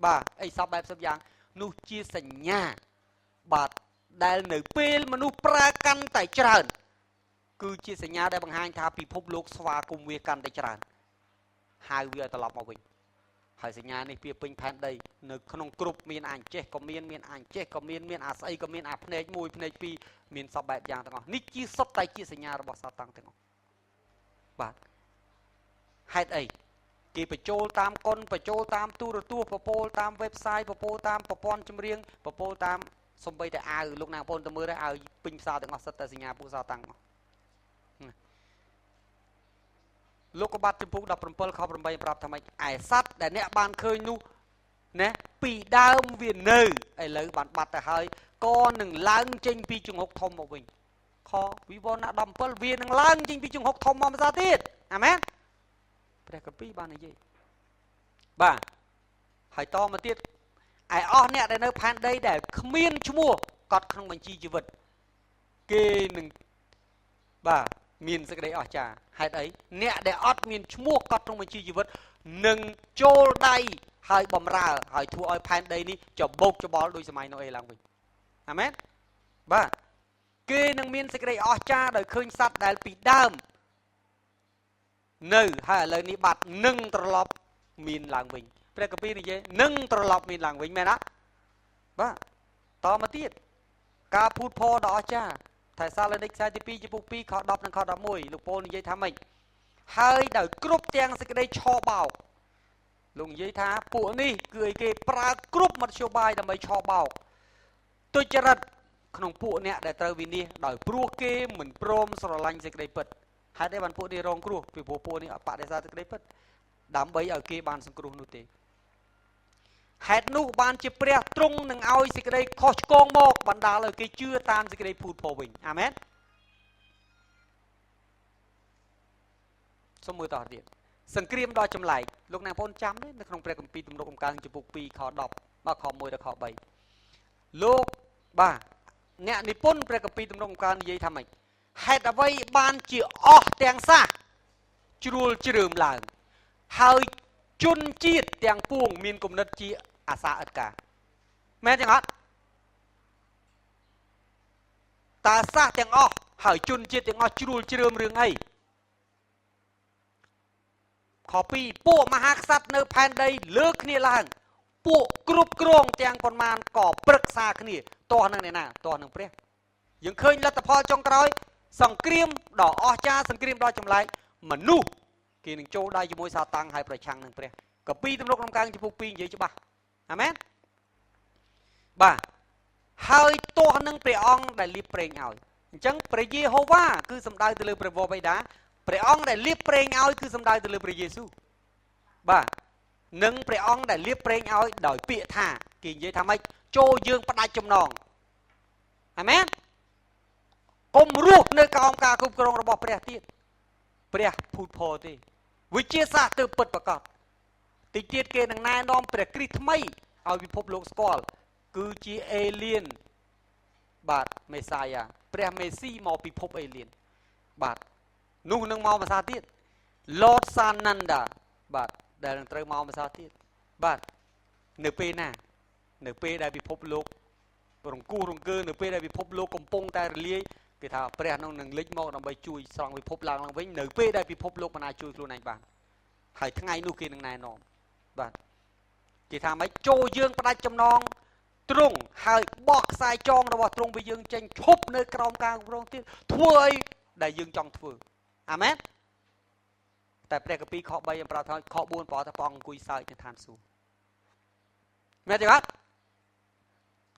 បាទអីសពបែបសពយ៉ាងនោះជាសញ្ញាបាទដែលនៅពេលមនុស្សប្រើកាន់តែច្រើនគឺជាសញ្ញាដែលបង្ហាញថាពិភពលោកស្វាគមន៍វាកាន់តែច្រើនហៅវាឲ្យត្រឡប់មកវិញហើយសញ្ញានេះវាពេញផែនដីនៅក្នុងគ្រប់មានអញចេះក៏មានអញចេះក៏មានអាស្អីក៏មានអាភ្នែក1ភ្នែក2មានសពបែបយ៉ាងទាំងអស់នេះជាសុទ្ធតែជាសញ្ញារបស់សាតាំងទាំងអស់បាទហេតុអីគេបញ្ចូលតាមកុនបញ្ចូលតាមទូរទស្សន៍បពោលតាម website បពោលតាមប្រព័ន្ធចម្រៀងបពោលតាមសំបីតែអាវលោកណាបងប្អូនទៅមើលឲ្យពេញផ្សារទាំងអស់សិតតែសញ្ញាពួកសាតាំងមកលោកកបាត់ចំពុក17ខ8ប្រាប់ថាម៉េចឯសัตว์ដែលអ្នកបានឃើញនោះណាពីដើមវានៅឥឡូវបានបាត់ទៅហើយក៏នឹងឡើងចេញពីជង្ហុកធំមកវិញខវិវរណៈ17វានឹងឡើងចេញពីជង្ហុកធំមកម្សិលទៀតអាមែនព្រះគម្ពីរបាននិយាយបាទហើយតមកទៀតឯអស់អ្នកដែលនៅផែនដីដែលគ្មានឈ្មោះកត់ក្នុងបញ្ជីជីវិតគេនឹងបាទមានសេចក្តីអស្ចារ្យហេតុអីអ្នកដែលអត់មានឈ្មោះកត់ក្នុងបញ្ជីជីវិតនឹងចូលដៃហើយបំរើហើយធ្វើឲ្យផែនដីនេះច្បោកច្បល់ដោយសម័យណូអេឡើងវិញអាមែនបាទគេនឹងមានសេចក្តីអស្ចារ្យដោយឃើញសត្វដែលពីដើមនៅហើយឥឡូវនេះបាត់នឹងត្រឡប់មានឡើងវិញព្រះគម្ពីរនិយាយនឹងត្រឡប់មានឡើងវិញមែនទេបាទ បន្តមកទៀតការភូតផលដ៏អស្ចារ្យថៃសាឡនិកខ្សែទី2ចំពោះ2ខ10និងខ11លោកប៉ូលនិយាយថាម៉េចហើយដោយគ្រប់ទាំងសេចក្តីឆបោកលោកនិយាយថាពួកនេះគឺអីគេប្រើគ្រប់មធ្យោបាយដើម្បីឆបោកទុច្ចរិតក្នុងពួកអ្នកដែលត្រូវវិនិច្ឆ័យដោយព្រោះគេមិនព្រមស្រឡាញ់សេចក្តីពិតហេតុអីបានពួកនេះរងគ្រោះពីព្រោះពួកនេះបដិសេធសេចក្តីពិតដើម្បីឲ្យគេបានសង្គ្រោះនោះទេហេតុនោះបានជាព្រះទ្រង់នឹងឲ្យសេចក្តីខុសឆ្គងមកបណ្ដាលឲ្យគេជឿតាមសេចក្តីភូតផលវិញអាមែនសូមមើលតទៀតសង្គ្រាមដ៏ចម្លែកលោកអ្នកបងចាំទេនៅក្នុងព្រះគម្ពីរទំនុកកំកើងចំពុក2ខ10មកខ1ដល់ខ3លោកបាទអ្នកនិពន្ធព្រះគម្ពីរទំនុកកំកើងនិយាយថាម៉េចហេតុអ្វីបានជាអស់ទាំងសះជ្រួលជ្រើមឡើងហើយជនជាតិទាំងពួងមានគំនិតជាអាសាឥតការមែនទេអត់តើសះទាំងអស់ហើយជនជាតិទាំងអស់ជ្រួលជ្រើមរឿងអីខ2ពួកមហាក្សត្រនៅផែនដីលើកគ្នាឡើងពួកគ្រប់គ្រងទាំងប៉ុន្មានក៏ប្រឹក្សាគ្នាទាស់នឹងអ្នកណាទាស់នឹងព្រះយើងឃើញលទ្ធផលចុងក្រោយសង្គ្រាមដ៏អស្ចារ្យសង្គ្រាមដ៏ចម្លែកមនុស្សគេនឹងចូលដៃជាមួយសាតាំងហើយប្រឆាំងនឹងព្រះកពីទំនុកកំកើងចំពុក2និយាយច្បាស់អាមែនបាទហើយទាស់នឹងព្រះអង្គដែលលាបប្រេងឲ្យអញ្ចឹងព្រះយេហូវ៉ាគឺសំដៅទៅលើព្រះវរបិតាព្រះអង្គដែលលាបប្រេងឲ្យគឺសំដៅទៅលើព្រះយេស៊ូវបាទនិងព្រះអង្គដែលលាបប្រេងឲ្យដោយពាក្យថាគេនិយាយថាម៉េចចូលយើងផ្ដាច់ចំណងអាមែនកុំរស់នៅក្រោមការគ្រប់គ្រងរបស់ព្រះទៀតព្រះភូតផលទេវិជាសាស្ត្រទើបពិតប្រាកដតិចទៀតគេនឹងណែនាំព្រះគ្រីស្ទថ្មីឲ្យពិភពលោកស្គាល់គឺជាអេលៀនបាទមេសាយ៉ាព្រះមេស៊ីមកពិភពអេលៀនបាទនោះនឹងមកភាសាទៀត Lord Sananda បាទដែលនឹងត្រូវមកភាសាទៀតបាទនៅពេលណានៅពេលដែលពិភពលោករង្គោះរង្គើនៅពេលដែលពិភពលោកកំពុងតែរលាយគេថាព្រះនឹងលេចមកដើម្បីជួយស្រង់ពិភពឡើងវិញនៅពេលដែលពិភពលោកមិនអាចជួយខ្លួនឯងបានហើយថ្ងៃនោះគេនឹងណែនាំបាទគេថាម៉េចចូលយើងផ្ដាច់ចំណងទ្រង់ហើយបោះខ្សែចងរបស់ទ្រង់ពីយើងចេញឈប់នៅក្រោមការគ្រប់គ្រងទៀតធ្វើអីដែលយើងចង់ធ្វើអាមែនតែព្រះគម្ពីរខ3ប្រាប់ថាខ4ប្រាប់ថាព្រះអង្គអង្គុយសើចនៅឋានសួគ៌មែនទេបាទ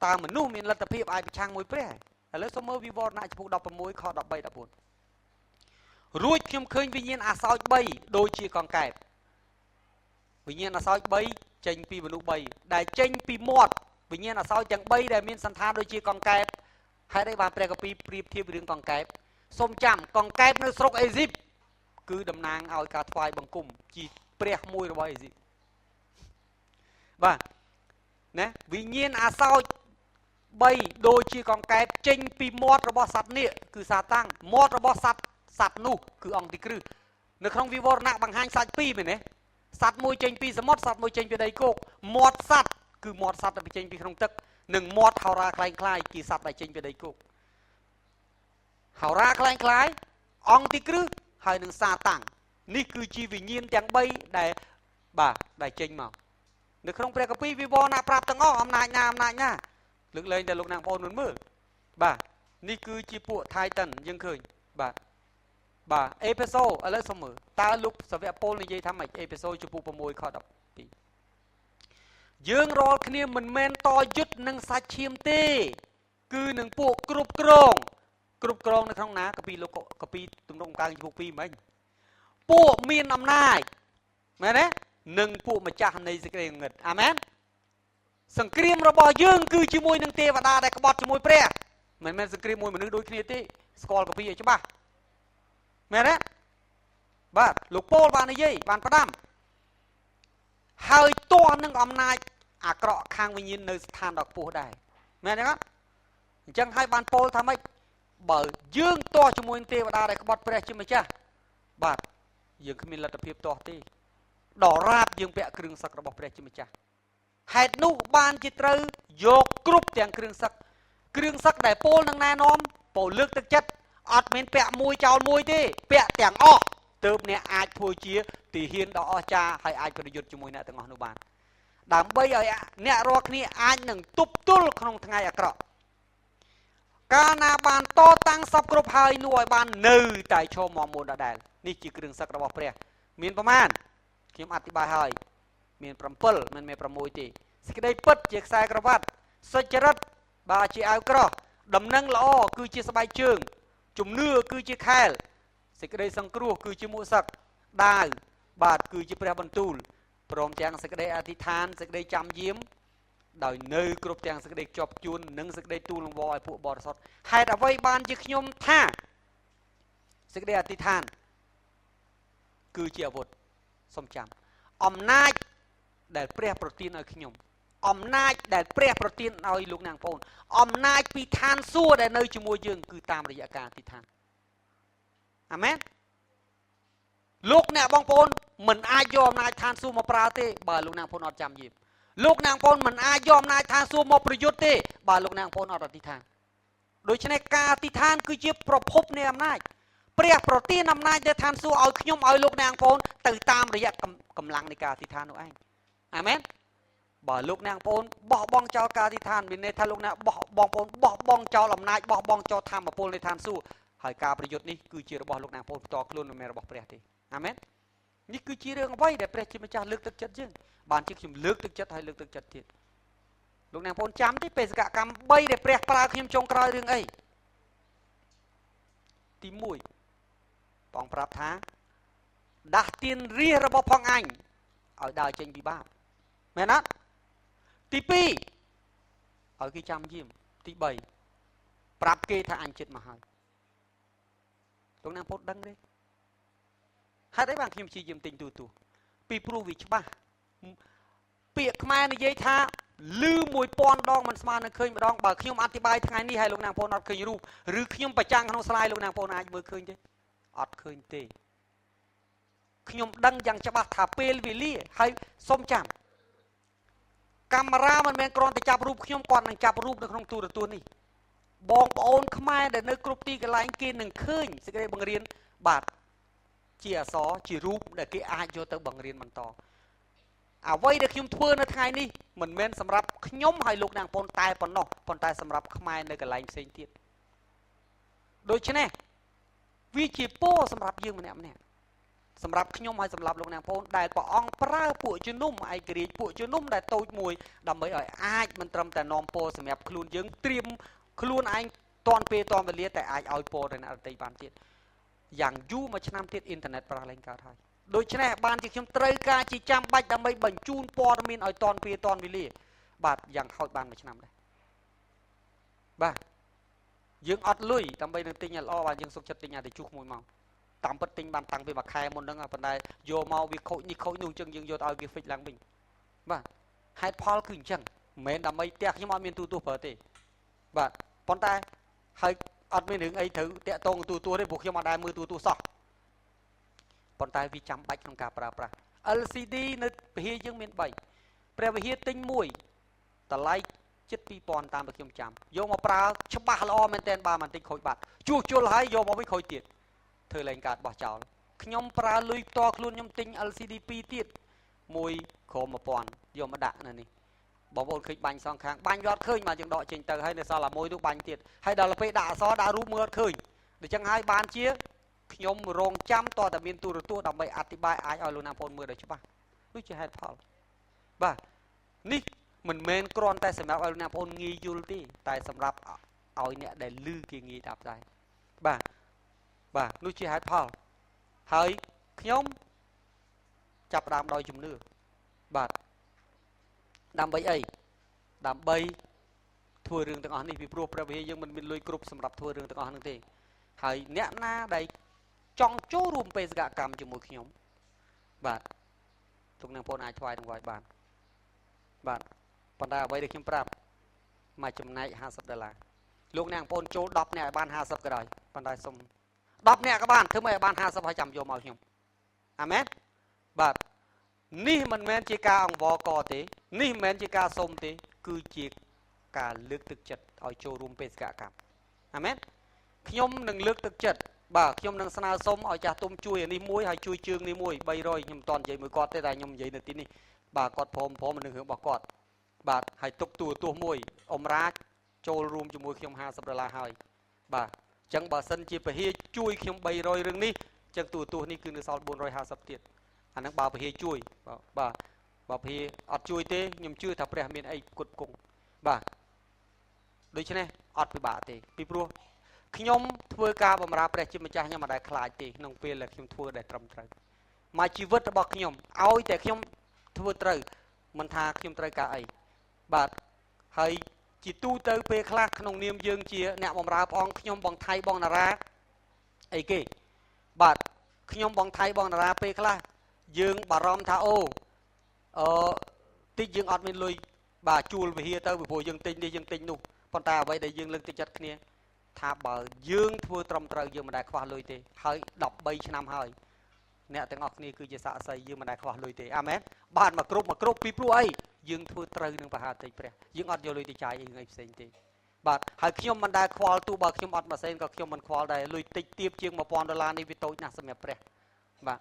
តើមនុស្សមានលទ្ធភាពអាចប្រឆាំងមួយព្រះឥឡូវសូមមើលវិវរណៈចំពុក16ខ13 14រួចខ្ញុំឃើញវិញ្ញាណអាសោច3ដូចជាកង្កែបវិញ្ញាណអាសោច3ចេញពីមនុស្ស3ដែលចេញពីមាត់វិញ្ញាណអាសោចទាំង3ដែលមានសន្តានដូចជាកង្កែបហេតុអីបានព្រះគម្ពីរប្រៀបធៀបរឿងកង្កែបសូមចាំកង្កែបនៅស្រុកអេស៊ីបគឺតំណាងឲ្យការថ្វាយបង្គំជាព្រះមួយរបស់អេស៊ីបបាទណាវិញ្ញាណអាសោច3ដូចជាកង្កែបចេញពីមាត់របស់សត្វនេះគឺសាតាំងមាត់របស់សត្វនោះគឺអង្គទីគ្រឹះនៅក្នុងវិវរណៈបង្ហាញសាច់ពីរមែនទេសត្វមួយចេញពីសមុទ្រសត្វមួយចេញពីដីគោកមាត់សត្វគឺមាត់សត្វដែលចេញពីក្នុងទឹកនិងមាត់ហោរាคล้ายៗគឺសត្វដែលចេញពីដីគោកហោរាคล้ายៗអង្គទីគ្រឹះហើយនឹងសាតាំងនេះគឺជាវិញ្ញាណទាំង3ដែលបាទដែលចេញមកនៅក្នុងព្រះគម្ពីរវិវរណៈប្រាប់ទាំងអស់អំណាចណាលើកលែងតែលោកអ្នកបងប្អូនមិនមើលបាទនេះគឺជាពួក Titan យើងឃើញបាទអេផេសូឥឡូវសូមមើលតើលោកសាវកប៉ូលនិយាយថាម៉េចអេផេសូចំពោះ6ខ12យើងរាល់គ្នាមិនមែនតយុទ្ធនឹងសាច់ឈាមទេគឺនឹងពួកគ្រប់គ្រងនៅក្នុងណាកាពីលោកកាពីទំនុកកំកើងចំពោះ2មិញពួកមានអំណាចមែនទេនិងពួកម្ចាស់នៃសេចក្តីងងឹតអាមែនសង្គ្រាមរបស់យើងគឺជាមួយនឹងទេវតាដែលក្បត់ជាមួយព្រះមិនមែនសង្គ្រាមមួយមនុស្សដូចគ្នាទេស្គាល់កាពីឲ្យច្បាស់មែនទេបាទលោកប៉ូលបាននិយាយបានផ្ដាំហើយទាស់នឹងអំណាចអាក្រក់ខាងវិញ្ញាណនៅស្ថានដ៏ខ្ពស់ដែរមែនទេអត់អញ្ចឹងហើយបានប៉ូលថាម៉េចបើយើងទាស់ជាមួយនឹងទេវតាដែលក្បត់ព្រះជាម្ចាស់បាទយើងគ្មានលទ្ធភាពទាស់ទេដរាបយើងពាក់គ្រឿងសឹករបស់ព្រះជាម្ចាស់ហេតុនោះបានជាត្រូវយកគ្រប់ទាំងគ្រឿងសឹកដែលពោលនឹងណែនាំពោលលើកទឹកចិត្តអត់មានពាក់មួយចោលមួយទេពាក់ទាំងអស់ទើបអ្នកអាចធ្វើជាទាហានដ៏អស្ចារ្យហើយអាចប្រយុទ្ធជាមួយអ្នកទាំងអស់នោះបាន ដើម្បីឲ្យអ្នករាល់គ្នាអាចនឹងទប់ទល់ក្នុងថ្ងៃអាក្រក់កាលណាបានតតាំងសពគ្រប់ហើយនោះឲ្យបាននៅតែឈរមមុនដដែលនេះជាគ្រឿងសឹករបស់ព្រះមានប្រមាណខ្ញុំអធិប្បាយហើយមាន7មិនមែន6ទេសេចក្តីពិតជាខ្សែក្រវ៉ាត់សុចរិតបាទជាអាវក្រោះដំណឹងល្អគឺជាស្បែកជើងជំនឿគឺជាខែលសេចក្តីសង្គ្រោះគឺជាមួកសឹកដាវបាទគឺជាព្រះបន្ទូលព្រមទាំងសេចក្តីអធិដ្ឋានសេចក្តីចាំយាមដោយនៅគ្រប់ទាំងសេចក្តីជាប់ជួននិងសេចក្តីទូលលង្វឲ្យពួកបរិសុទ្ធហេតុអ្វីបានជាខ្ញុំថាសេចក្តីអធិដ្ឋានគឺជាអាវុធសូមចាំអំណាចដែលព្រះប្រទានឲ្យខ្ញុំអំណាចដែលព្រះប្រទានឲ្យលោកអ្នកបងប្អូនអំណាចពីឋានសួគ៌ដែលនៅជាមួយយើងគឺតាមរយៈការអធិដ្ឋានអាមែនលោកអ្នកបងប្អូនមិនអាចយកអំណាចឋានសួគ៌មកប្រើទេបើលោកអ្នកបងប្អូនអត់ចាំយាមលោកអ្នកបងប្អូនមិនអាចយកអំណាចឋានសួគ៌មកប្រយុទ្ធទេបើលោកអ្នកបងប្អូនអត់អធិដ្ឋានដូច្នេះការអធិដ្ឋានគឺជាប្រភពនៃអំណាចព្រះប្រទានអំណាចទៅឋានសួគ៌ឲ្យខ្ញុំឲ្យលោកអ្នកបងប្អូនទៅតាមរយៈកម្លាំងនៃការអធិដ្ឋាននោះឯងអាមែនបើលោកអ្នកបងប្អូនបោះបង់ចោលការអធិដ្ឋានមានន័យថាលោកអ្នកបងប្អូនបោះបង់ចោលអំណាចបោះបង់ចោលធម៌ពលនៃឋានសួគ៌ហើយការប្រយុទ្ធនេះគឺជារបស់លោកអ្នកបងប្អូនផ្ទាល់ខ្លួនមិនមែនរបស់ព្រះទេអាមែននេះគឺជារឿងអ្វីដែលព្រះជាម្ចាស់លើកទឹកចិត្តយើងបានជាខ្ញុំលើកទឹកចិត្តហើយលើកទឹកចិត្តទៀតលោកអ្នកបងប្អូនចាំទេបេសកកម្ម3ដែលព្រះប្រើខ្ញុំចុងក្រោយរឿងអីទី1បងប្រាប់ថាដាស់ទានរាជរបស់ផងអញឲ្យដើរចេញពីបាបមែនអត់ទី2ឲ្យគេចាំយាមទី3ប្រាប់គេថាអញចិត្តមកហើយលោកអ្នកបងប្អូនដឹងទេហេតុអីបានខ្ញុំព្យាយាមទិញទូពីព្រោះវាច្បាស់ពាក្យខ្មែរនិយាយថាលឺ1000ដងមិនស្មើនឹងឃើញម្ដងបើខ្ញុំអធិប្បាយថ្ងៃនេះឲ្យលោកអ្នកបងប្អូនអត់ឃើញរូបឬខ្ញុំប្រចាំក្នុងស្លាយលោកអ្នកបងប្អូនអាចមើលឃើញទេអត់ឃើញទេខ្ញុំដឹងយ៉ាងច្បាស់ថាពេលវេលាហើយសូមចាំកាមេរ៉ាមិនមែនគ្រាន់តែចាប់រូបខ្ញុំគាត់នឹងចាប់រូបនៅក្នុងទូរទស្សន៍នេះបងប្អូនខ្មែរដែលនៅគ្រប់ទីកន្លែងគេនឹងឃើញសេចក្តីបង្រៀនបាទជាអក្សរជារូបដែលគេអាចយកទៅបង្រៀនបន្តអ្វីដែលខ្ញុំធ្វើនៅថ្ងៃនេះមិនមែនសម្រាប់ខ្ញុំហើយលោកអ្នកបងប្អូនតែប៉ុណ្ណោះប៉ុន្តែសម្រាប់ខ្មែរនៅកន្លែងផ្សេងទៀតដូច្នេះវាជាពរសម្រាប់យើងម្នាក់សម្រាប់ខ្ញុំហើយសម្រាប់លោកអ្នកបងប្អូនដែលព្រះអង្គប្រើពួកជំនុំឯករាជ្យពួកជំនុំដែលតូចមួយដើម្បីឲ្យអាចមិនត្រឹមតែនាំពរសម្រាប់ខ្លួនយើងត្រៀមខ្លួនឯងតាន់ពេលតាន់វេលាតែអាចឲ្យពរដល់អ្នកដទៃបានទៀតយ៉ាងយូរមួយឆ្នាំទៀតអ៊ីនធឺណិតប្រើឡើងកើតហើយដូច្នេះបានជាខ្ញុំត្រូវការជាចាំបាច់ដើម្បីបញ្ជូនព័ត៌មានឲ្យតាន់ពេលតាន់វេលាបាទយ៉ាងហោចបានមួយឆ្នាំដែរបាទយើងអត់លុយដើម្បីនឹងទិញឲ្យល្អបាទយើងសុខចិត្តទិញឲ្យតែជុះមួយមកតាមពិតទិញបានតាំងពីមួយខែមុនហ្នឹងប៉ុន្តែយកមកវាខូចនេះខូចនោះអញ្ចឹងយើងយកឲ្យគេហ្វិចឡើងវិញបាទហេតុផលគឺអញ្ចឹងមិនមែនដើម្បីផ្ទះខ្ញុំអត់មានទូប្រើទេបាទប៉ុន្តែហើយអត់មានរឿងអីត្រូវតាក់ទងទូទេព្រោះខ្ញុំអត់ដែលមើលទូសោះប៉ុន្តែវាចាំបាច់ក្នុងការប្រើប្រាស់ LCD នៅវិហារយើងមាន3ព្រះវិហារទិញ1តម្លៃជិត2000តាមដែលខ្ញុំចាំយកមកប្រើច្បាស់ល្អមែនទែនបើមិនតិចខូចបាត់ជួសជុលហើយយកមកវិញខូចទៀតធ្វើឡើងកាត់បោះចោលខ្ញុំប្រើលុយផ្ទាល់ខ្លួនខ្ញុំទិញ LCD 2ទៀត1ក្រុម1000យកមកដាក់នៅនេះបងប្អូនឃើញបាញ់សងខាងបាញ់វាអត់ឃើញមកយើងដកចេញទៅហើយនៅសល់តែមួយនោះបាញ់ទៀតហើយដល់ពេលដាក់អក្សរដាក់រូបមើលអត់ឃើញដូច្នេះហើយបានជាខ្ញុំរងចាំតតែមានទូរទស្សន៍ដើម្បីអធិប្បាយអាចឲ្យលោកណាបងប្អូនមើលដល់ច្បាស់នោះជាហេតុផលបាទនេះមិនមែនគ្រាន់តែសម្រាប់ឲ្យលោកណាបងប្អូនងាយយល់ទេតែសម្រាប់ឲ្យអ្នកដែលឮគេងាយដាប់ដែរបាទនោះជាហេតុផលហើយខ្ញុំចាប់ផ្ដើមដោយជំនឿបាទដើម្បីអីដើម្បីធ្វើរឿងទាំងអស់នេះពីព្រោះព្រះវិហារយើងមិនមានលុយគ្រប់សម្រាប់ធ្វើរឿងទាំងអស់ហ្នឹងទេហើយអ្នកណាដែលចង់ចូលរួមបេសកកម្មជាមួយខ្ញុំបាទទុកនឹងបងអាចថ្វាយនឹងវាយបានបាទប៉ុន្តែអ្វីដែលខ្ញុំប្រាប់មកចំណែក$50លោកអ្នកបងចូល10នាក់ឲ្យបាន50ក៏ដោយប៉ុន្តែសុំ10នាក់ក៏បានធ្វើមិនឲ្យបាន50ហើយចាំយកមកខ្ញុំអាមែនបាទនេះមិនមែនជាការអង្វរកទេនេះមិនមែនជាការសុំទេគឺជាការលើកទឹកចិត្តឲ្យចូលរួមបេសកកម្មអាមែនខ្ញុំនឹងលើកទឹកចិត្តបាទខ្ញុំនឹងស្នើសុំឲ្យចាស់ទុំជួយអានេះមួយហើយជួយជើងនេះមួយ300ខ្ញុំមិនតន់និយាយមួយគាត់ទេតែខ្ញុំនិយាយនៅទីនេះ bà cọt phom mình hướng bảo cọt bà hãy tục tua mùi ông raចូលរួមជាមួយខ្ញុំ$50ហើយបាទអញ្ចឹងបើសិនជាពហិជួយខ្ញុំ300រឿងនេះអញ្ចឹងទូនេះគឺនៅសល់450ទៀតអាហ្នឹងបើពហិជួយបាទបើពហិអត់ជួយទេខ្ញុំជឿថាព្រះមានអីគុតគង់បាទដូច្នេះអត់ពិបាកទេពីព្រោះខ្ញុំធ្វើការបម្រើព្រះជាម្ចាស់ខ្ញុំមិនដែលខ្លាចទេក្នុងពេលដែលខ្ញុំធ្វើដែលត្រឹមត្រូវមកជីវិតរបស់ខ្ញុំឲ្យតែខ្ញុំធ្វើត្រូវមិនថាខ្ញុំត្រូវការអីបាទហើយជាទូទៅពេលខ្លះក្នុងនាមយើងជាអ្នកបម្រើព្រះអង្គខ្ញុំបងថៃបងតារាអីគេបាទខ្ញុំបងថៃបងតារាពេលខ្លះយើងបារម្ភថាអូតិចយើងអត់មានលុយបាទជួលវិហារទៅពីព្រោះយើងទិញនេះយើងទិញនោះប៉ុន្តែអ្វីដែលយើងលើកទឹកចិត្តគ្នាថាបើយើងធ្វើត្រឹមត្រូវយើងមិនដែលខ្វះលុយទេហើយ13ឆ្នាំហើយអ្នកទាំងអស់គ្នាគឺជាសាក្សីយើងមិនដែលខ្វះលុយទេអាមែនបាទមកគ្រប់ពីព្រោះអីយើងធ្វើត្រូវនឹងបហាតិចព្រះយើងអត់យកលុយទៅចាយអីផ្សេងទេបាទហើយខ្ញុំមិនដែលខ្វល់ទោះបើខ្ញុំអត់ម៉ាស៊ីនក៏ខ្ញុំមិនខ្វល់ដែរលុយតិចទៀបជាង$1000នេះវាតូចណាស់សម្រាប់ព្រះបាទ